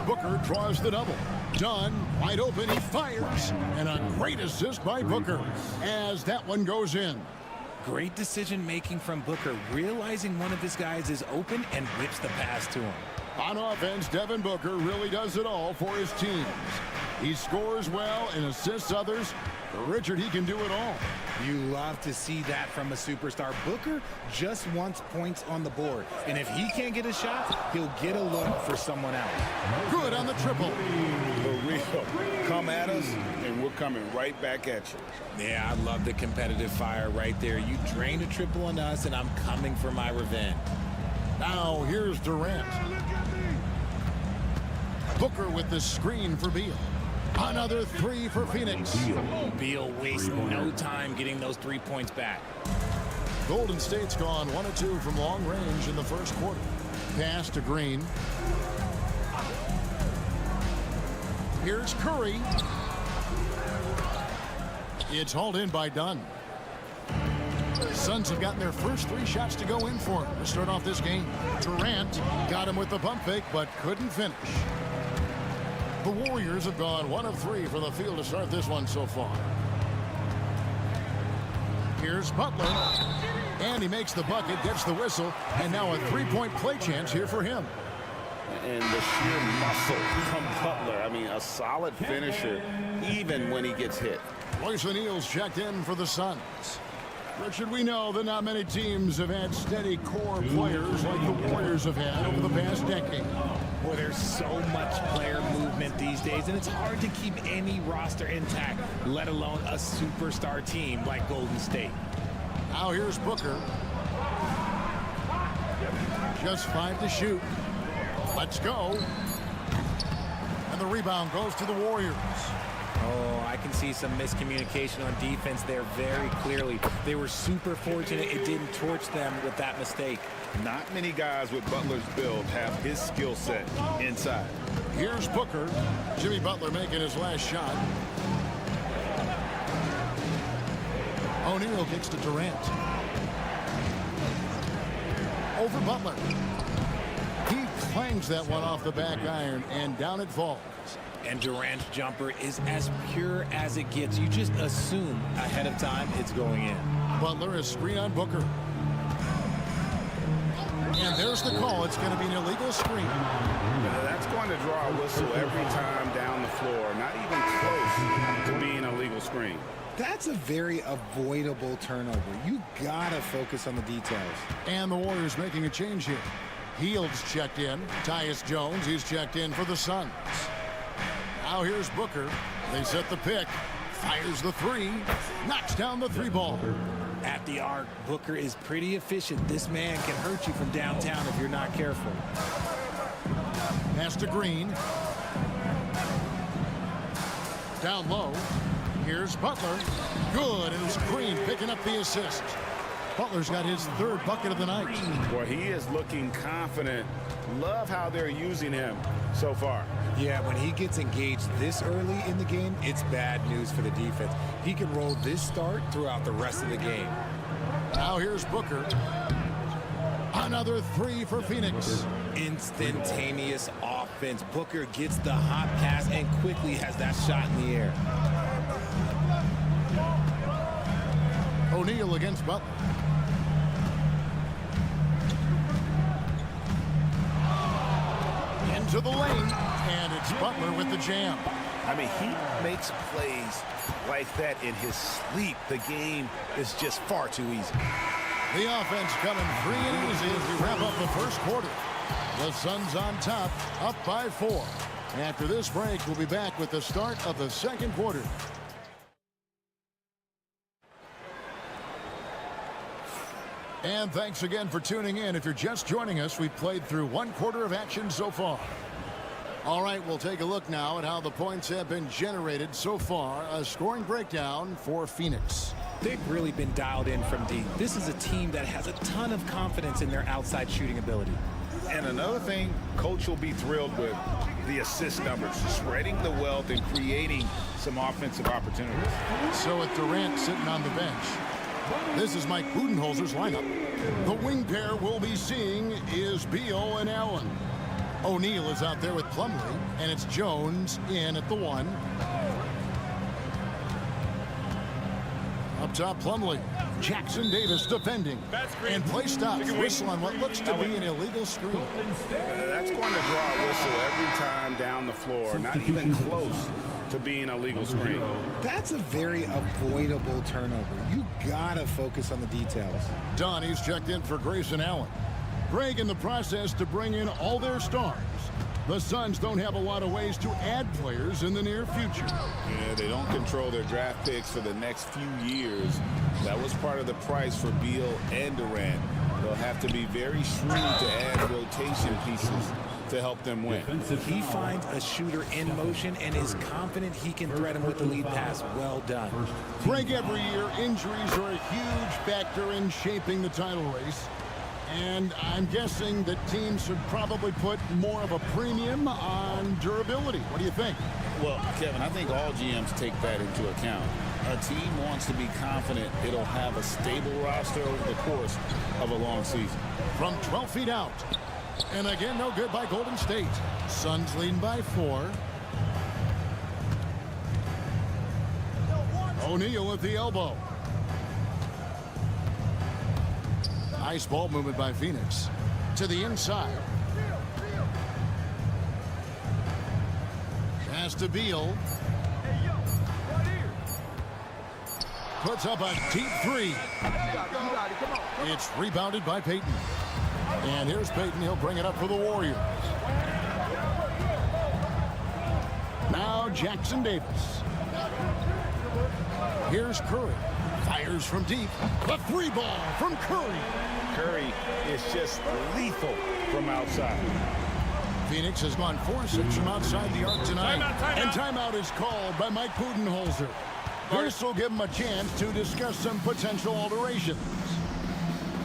Booker draws the double. Dunn, wide open, he fires. And a great assist by Booker as that one goes in. Great decision-making from Booker, realizing one of his guys is open and whips the pass to him. On offense, Devin Booker really does it all for his teams. He scores well and assists others. For Richard, he can do it all. You love to see that from a superstar. Booker just wants points on the board. And if he can't get a shot, he'll get a look for someone else. Good on the triple. For real. Come at us, and we're coming right back at you. Yeah, I love the competitive fire right there. You drained a triple on us, and I'm coming for my revenge. Now, here's Durant. Booker with the screen for Beal. Another 3 for Phoenix. Beal wastes no time getting those 3 points back. Golden State's gone 1 of 2 from long range in the first quarter. Pass to Green. Here's Curry. It's hauled in by Dunn. Suns have gotten their first 3 shots to go in for him to start off this game. Durant got him with the pump fake, but couldn't finish. The Warriors have gone 1 of 3 from the field to start this one so far. Here's Butler. And he makes the bucket, gets the whistle, and now a 3-point play chance here for him. And the sheer muscle from Butler. I mean, a solid finisher, even when he gets hit. Royce O'Neal's checked in for the Suns. Richard, we know that not many teams have had steady core players like the Warriors have had over the past decade. Boy, there's so much player movement these days, and it's hard to keep any roster intact, let alone a superstar team like Golden State. Now here's Booker. Just 5 to shoot. Let's go. And the rebound goes to the Warriors. Oh, I can see some miscommunication on defense there very clearly. They were super fortunate it didn't torch them with that mistake. Not many guys with Butler's build have his skill set inside. Here's Booker. Jimmy Butler making his last shot. O'Neal kicks to Durant. Over Butler. He clangs that one off the back iron, and down it falls. And Durant's jumper is as pure as it gets. You just assume ahead of time it's going in. Butler is screen on Booker. And there's the call. It's going to be an illegal screen. That's going to draw a whistle every time down the floor. Not even close to being a legal screen. That's a very avoidable turnover. You gotta focus on the details. And the Warriors making a change here. Hield's checked in. Tyus Jones, he's checked in for the Suns. Now here's Booker. They set the pick. Fires the three. Knocks down the three ball. At the arc, Booker is pretty efficient. This man can hurt you from downtown if you're not careful. Pass to Green. Down low. Here's Butler. Good, and it's Green picking up the assist. Butler's got his third bucket of the night. Boy, he is looking confident. Love how they're using him so far. Yeah, when he gets engaged this early in the game, it's bad news for the defense. He can roll this start throughout the rest of the game. Now here's Booker. Another three for Phoenix. Instantaneous offense. Booker gets the hot pass and quickly has that shot in the air. O'Neal against Butler. Into the lane, and it's Butler with the jam. I mean, he makes plays like that in his sleep. The game is just far too easy. The offense coming free and easy as we wrap up the first quarter. The Suns on top, up by 4. After this break, we'll be back with the start of the second quarter. And thanks again for tuning in. If you're just joining us, we've played through one quarter of action so far. All right, we'll take a look now at how the points have been generated so far. A scoring breakdown for Phoenix. They've really been dialed in from deep. This is a team that has a ton of confidence in their outside shooting ability. And another thing Coach will be thrilled with, the assist numbers, spreading the wealth and creating some offensive opportunities. So with Durant sitting on the bench, this is Mike Budenholzer's lineup. The wing pair we'll be seeing is Beal and Allen. O'Neal is out there with Plumlee, and it's Jones in at the 1. Up top, Plumlee. Jackson Davis defending. And play stops. Whistle on what looks to be an illegal screen. That's going to draw a whistle every time down the floor. Not even close to being a legal screen. That's a very avoidable turnover. You gotta focus on the details. Donnie's checked in for Grayson Allen. Greg in the process to bring in all their stars. The Suns don't have a lot of ways to add players in the near future. Yeah, they don't control their draft picks for the next few years. That was part of the price for Beal and Durant. They'll have to be very shrewd to add rotation pieces to help them win. He finds a shooter in motion and is confident he can thread him with the lead pass. Well done. Greg, every year, injuries are a huge factor in shaping the title race. And I'm guessing that teams should probably put more of a premium on durability. What do you think? Well, Kevin, I think all GMs take that into account. A team wants to be confident it'll have a stable roster over the course of a long season. From 12 feet out. And again, no good by Golden State. Suns leading by 4. O'Neal with the elbow. Nice ball movement by Phoenix. To the inside. Pass to Beal. Puts up a deep 3. It's rebounded by Payton. And here's Payton. He'll bring it up for the Warriors. Now Jackson Davis. Here's Curry. Fires from deep. The 3 ball from Curry. Curry is just lethal from outside. Phoenix has gone 4-6 from outside the arc tonight. And timeout is called by Mike Budenholzer. This will give him a chance to discuss some potential alterations.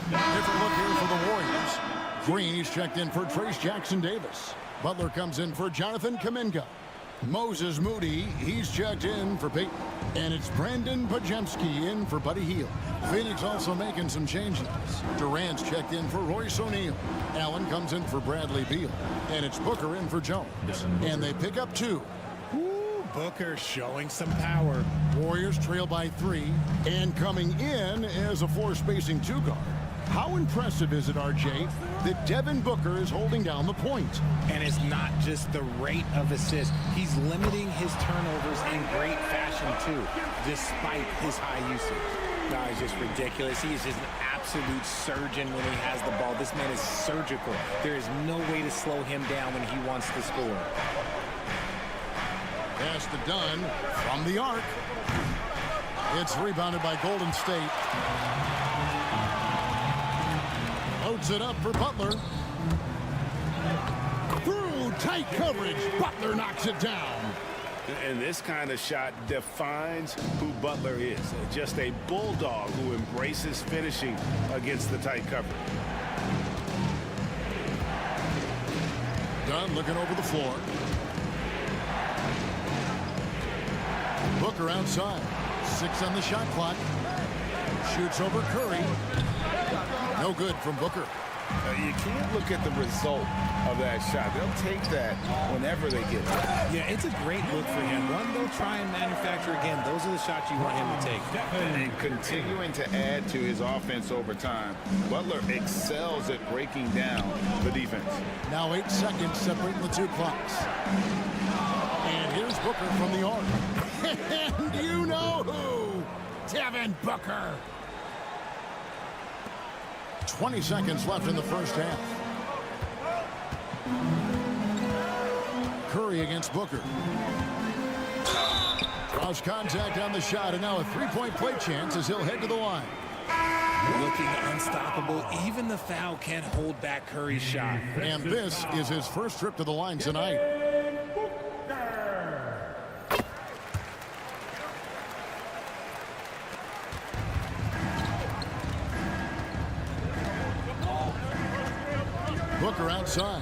Different look here for the Warriors. Green, he's checked in for Trace Jackson-Davis. Butler comes in for Jonathan Kuminga. Moses Moody, he's checked in for Peyton. And it's Brandon Pajemski in for Buddy Hield. Phoenix also making some changes. Durant's checked in for Royce O'Neal. Allen comes in for Bradley Beal. And it's Booker in for Jones. And they pick up 2. Booker showing some power. Warriors trail by 3. And coming in as a floor spacing 2 guard. How impressive is it, RJ, that Devin Booker is holding down the point? And it's not just the rate of assists. He's limiting his turnovers in great fashion, too, despite his high usage. No, it's just ridiculous. He is just an absolute surgeon when he has the ball. This man is surgical. There is no way to slow him down when he wants to score. Pass to Dunn from the arc. It's rebounded by Golden State. Loads it up for Butler. Through tight coverage, Butler knocks it down. And this kind of shot defines who Butler is. Just a bulldog who embraces finishing against the tight coverage. Dunn looking over the floor. Booker outside. 6 on the shot clock. Shoots over Curry. No good from Booker. You can't look at the result of that shot. They'll take that whenever they get it. Yeah, it's a great look for him. One they'll try and manufacture again. Those are the shots you want him to take. And continuing to add to his offense over time, Butler excels at breaking down the defense. Now 8 seconds separating the 2 clocks. And here's Booker from the arc. And you know who? Devin Booker. 20 seconds left in the first half. Curry against Booker. Draws contact on the shot, and now a 3-point play chance as he'll head to the line. Looking unstoppable. Even the foul can't hold back Curry's shot. And this is his first trip to the line tonight. Booker outside.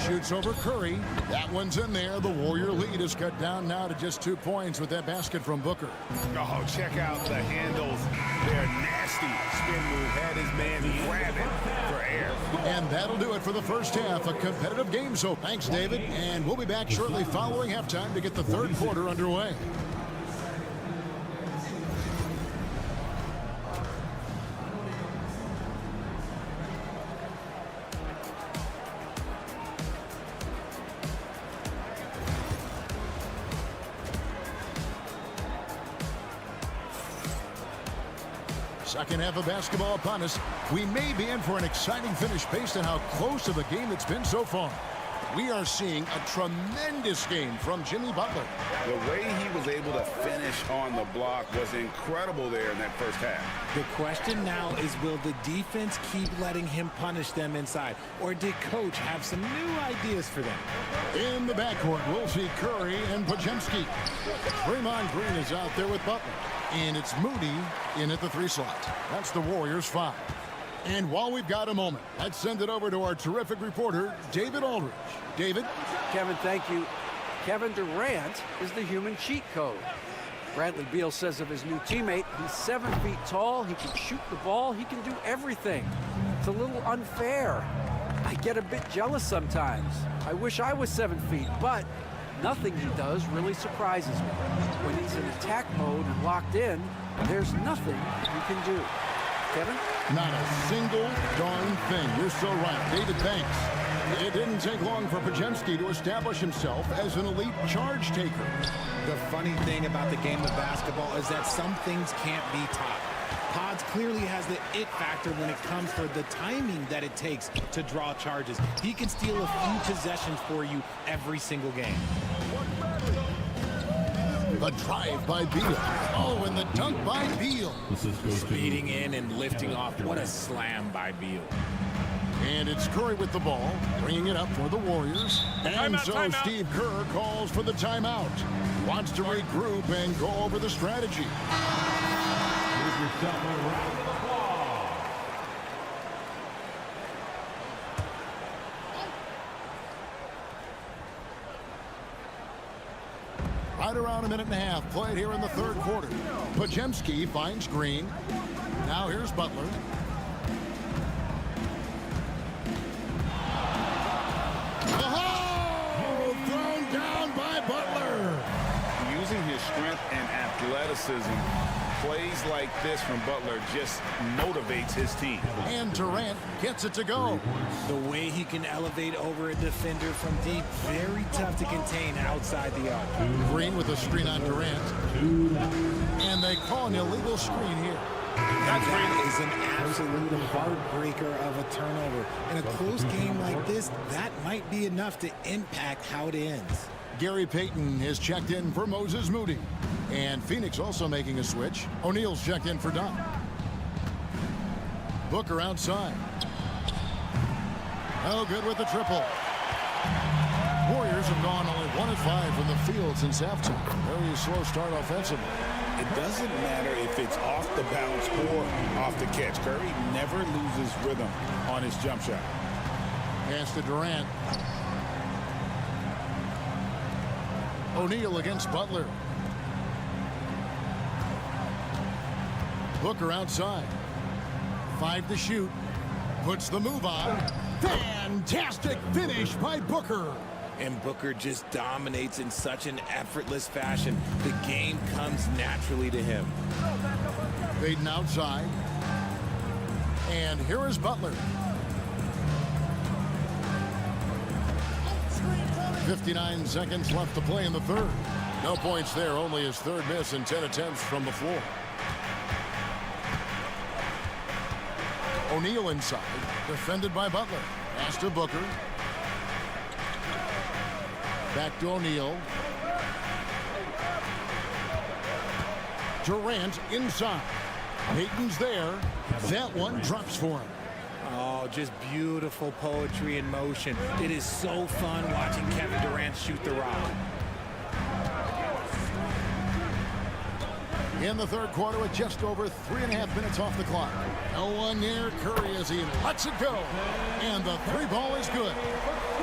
Shoots over Curry. That one's in there. The Warrior lead is cut down now to just 2 points with that basket from Booker. Oh, check out the handles. They're nasty. Spin move. Had his man grabbing for air. And that'll do it for the first half. A competitive game. So thanks, David. And we'll be back shortly following halftime to get the third quarter underway. Second half of basketball upon us. We may be in for an exciting finish based on how close of a game it's been so far. We are seeing a tremendous game from Jimmy Butler. The way he was able to finish on the block was incredible there in that first half. The question now is, will the defense keep letting him punish them inside? Or did Coach have some new ideas for them? In the backcourt, we'll see Curry and Pajemski. Draymond Green is out there with Butler. And it's Moody in at the 3 slot. That's the Warriors 5. And while we've got a moment, let's send it over to our terrific reporter, David Aldridge. David? Kevin, thank you. Kevin Durant is the human cheat code. Bradley Beal says of his new teammate, he's 7 feet tall, he can shoot the ball, he can do everything. It's a little unfair. I get a bit jealous sometimes. I wish I was 7 feet, but nothing he does really surprises me. When he's in attack mode and locked in, there's nothing you can do. Kevin? Not a single darn thing. You're so right. David, thanks. It didn't take long for Pajemski to establish himself as an elite charge taker. The funny thing about the game of basketball is that some things can't be taught. Pods clearly has the it factor when it comes for the timing that it takes to draw charges. He can steal a few possessions for you every single game. The drive by Beal. Oh, and the dunk by Beal. Speeding in and lifting off. What a slam by Beal. And it's Curry with the ball, bringing it up for the Warriors. And so Steve Kerr calls for the timeout. Wants to regroup and go over the strategy. Give yourself a round of applause. Right around a minute and a half played here in the third quarter. Podziemski finds Green. Now here's Butler. Oh! Thrown down by Butler. Using his strength and athleticism, plays like this from Butler just motivates his team. And Durant gets it to go. The way he can elevate over a defender from deep, very tough to contain outside the arc. Green with a screen on Durant. And they call an illegal screen here. That is an absolute heartbreaker of a turnover. In a close game like this, that might be enough to impact how it ends. Gary Payton is checked in for Moses Moody. And Phoenix also making a switch. O'Neal's checked in for Dunn. Booker outside. Oh, good with the triple. Warriors have gone only 1 of 5 from the field since halftime. Very slow start offensively. It doesn't matter if it's off the bounce or off the catch. Curry never loses rhythm on his jump shot. Pass to Durant. O'Neal against Butler. Booker outside. 5 to shoot. Puts the move on. Fantastic finish by Booker. And Booker just dominates in such an effortless fashion. The game comes naturally to him. Payton outside. And here is Butler. 59 seconds left to play in the third. No points there, only his third miss and 10 attempts from the floor. O'Neal inside, defended by Butler. Pass to Booker. Back to O'Neal. Durant inside. Payton's there. That one drops for him. Oh, just beautiful poetry in motion. It is so fun watching Kevin Durant shoot the rock. In the third quarter with just over 3.5 minutes off the clock. No one near Curry as he lets it go. And the 3 ball is good.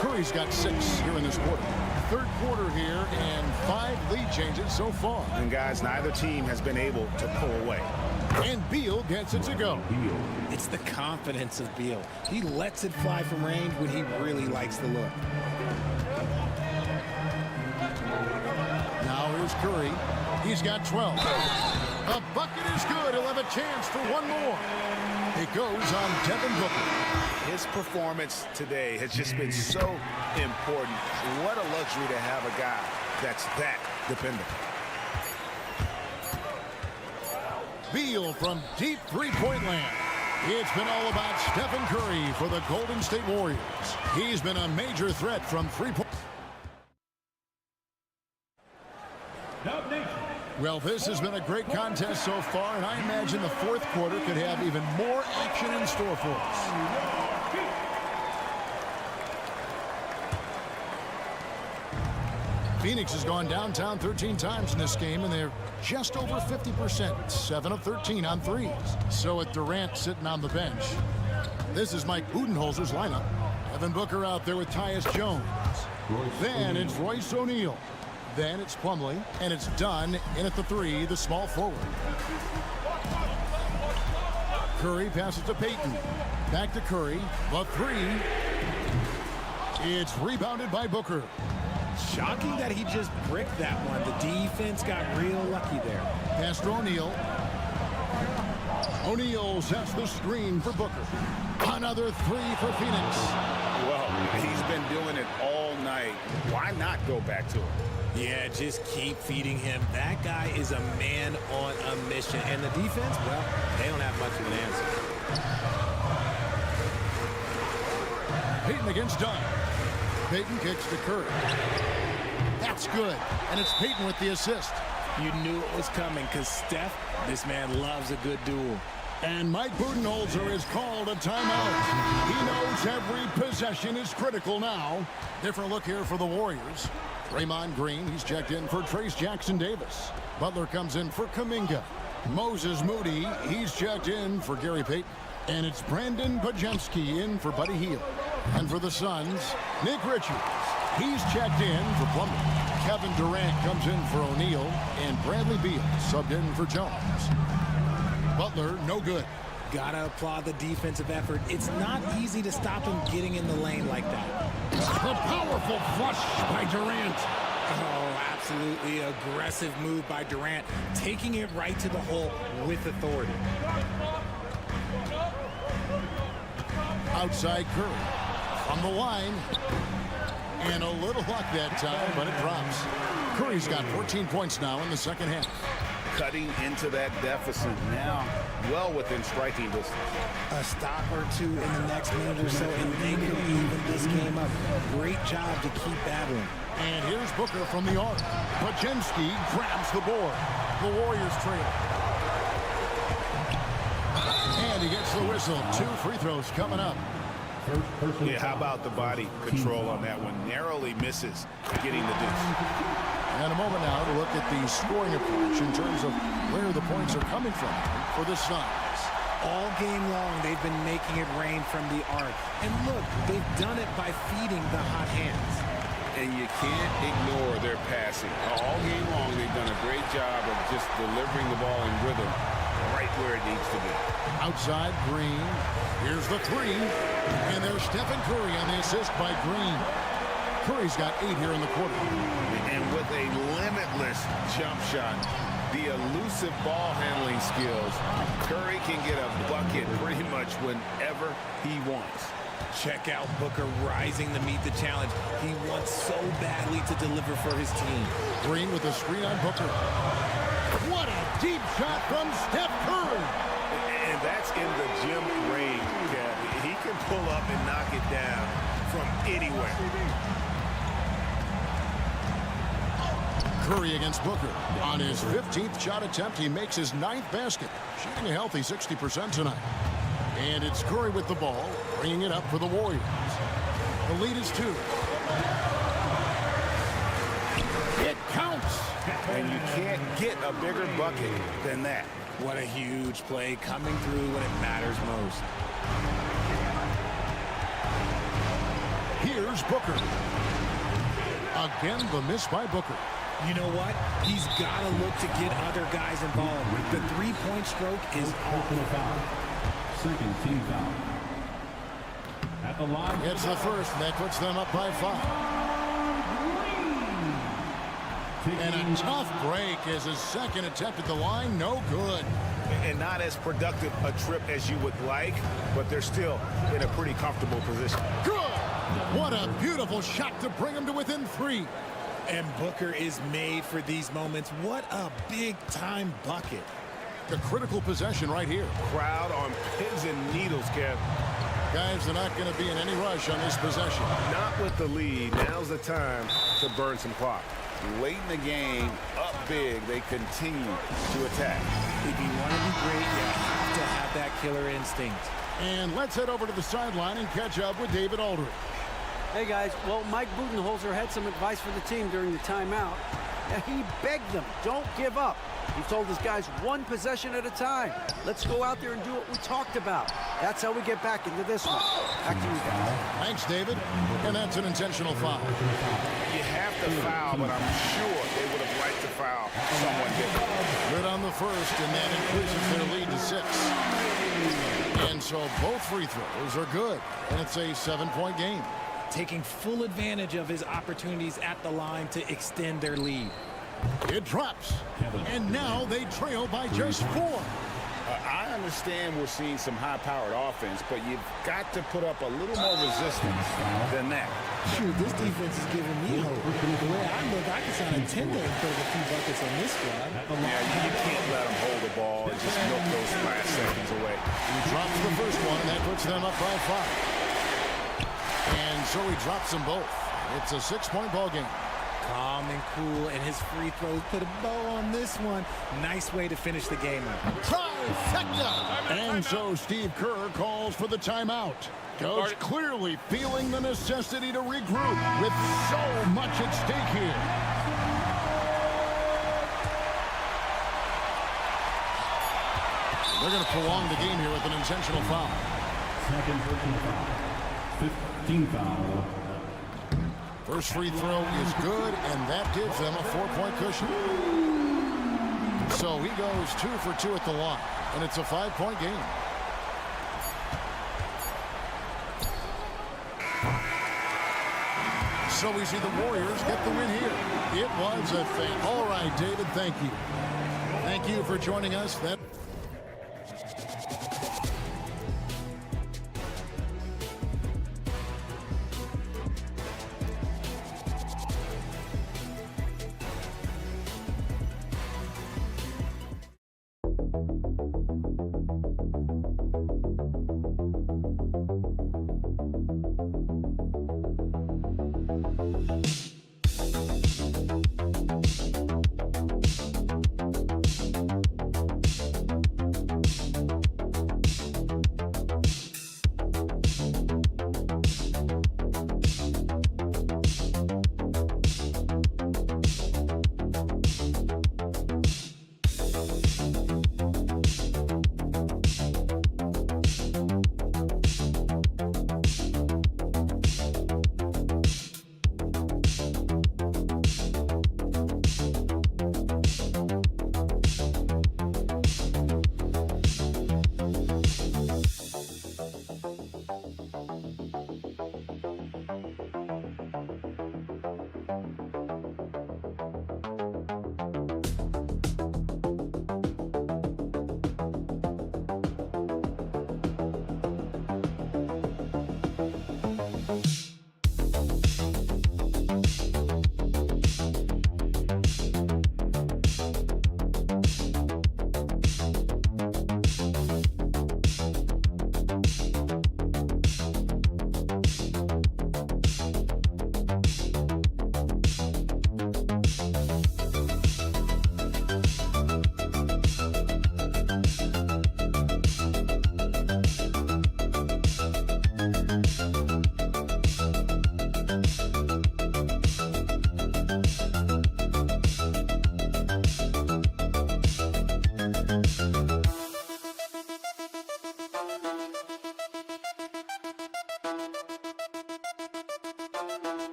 Curry's got 6 here in this quarter. Third quarter here and 5 lead changes so far. And guys, neither team has been able to pull away. And Beal gets it to go. It's the confidence of Beal. He lets it fly from range when he really likes the look. Now here's Curry. He's got 12. A bucket is good. He'll have a chance for one more. It goes on Devin Booker. His performance today has just been so important. What a luxury to have a guy that's that dependable. Beal from deep three-point land. It's been all about Stephen Curry for the Golden State Warriors. He's been a major threat from three-point. Well, this has been a great contest so far, and I imagine the fourth quarter could have even more action in store for us. Phoenix has gone downtown 13 times in this game, and they're just over 50%, 7 of 13 on threes. So with Durant sitting on the bench, this is Mike Budenholzer's lineup. Devin Booker out there with Tyus Jones. Then it's Royce O'Neal. Then it's Plumlee, and it's Dunn in at the 3, the small forward. Curry passes to Payton. Back to Curry, the 3. It's rebounded by Booker. Shocking that he just bricked that one. The defense got real lucky there. Pass to O'Neal. O'Neal sets the screen for Booker. Another 3 for Phoenix. Well, he's been doing it all night. Why not go back to it? Yeah, just keep feeding him. That guy is a man on a mission. And the defense, well, they don't have much of an answer. Payton against Dunn. Payton kicks to Curry. That's good. And it's Payton with the assist. You knew it was coming because Steph, this man loves a good duel. And Mike Budenholzer has called a timeout. He knows every possession is critical now. Different look here for the Warriors. Draymond Green, he's checked in for Trace Jackson-Davis. Butler comes in for Kuminga. Moses Moody, he's checked in for Gary Payton. And it's Brandon Pajemski in for Buddy Hield. And for the Suns, Nick Richards, he's checked in for Plumlee. Kevin Durant comes in for O'Neal. And Bradley Beal subbed in for Jones. Butler, no good. Gotta applaud the defensive effort. It's not easy to stop him getting in the lane like that. A powerful flush by Durant. Oh, absolutely aggressive move by Durant, taking it right to the hole with authority. Outside Curry on the line. And a little luck that time, but it drops. Curry's got 14 points now in the second half. Cutting into that deficit now, well within striking distance. A stop or two in the next minute or so, and they can even this game up. Great job to keep battling. And here's Booker from the arc. Pajemski grabs the board. The Warriors trail. And he gets the whistle. 2 free throws coming up. Yeah, how about the body control on that one? Narrowly misses getting the deuce. And a moment now to look at the scoring approach in terms of where the points are coming from for the Suns. All game long, they've been making it rain from the arc. And look, they've done it by feeding the hot hands. And you can't ignore their passing. All game long, they've done a great job of just delivering the ball in rhythm right where it needs to be. Outside Green. Here's the 3. And there's Stephen Curry on the assist by Green. Curry's got 8 here in the quarter. And with a limitless jump shot, the elusive ball handling skills, Curry can get a bucket pretty much whenever he wants. Check out Booker rising to meet the challenge. He wants so badly to deliver for his team. Green with the screen on Booker. What a deep shot from Steph Curry. And that's in the gym range, Kev. He can pull up and knock it down from anywhere. Curry against Booker. On his 15th shot attempt, he makes his 9th basket, shooting a healthy 60% tonight. And it's Curry with the ball, bringing it up for the Warriors. The lead is 2. It counts! And you can't get a bigger bucket than that. What a huge play, coming through when it matters most. Here's Booker. Again, the miss by Booker. You know what? He's got to look to get other guys involved. The three-point stroke is off. Second team foul. At the line. It's the first, and that puts them up by 5. And a tough break as his second attempt at the line, no good. And not as productive a trip as you would like, but they're still in a pretty comfortable position. Good! What a beautiful shot to bring him to within 3. And Booker is made for these moments. What a big-time bucket. The critical possession right here. Crowd on pins and needles, Kev. Guys are not going to be in any rush on this possession. Not with the lead. Now's the time to burn some clock. Late in the game, up big, they continue to attack. If you want to be great, you have to have that killer instinct. And let's head over to the sideline and catch up with David Aldridge. Hey, guys. Well, Mike Budenholzer had some advice for the team during the timeout. He begged them, don't give up. He told his guys 1 possession at a time. Let's go out there and do what we talked about. That's how we get back into this one. Back to you guys. Thanks, David. And that's an intentional foul. You have to foul, but I'm sure they would have liked to foul someone different. Good on the first, and that increases their lead to 6. And so both free throws are good, and it's a 7-point game. Taking full advantage of his opportunities at the line to extend their lead. It drops, and now they trail by just 4. I understand we're seeing some high-powered offense, but you've got to put up a little more resistance than that. Shoot, this defense is giving me hope. The way I look, I can sign a tender and put a few buckets on this squad. Yeah, you can't let them hold the ball and just milk those last seconds away. He drops the first one, and that puts them up by 5. And so he drops them both. It's a 6-point ball game. Calm and cool, and his free throws put a bow on this one. Nice way to finish the game up. Trifecta! And so Steve Kerr calls for the timeout. Coach clearly feeling the necessity to regroup with so much at stake here. They're going to prolong the game here with an intentional foul. Second personal foul. 15 foul. First free throw is good, and that gives them a 4-point cushion. So he goes 2 for 2 at the line, and it's a 5-point game. So we see the Warriors get the win here. It was a thing. All right, David, thank you. Thank you for joining us.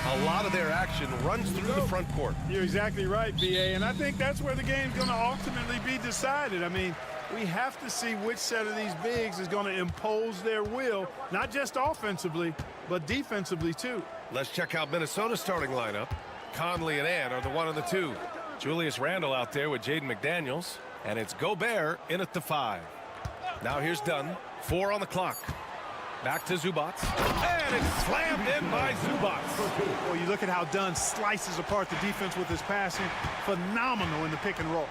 A lot of their action runs through the front court. You're exactly right, B.A., and I think that's where the game's going to ultimately be decided. I mean, we have to see which set of these bigs is going to impose their will, not just offensively, but defensively, too. Let's check out Minnesota's starting lineup. Conley and Ant are the 1 and the 2. Julius Randle out there with Jaden McDaniels, and it's Gobert in at the 5. Now here's Dunn. 4 on the clock. Back to Zubats, and it's slammed in by Zubats. Well, you look at how Dunn slices apart the defense with his passing. Phenomenal in the pick and roll.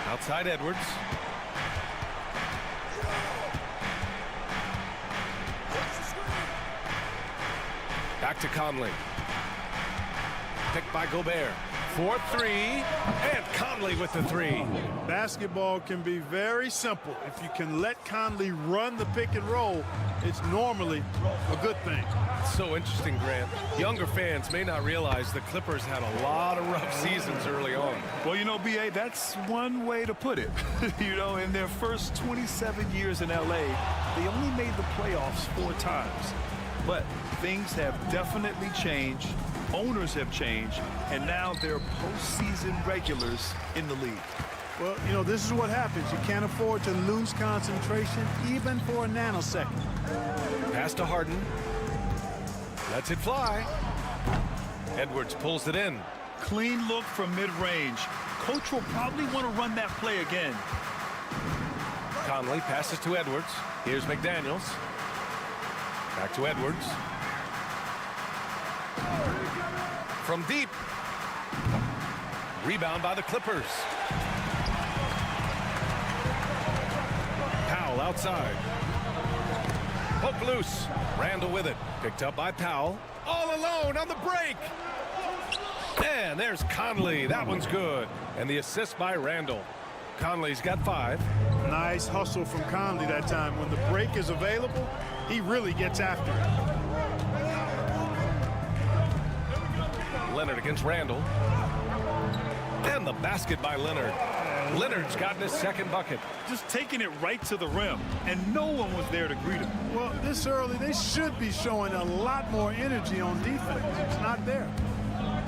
Outside Edwards. Back to Conley. Picked by Gobert. 4-3, and Conley with the 3. Basketball can be very simple. If you can let Conley run the pick and roll, it's normally a good thing. It's so interesting, Grant. Younger fans may not realize the Clippers had a lot of rough seasons early on. Well, you know, B.A., that's one way to put it. You know, in their first 27 years in L.A., they only made the playoffs 4 times. But things have definitely changed. Owners have changed, and now they're postseason regulars in the league. Well, you know, this is what happens. You can't afford to lose concentration even for a nanosecond. Pass to Harden. Lets it fly. Edwards pulls it in. Clean look from mid-range. Coach will probably want to run that play again. Conley passes to Edwards. Here's McDaniels. Back to Edwards. From deep. Rebound by the Clippers. Powell outside. Poke loose. Randle with it. Picked up by Powell. All alone on the break. And there's Conley. That one's good. And the assist by Randle. Conley's got 5. Nice hustle from Conley that time. When the break is available, he really gets after it. Leonard against Randle. And the basket by Leonard. Leonard's gotten his second bucket. Just taking it right to the rim, and no one was there to greet him. Well, this early, they should be showing a lot more energy on defense. It's not there.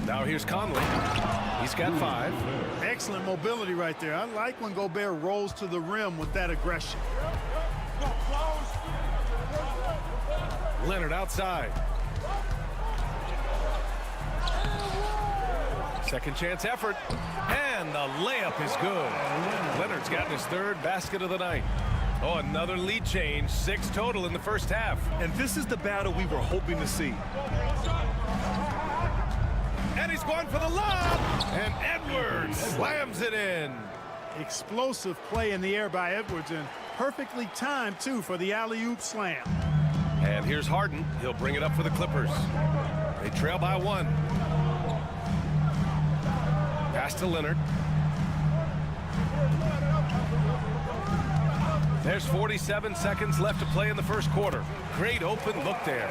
Now here's Conley. He's got 5. Excellent mobility right there. I like when Gobert rolls to the rim with that aggression. Leonard outside. Second chance effort, and the layup is good. Leonard's gotten his 3rd basket of the night. Oh, another lead change, 6 total in the first half. And this is the battle we were hoping to see. And he's going for the lob, and Edwards slams it in. Explosive play in the air by Edwards, and perfectly timed, too, for the alley-oop slam. And here's Harden. He'll bring it up for the Clippers. They trail by 1. Pass to Leonard. There's 47 seconds left to play in the first quarter. Great open look there.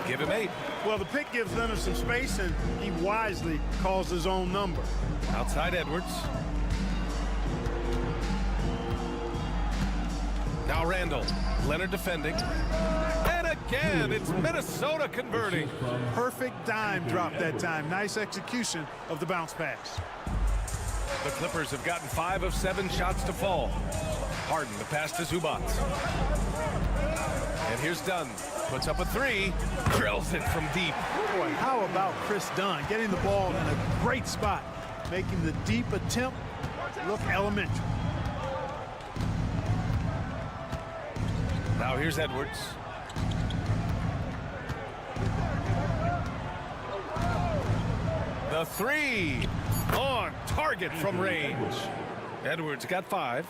Give him 8. Well, the pick gives Leonard some space, and he wisely calls his own number. Outside Edwards. Now Randle. Leonard defending. And again, it's Minnesota converting. Perfect dime drop that time. Nice execution of the bounce pass. The Clippers have gotten 5 of 7 shots to fall. Harden, the pass to Zubats. And here's Dunn. Puts up a 3. Drills it from deep. Boy, how about Chris Dunn getting the ball in a great spot, making the deep attempt look elementary. Now here's Edwards. The three on target from range. Edwards got 5.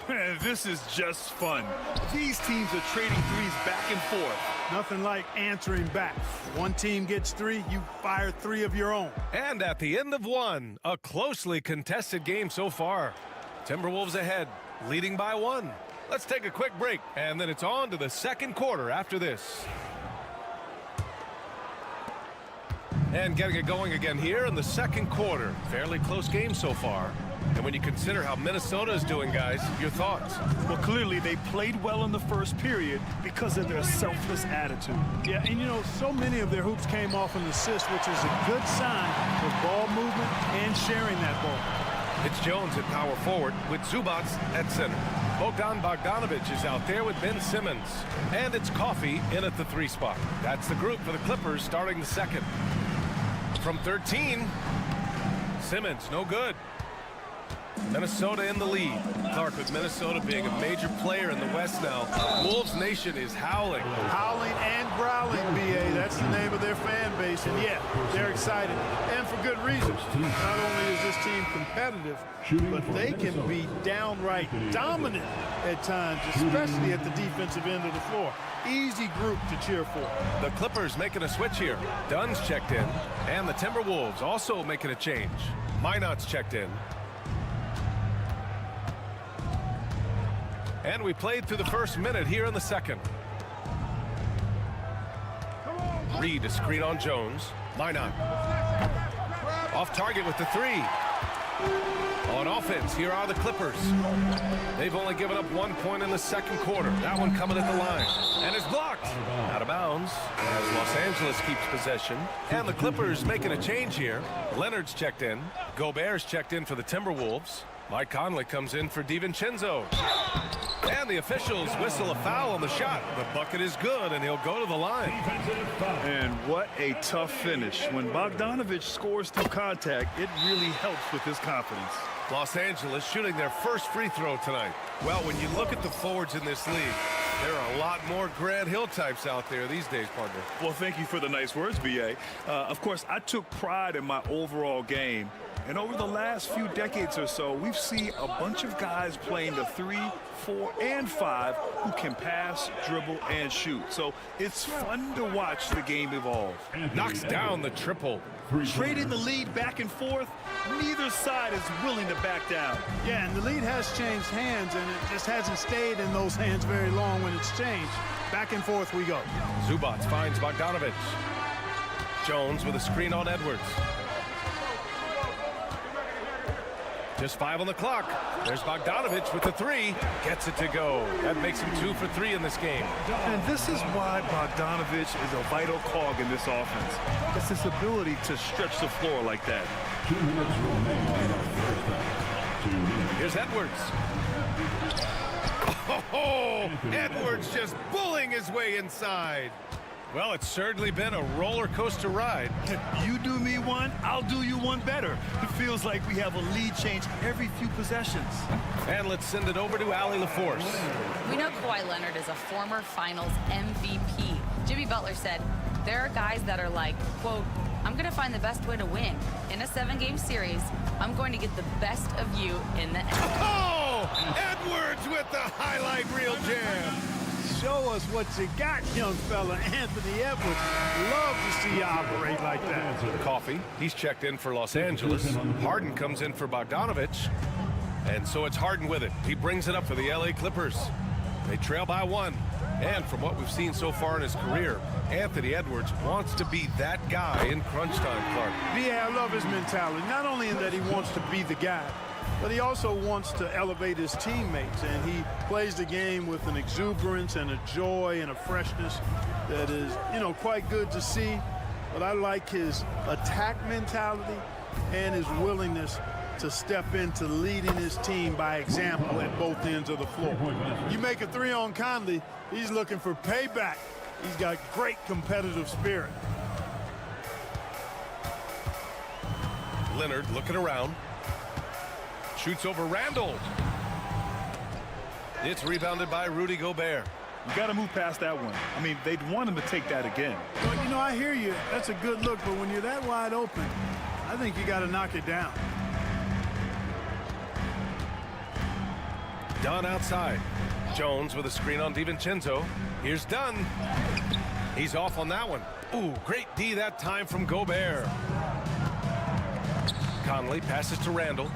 Man, this is just fun. These teams are trading threes back and forth. Nothing like answering back. One team gets 3, you fire 3 of your own. And at the end of 1, a closely contested game so far. Timberwolves ahead, leading by 1. Let's take a quick break, and then it's on to the second quarter after this. And getting it going again here in the second quarter. Fairly close game so far. And when you consider how Minnesota is doing, guys, your thoughts? Well, clearly they played well in the first period because of their selfless attitude. Yeah, and you know, so many of their hoops came off an assist, which is a good sign for ball movement and sharing that ball. It's Jones at power forward with Zubats at center. Bogdanovic is out there with Ben Simmons. And it's Coffey in at the 3 spot. That's the group for the Clippers starting the second. From 13, Simmons, no good. Minnesota in the lead. Clark, with Minnesota being a major player in the West now, Wolves Nation is howling. Howling and growling, B.A. That's the name of their fan base. And, yeah, they're excited. And for good reason. Not only is this team competitive, but they can be downright dominant at times, especially at the defensive end of the floor. Easy group to cheer for. The Clippers making a switch here. Dunn's checked in. And the Timberwolves also making a change. Minot's checked in. And we played through the first minute here in the second. Reed a screen on Jones. Minot. Off target with the 3. On offense, here are the Clippers. They've only given up 1 point in the second quarter. That one coming at the line. And it's blocked. Out of bounds as Los Angeles keeps possession. And the Clippers making a change here. Leonard's checked in. Gobert's checked in for the Timberwolves. Mike Conley comes in for DiVincenzo. And the officials whistle a foul on the shot. The bucket is good, and he'll go to the line. And what a tough finish. When Bogdanovic scores through contact, it really helps with his confidence. Los Angeles shooting their first free throw tonight. Well, when you look at the forwards in this league, there are a lot more Grant Hill types out there these days, partner. Well, thank you for the nice words, B.A. Of course, I took pride in my overall game. And over the last few decades or so, we've seen a bunch of guys playing the 3, 4, and 5 who can pass, dribble, and shoot. So it's fun to watch the game evolve. Knocks down the triple. Trading the lead back and forth, neither side is willing to back down. Yeah, and the lead has changed hands, and it just hasn't stayed in those hands very long when it's changed. Back and forth we go. Zubats finds Bogdanovic. Jones with a screen on Edwards. Just 5 on the clock. There's Bogdanovic with the 3. Gets it to go. That makes him 2 for 3 in this game. And this is why Bogdanovic is a vital cog in this offense. It's his ability to stretch the floor like that. 2 minutes remaining. Here's Edwards. Oh, Edwards just bullying his way inside. Well, it's certainly been a roller coaster ride. You do me one, I'll do you one better. It feels like we have a lead change every few possessions. And let's send it over to Allie LaForce. We know Kawhi Leonard is a former Finals MVP. Jimmy Butler said, there are guys that are like, quote, I'm going to find the best way to win. In a 7-game series, I'm going to get the best of you in the end. Oh! Edwards with the highlight reel jam. Show us what you got, young fella. Anthony Edwards. Love to see you operate like that. Coffey, he's checked in for Los Angeles. Harden comes in for Bogdanovic. And so it's Harden with it. He brings it up for the LA Clippers. They trail by 1. And from what we've seen so far in his career, Anthony Edwards wants to be that guy in crunch time, Clark. Yeah, I love his mentality. Not only in that he wants to be the guy, but he also wants to elevate his teammates, and he plays the game with an exuberance and a joy and a freshness that is, you know, quite good to see. But I like his attack mentality and his willingness to step into leading his team by example at both ends of the floor. You make a 3 on Conley, he's looking for payback. He's got great competitive spirit. Leonard looking around. Shoots over Randall. It's rebounded by Rudy Gobert. You got to move past that one. I mean, they'd want him to take that again. Well, you know, I hear you. That's a good look, but when you're that wide open, I think you got to knock it down. Dunn outside. Jones with a screen on DiVincenzo. Here's Dunn. He's off on that one. Ooh, great D that time from Gobert. Conley passes to Randall.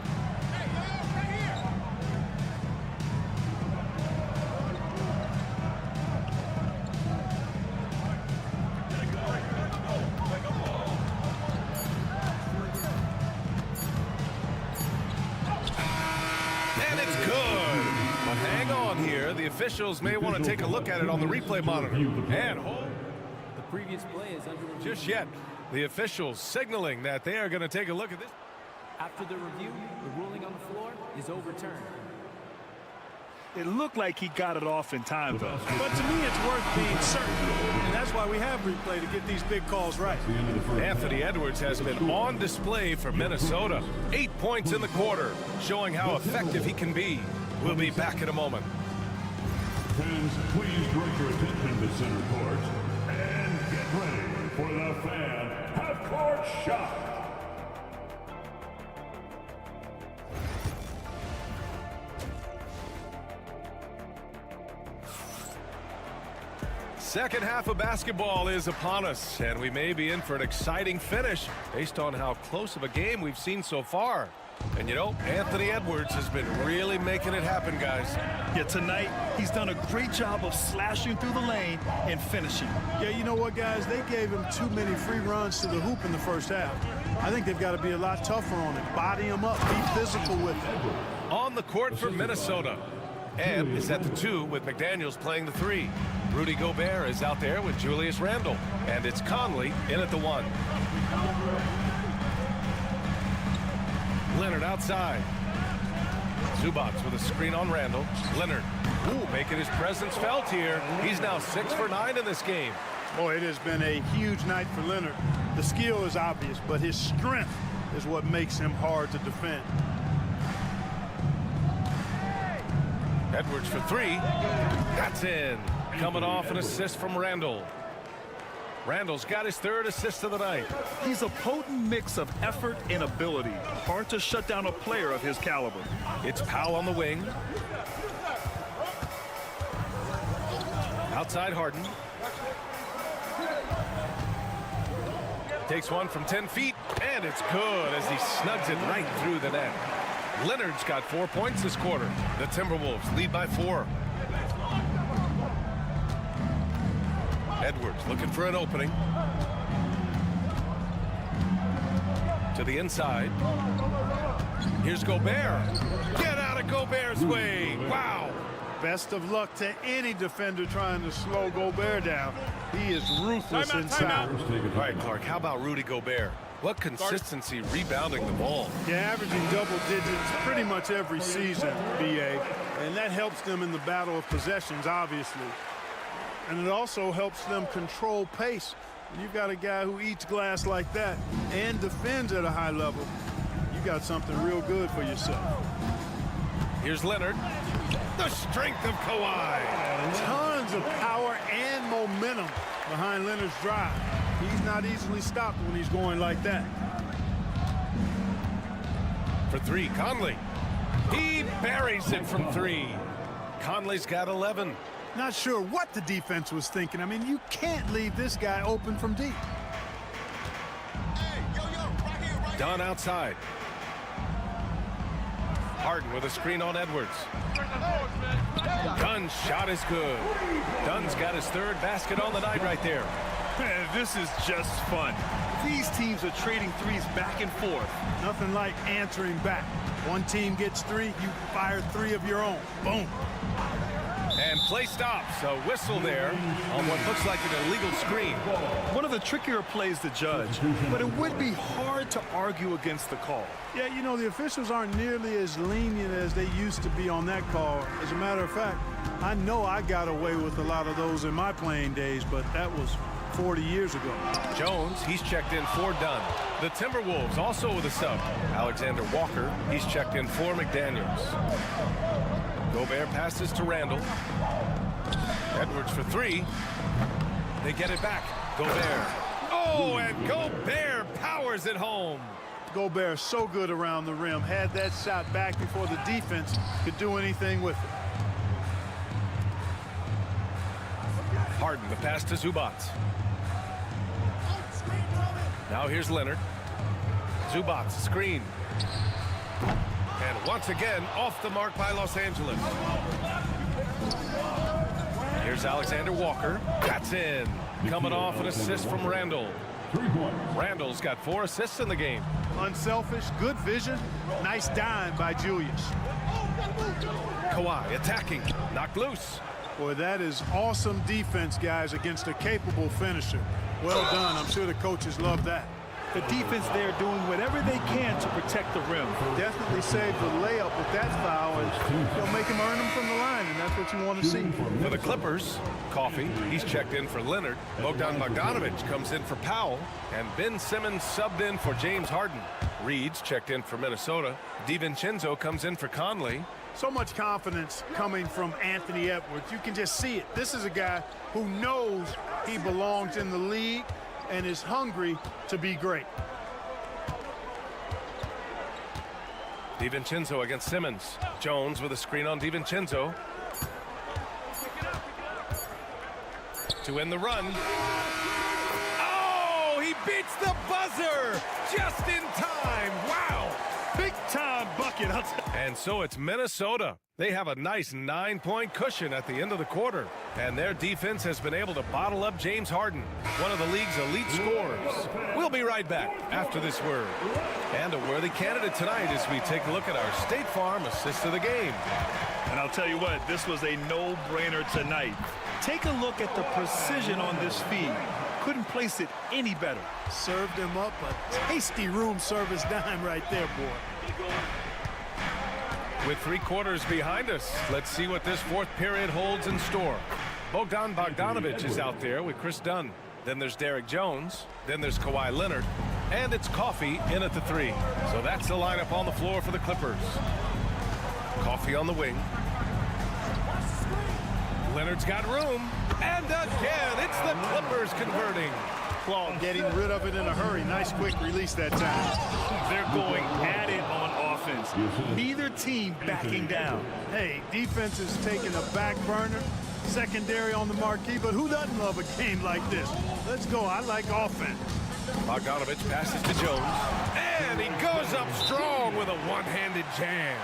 The officials may want to take a look at it on the replay monitor. And hold. The previous play is under review. Just yet, the officials signaling that they are going to take a look at this. After the review, the ruling on the floor is overturned. It looked like he got it off in time, though. But to me, it's worth being certain. And that's why we have replay, to get these big calls right. Anthony Edwards has been on display for Minnesota. 8 points in the quarter, showing how effective he can be. We'll be back in a moment. Fans, please direct your attention to center court and get ready for the fan half-court shot. Second half of basketball is upon us, and we may be in for an exciting finish based on how close of a game we've seen so far. And you know, Anthony Edwards has been really making it happen, guys. Yeah, tonight he's done a great job of slashing through the lane and finishing. Yeah, you know what, guys? They gave him too many free runs to the hoop in the first half. I think they've got to be a lot tougher on him. Body him up, be physical with him. On the court for Minnesota. And is at the 2 with McDaniels playing the 3. Rudy Gobert is out there with Julius Randle. And it's Conley in at the 1. Leonard outside. Zubac with a screen on Randall. Leonard, making his presence felt here. He's now 6 for 9 in this game. Boy, it has been a huge night for Leonard. The skill is obvious, but his strength is what makes him hard to defend. Edwards for 3. That's in. Coming off an assist from Randall. Randall's got his 3rd assist of the night. He's a potent mix of effort and ability. Hard to shut down a player of his caliber. It's Powell on the wing. Outside Harden. Takes one from 10 feet, and it's good as he snugs it right through the net. Leonard's got 4 points this quarter. The Timberwolves lead by 4. Edwards looking for an opening. To the inside. Here's Gobert. Get out of Gobert's way. Wow. Best of luck to any defender trying to slow Gobert down. He is ruthless inside. All right, Clark, how about Rudy Gobert? What consistency rebounding the ball. Yeah, averaging double digits pretty much every season, BA. And that helps them in the battle of possessions, obviously. And it also helps them control pace. When you've got a guy who eats glass like that and defends at a high level, you got something real good for yourself. Here's Leonard. The strength of Kawhi. Tons of power and momentum behind Leonard's drive. He's not easily stopped when he's going like that. For 3, Conley. He buries it from 3. Conley's got 11. Not sure what the defense was thinking. I mean, you can't leave this guy open from deep. Dunn outside. Harden with a screen on Edwards. Dunn's shot is good. Dunn's got his 3rd basket on the night right there. Man, this is just fun. These teams are trading threes back and forth. Nothing like answering back. One team gets 3, you fire 3 of your own. Boom. And play stops. A whistle there on what looks like an illegal screen. One of the trickier plays to judge, but it would be hard to argue against the call. Yeah, you know, the officials aren't nearly as lenient as they used to be on that call. As a matter of fact, I know I got away with a lot of those in my playing days, but that was 40 years ago. Jones, he's checked in for Dunn. The Timberwolves also with a sub. Alexander Walker, he's checked in for McDaniels. Gobert passes to Randall. Edwards for three. They get it back. Gobert. Oh, and Gobert powers it home. Gobert so good around the rim. Had that shot back before the defense could do anything with it. Harden, the pass to Zubac. Now here's Leonard. Zubac, screen. And once again, off the mark by Los Angeles. Here's Alexander Walker. That's in. Coming off an assist from Randall. Randall's got 4 assists in the game. Unselfish, good vision. Nice dime by Julius. Kawhi attacking. Knocked loose. Boy, that is awesome defense, guys, against a capable finisher. Well done. I'm sure the coaches love that. The defense there doing whatever they can to protect the rim. Definitely saved the layup with that foul, and they'll make him earn them from the line, and that's what you want to see. For the Clippers, Coffey, he's checked in for Leonard. Bogdan Bogdanović comes in for Powell, and Ben Simmons subbed in for James Harden. Reed's checked in for Minnesota. DiVincenzo comes in for Conley. So much confidence coming from Anthony Edwards. You can just see it. This is a guy who knows he belongs in the league and is hungry to be great. DiVincenzo against Simmons. Jones with a screen on DiVincenzo. To end the run. Oh, he beats the buzzer just in time. Wow. Big time bucket. And so it's Minnesota. They have a nice 9-point cushion at the end of the quarter. And their defense has been able to bottle up James Harden, one of the league's elite scorers. We'll be right back after this word. And a worthy candidate tonight as we take a look at our State Farm assist of the game. And I'll tell you what, this was a no-brainer tonight. Take a look at the precision on this feed. Couldn't place it any better. Served him up a tasty room service dime right there, boy. With 3 quarters behind us, let's see what this 4th period holds in store. Bogdan Bogdanović is out there with Chris Dunn. Then there's Derek Jones. Then there's Kawhi Leonard. And it's Coffey in at the 3. So that's the lineup on the floor for the Clippers. Coffey on the wing. Leonard's got room. And again, it's the Clippers converting. Claw getting rid of it in a hurry. Nice quick release that time. They're going at it on offense. Neither team backing down. Hey, defense is taking a back burner. Secondary on the marquee, but who doesn't love a game like this? Let's go. I like offense. Bogdanović passes to Jones. And he goes up strong with a one-handed jam.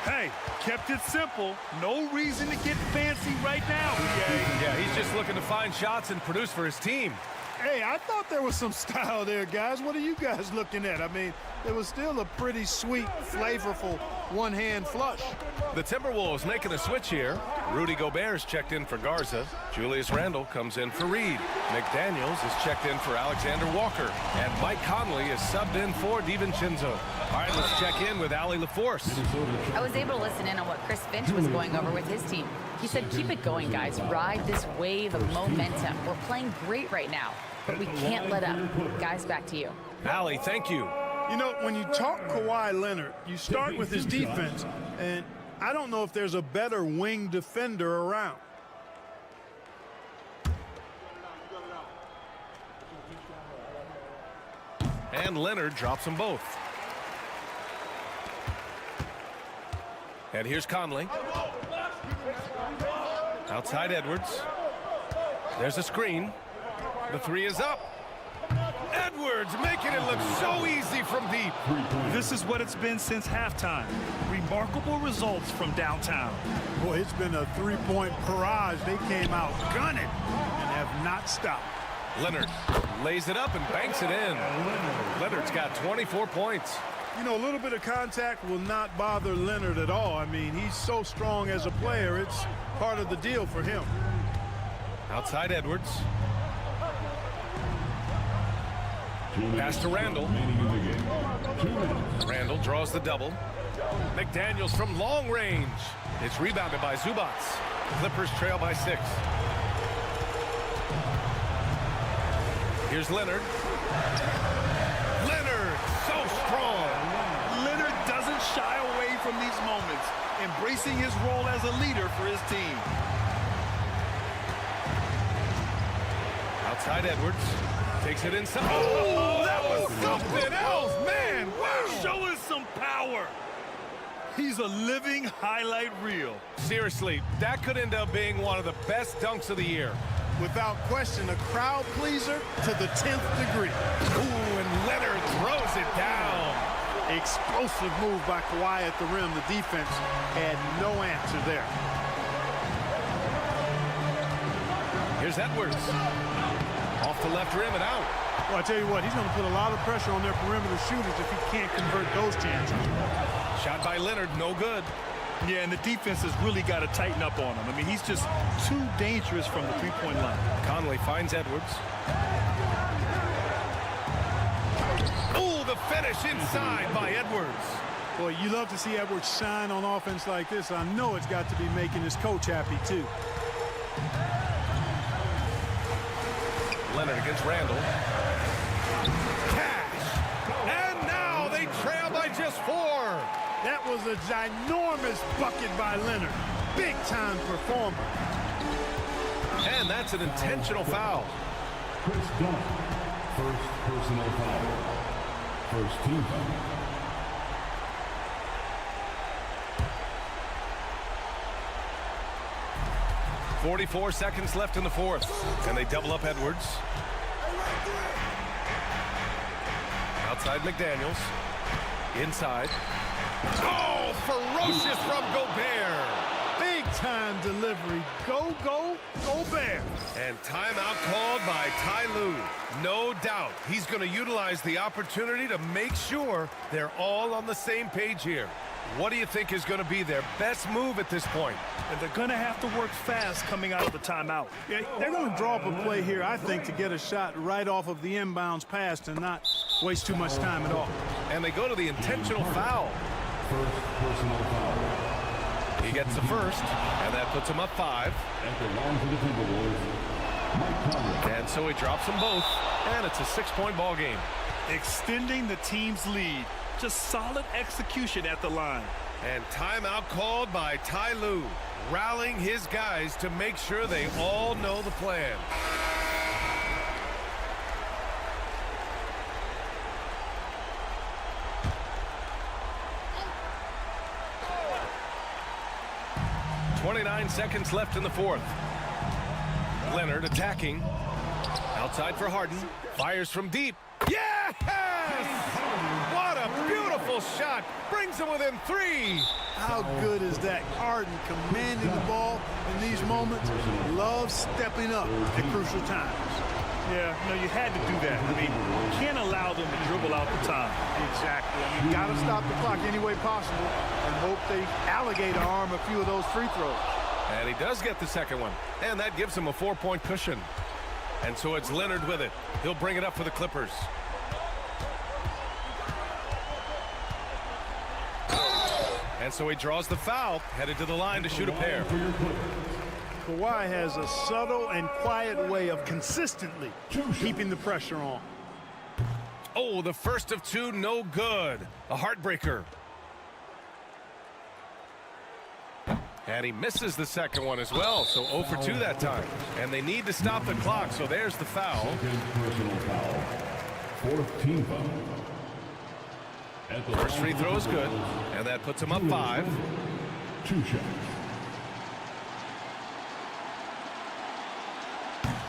Hey, kept it simple. No reason to get fancy right now, PA. Yeah, he's just looking to find shots and produce for his team. Hey, I thought there was some style there, guys. What are you guys looking at? I mean, it was still a pretty sweet, flavorful one-hand flush. The Timberwolves making a switch here. Rudy Gobert's checked in for Garza. Julius Randle comes in for Reed. McDaniels is checked in for Alexander Walker. And Mike Conley is subbed in for DiVincenzo. All right, let's check in with Allie LaForce. I was able to listen in on what Chris Finch was going over with his team. He said, keep it going, guys. Ride this wave of momentum. We're playing great right now, but we can't let up. Guys, back to you. Allie, thank you. You know, when you talk Kawhi Leonard, you start with his defense, and I don't know if there's a better wing defender around. And Leonard drops them both. And here's Conley. Outside Edwards. There's a screen. The 3 is up. Edwards making it look so easy from deep. This is what it's been since halftime. Remarkable results from downtown. Boy, it's been a 3-point barrage. They came out gunning and have not stopped. Leonard lays it up and banks it in. Leonard's got 24 points. You know, a little bit of contact will not bother Leonard at all. I mean, he's so strong as a player. It's part of the deal for him. Outside Edwards. Pass to Randall. Randall draws the double. McDaniels from long range. It's rebounded by Zubac. Clippers trail by 6. Here's Leonard. Leonard, so strong. Leonard doesn't shy away from these moments, embracing his role as a leader for his team. Outside Edwards. Takes it inside. Oh, that was something else, man. Wow. Show us some power. He's a living highlight reel. Seriously, that could end up being one of the best dunks of the year. Without question, a crowd pleaser to the 10th degree. Ooh, and Leonard throws it down. Explosive move by Kawhi at the rim. The defense had no answer there. Here's Edwards. Off the left rim and out. Well, I tell you what, he's going to put a lot of pressure on their perimeter shooters if he can't convert those chances. Shot by Leonard, no good. Yeah, and the defense has really got to tighten up on him. I mean, he's just too dangerous from the three-point line. Conley finds Edwards. Oh, the finish inside by Edwards. Boy, you love to see Edwards shine on offense like this. I know it's got to be making his coach happy, too. Leonard against Randall. Cash. And now they trail by just 4. That was a ginormous bucket by Leonard. Big-time performer. And that's an intentional foul. Chris Dunn, first personal foul. First team foul. .44 seconds left in the fourth. And they double up Edwards. Outside McDaniels. Inside. Oh, ferocious from Gobert. Big-time delivery. Go, go, Gobert. And timeout called by Ty Lue. No doubt he's going to utilize the opportunity to make sure they're all on the same page here. What do you think is going to be their best move at this point? And they're going to have to work fast coming out of the timeout. Yeah, they're going to draw up a play here, I think, to get a shot right off of the inbounds pass and not waste too much time at all. And they go to the intentional foul. First personal foul. He gets the first, and that puts him up 5. At the line for the Timberwolves, Mike Conley. And so he drops them both, and it's a 6-point ball game. Extending the team's lead. Just solid execution at the line. And timeout called by Ty Lue, rallying his guys to make sure they all know the plan. .29 seconds left in the fourth. Leonard attacking. Outside for Harden. Fires from deep. Yes! What a beautiful shot. Brings him within 3. How good is that? Harden commanding the ball in these moments. Loves stepping up at crucial times. Yeah, you had to do that. I mean, you can't allow them to dribble out the time. Exactly. I mean, got to stop the clock any way possible and hope they alligator arm a few of those free throws. And he does get the second one. And that gives him a 4-point cushion. And so it's Leonard with it. He'll bring it up for the Clippers. And so he draws the foul, headed to the line to shoot a pair. Kawhi has a subtle and quiet way of consistently keeping the pressure on. Oh, the first of 2, no good. A heartbreaker. And he misses the second one as well, so 0 for 2 that time. And they need to stop the clock, so there's the foul. Second personal foul. Fourth team foul. At the First free line throw is for the good, Timberwolves, and that puts him up 5. 2 shots.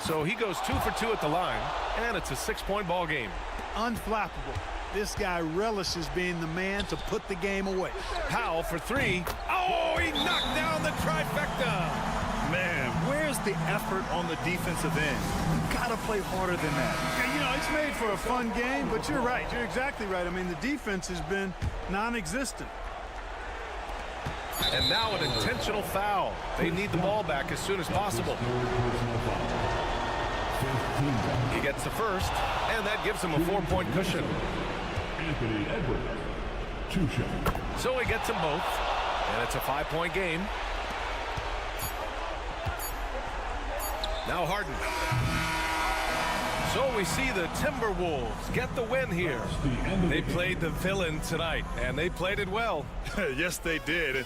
So he goes 2 for 2 at the line, and it's a 6-point ball game. Unflappable. This guy relishes being the man to put the game away. Powell for 3. Oh, he knocked down the trifecta. Man, where's the effort on the defensive end? You got to play harder than that. Yeah, it's made for a fun game, but you're right. You're exactly right. I mean, the defense has been non-existent. And now an intentional foul. They need the ball back as soon as possible. He gets the first, and that gives him a 4-point cushion. Anthony Edwards, 2 shots. So he gets them both, and it's a 5-point game. Now Harden. So we see the Timberwolves get the win here. They played the villain tonight, and they played it well. Yes, they did.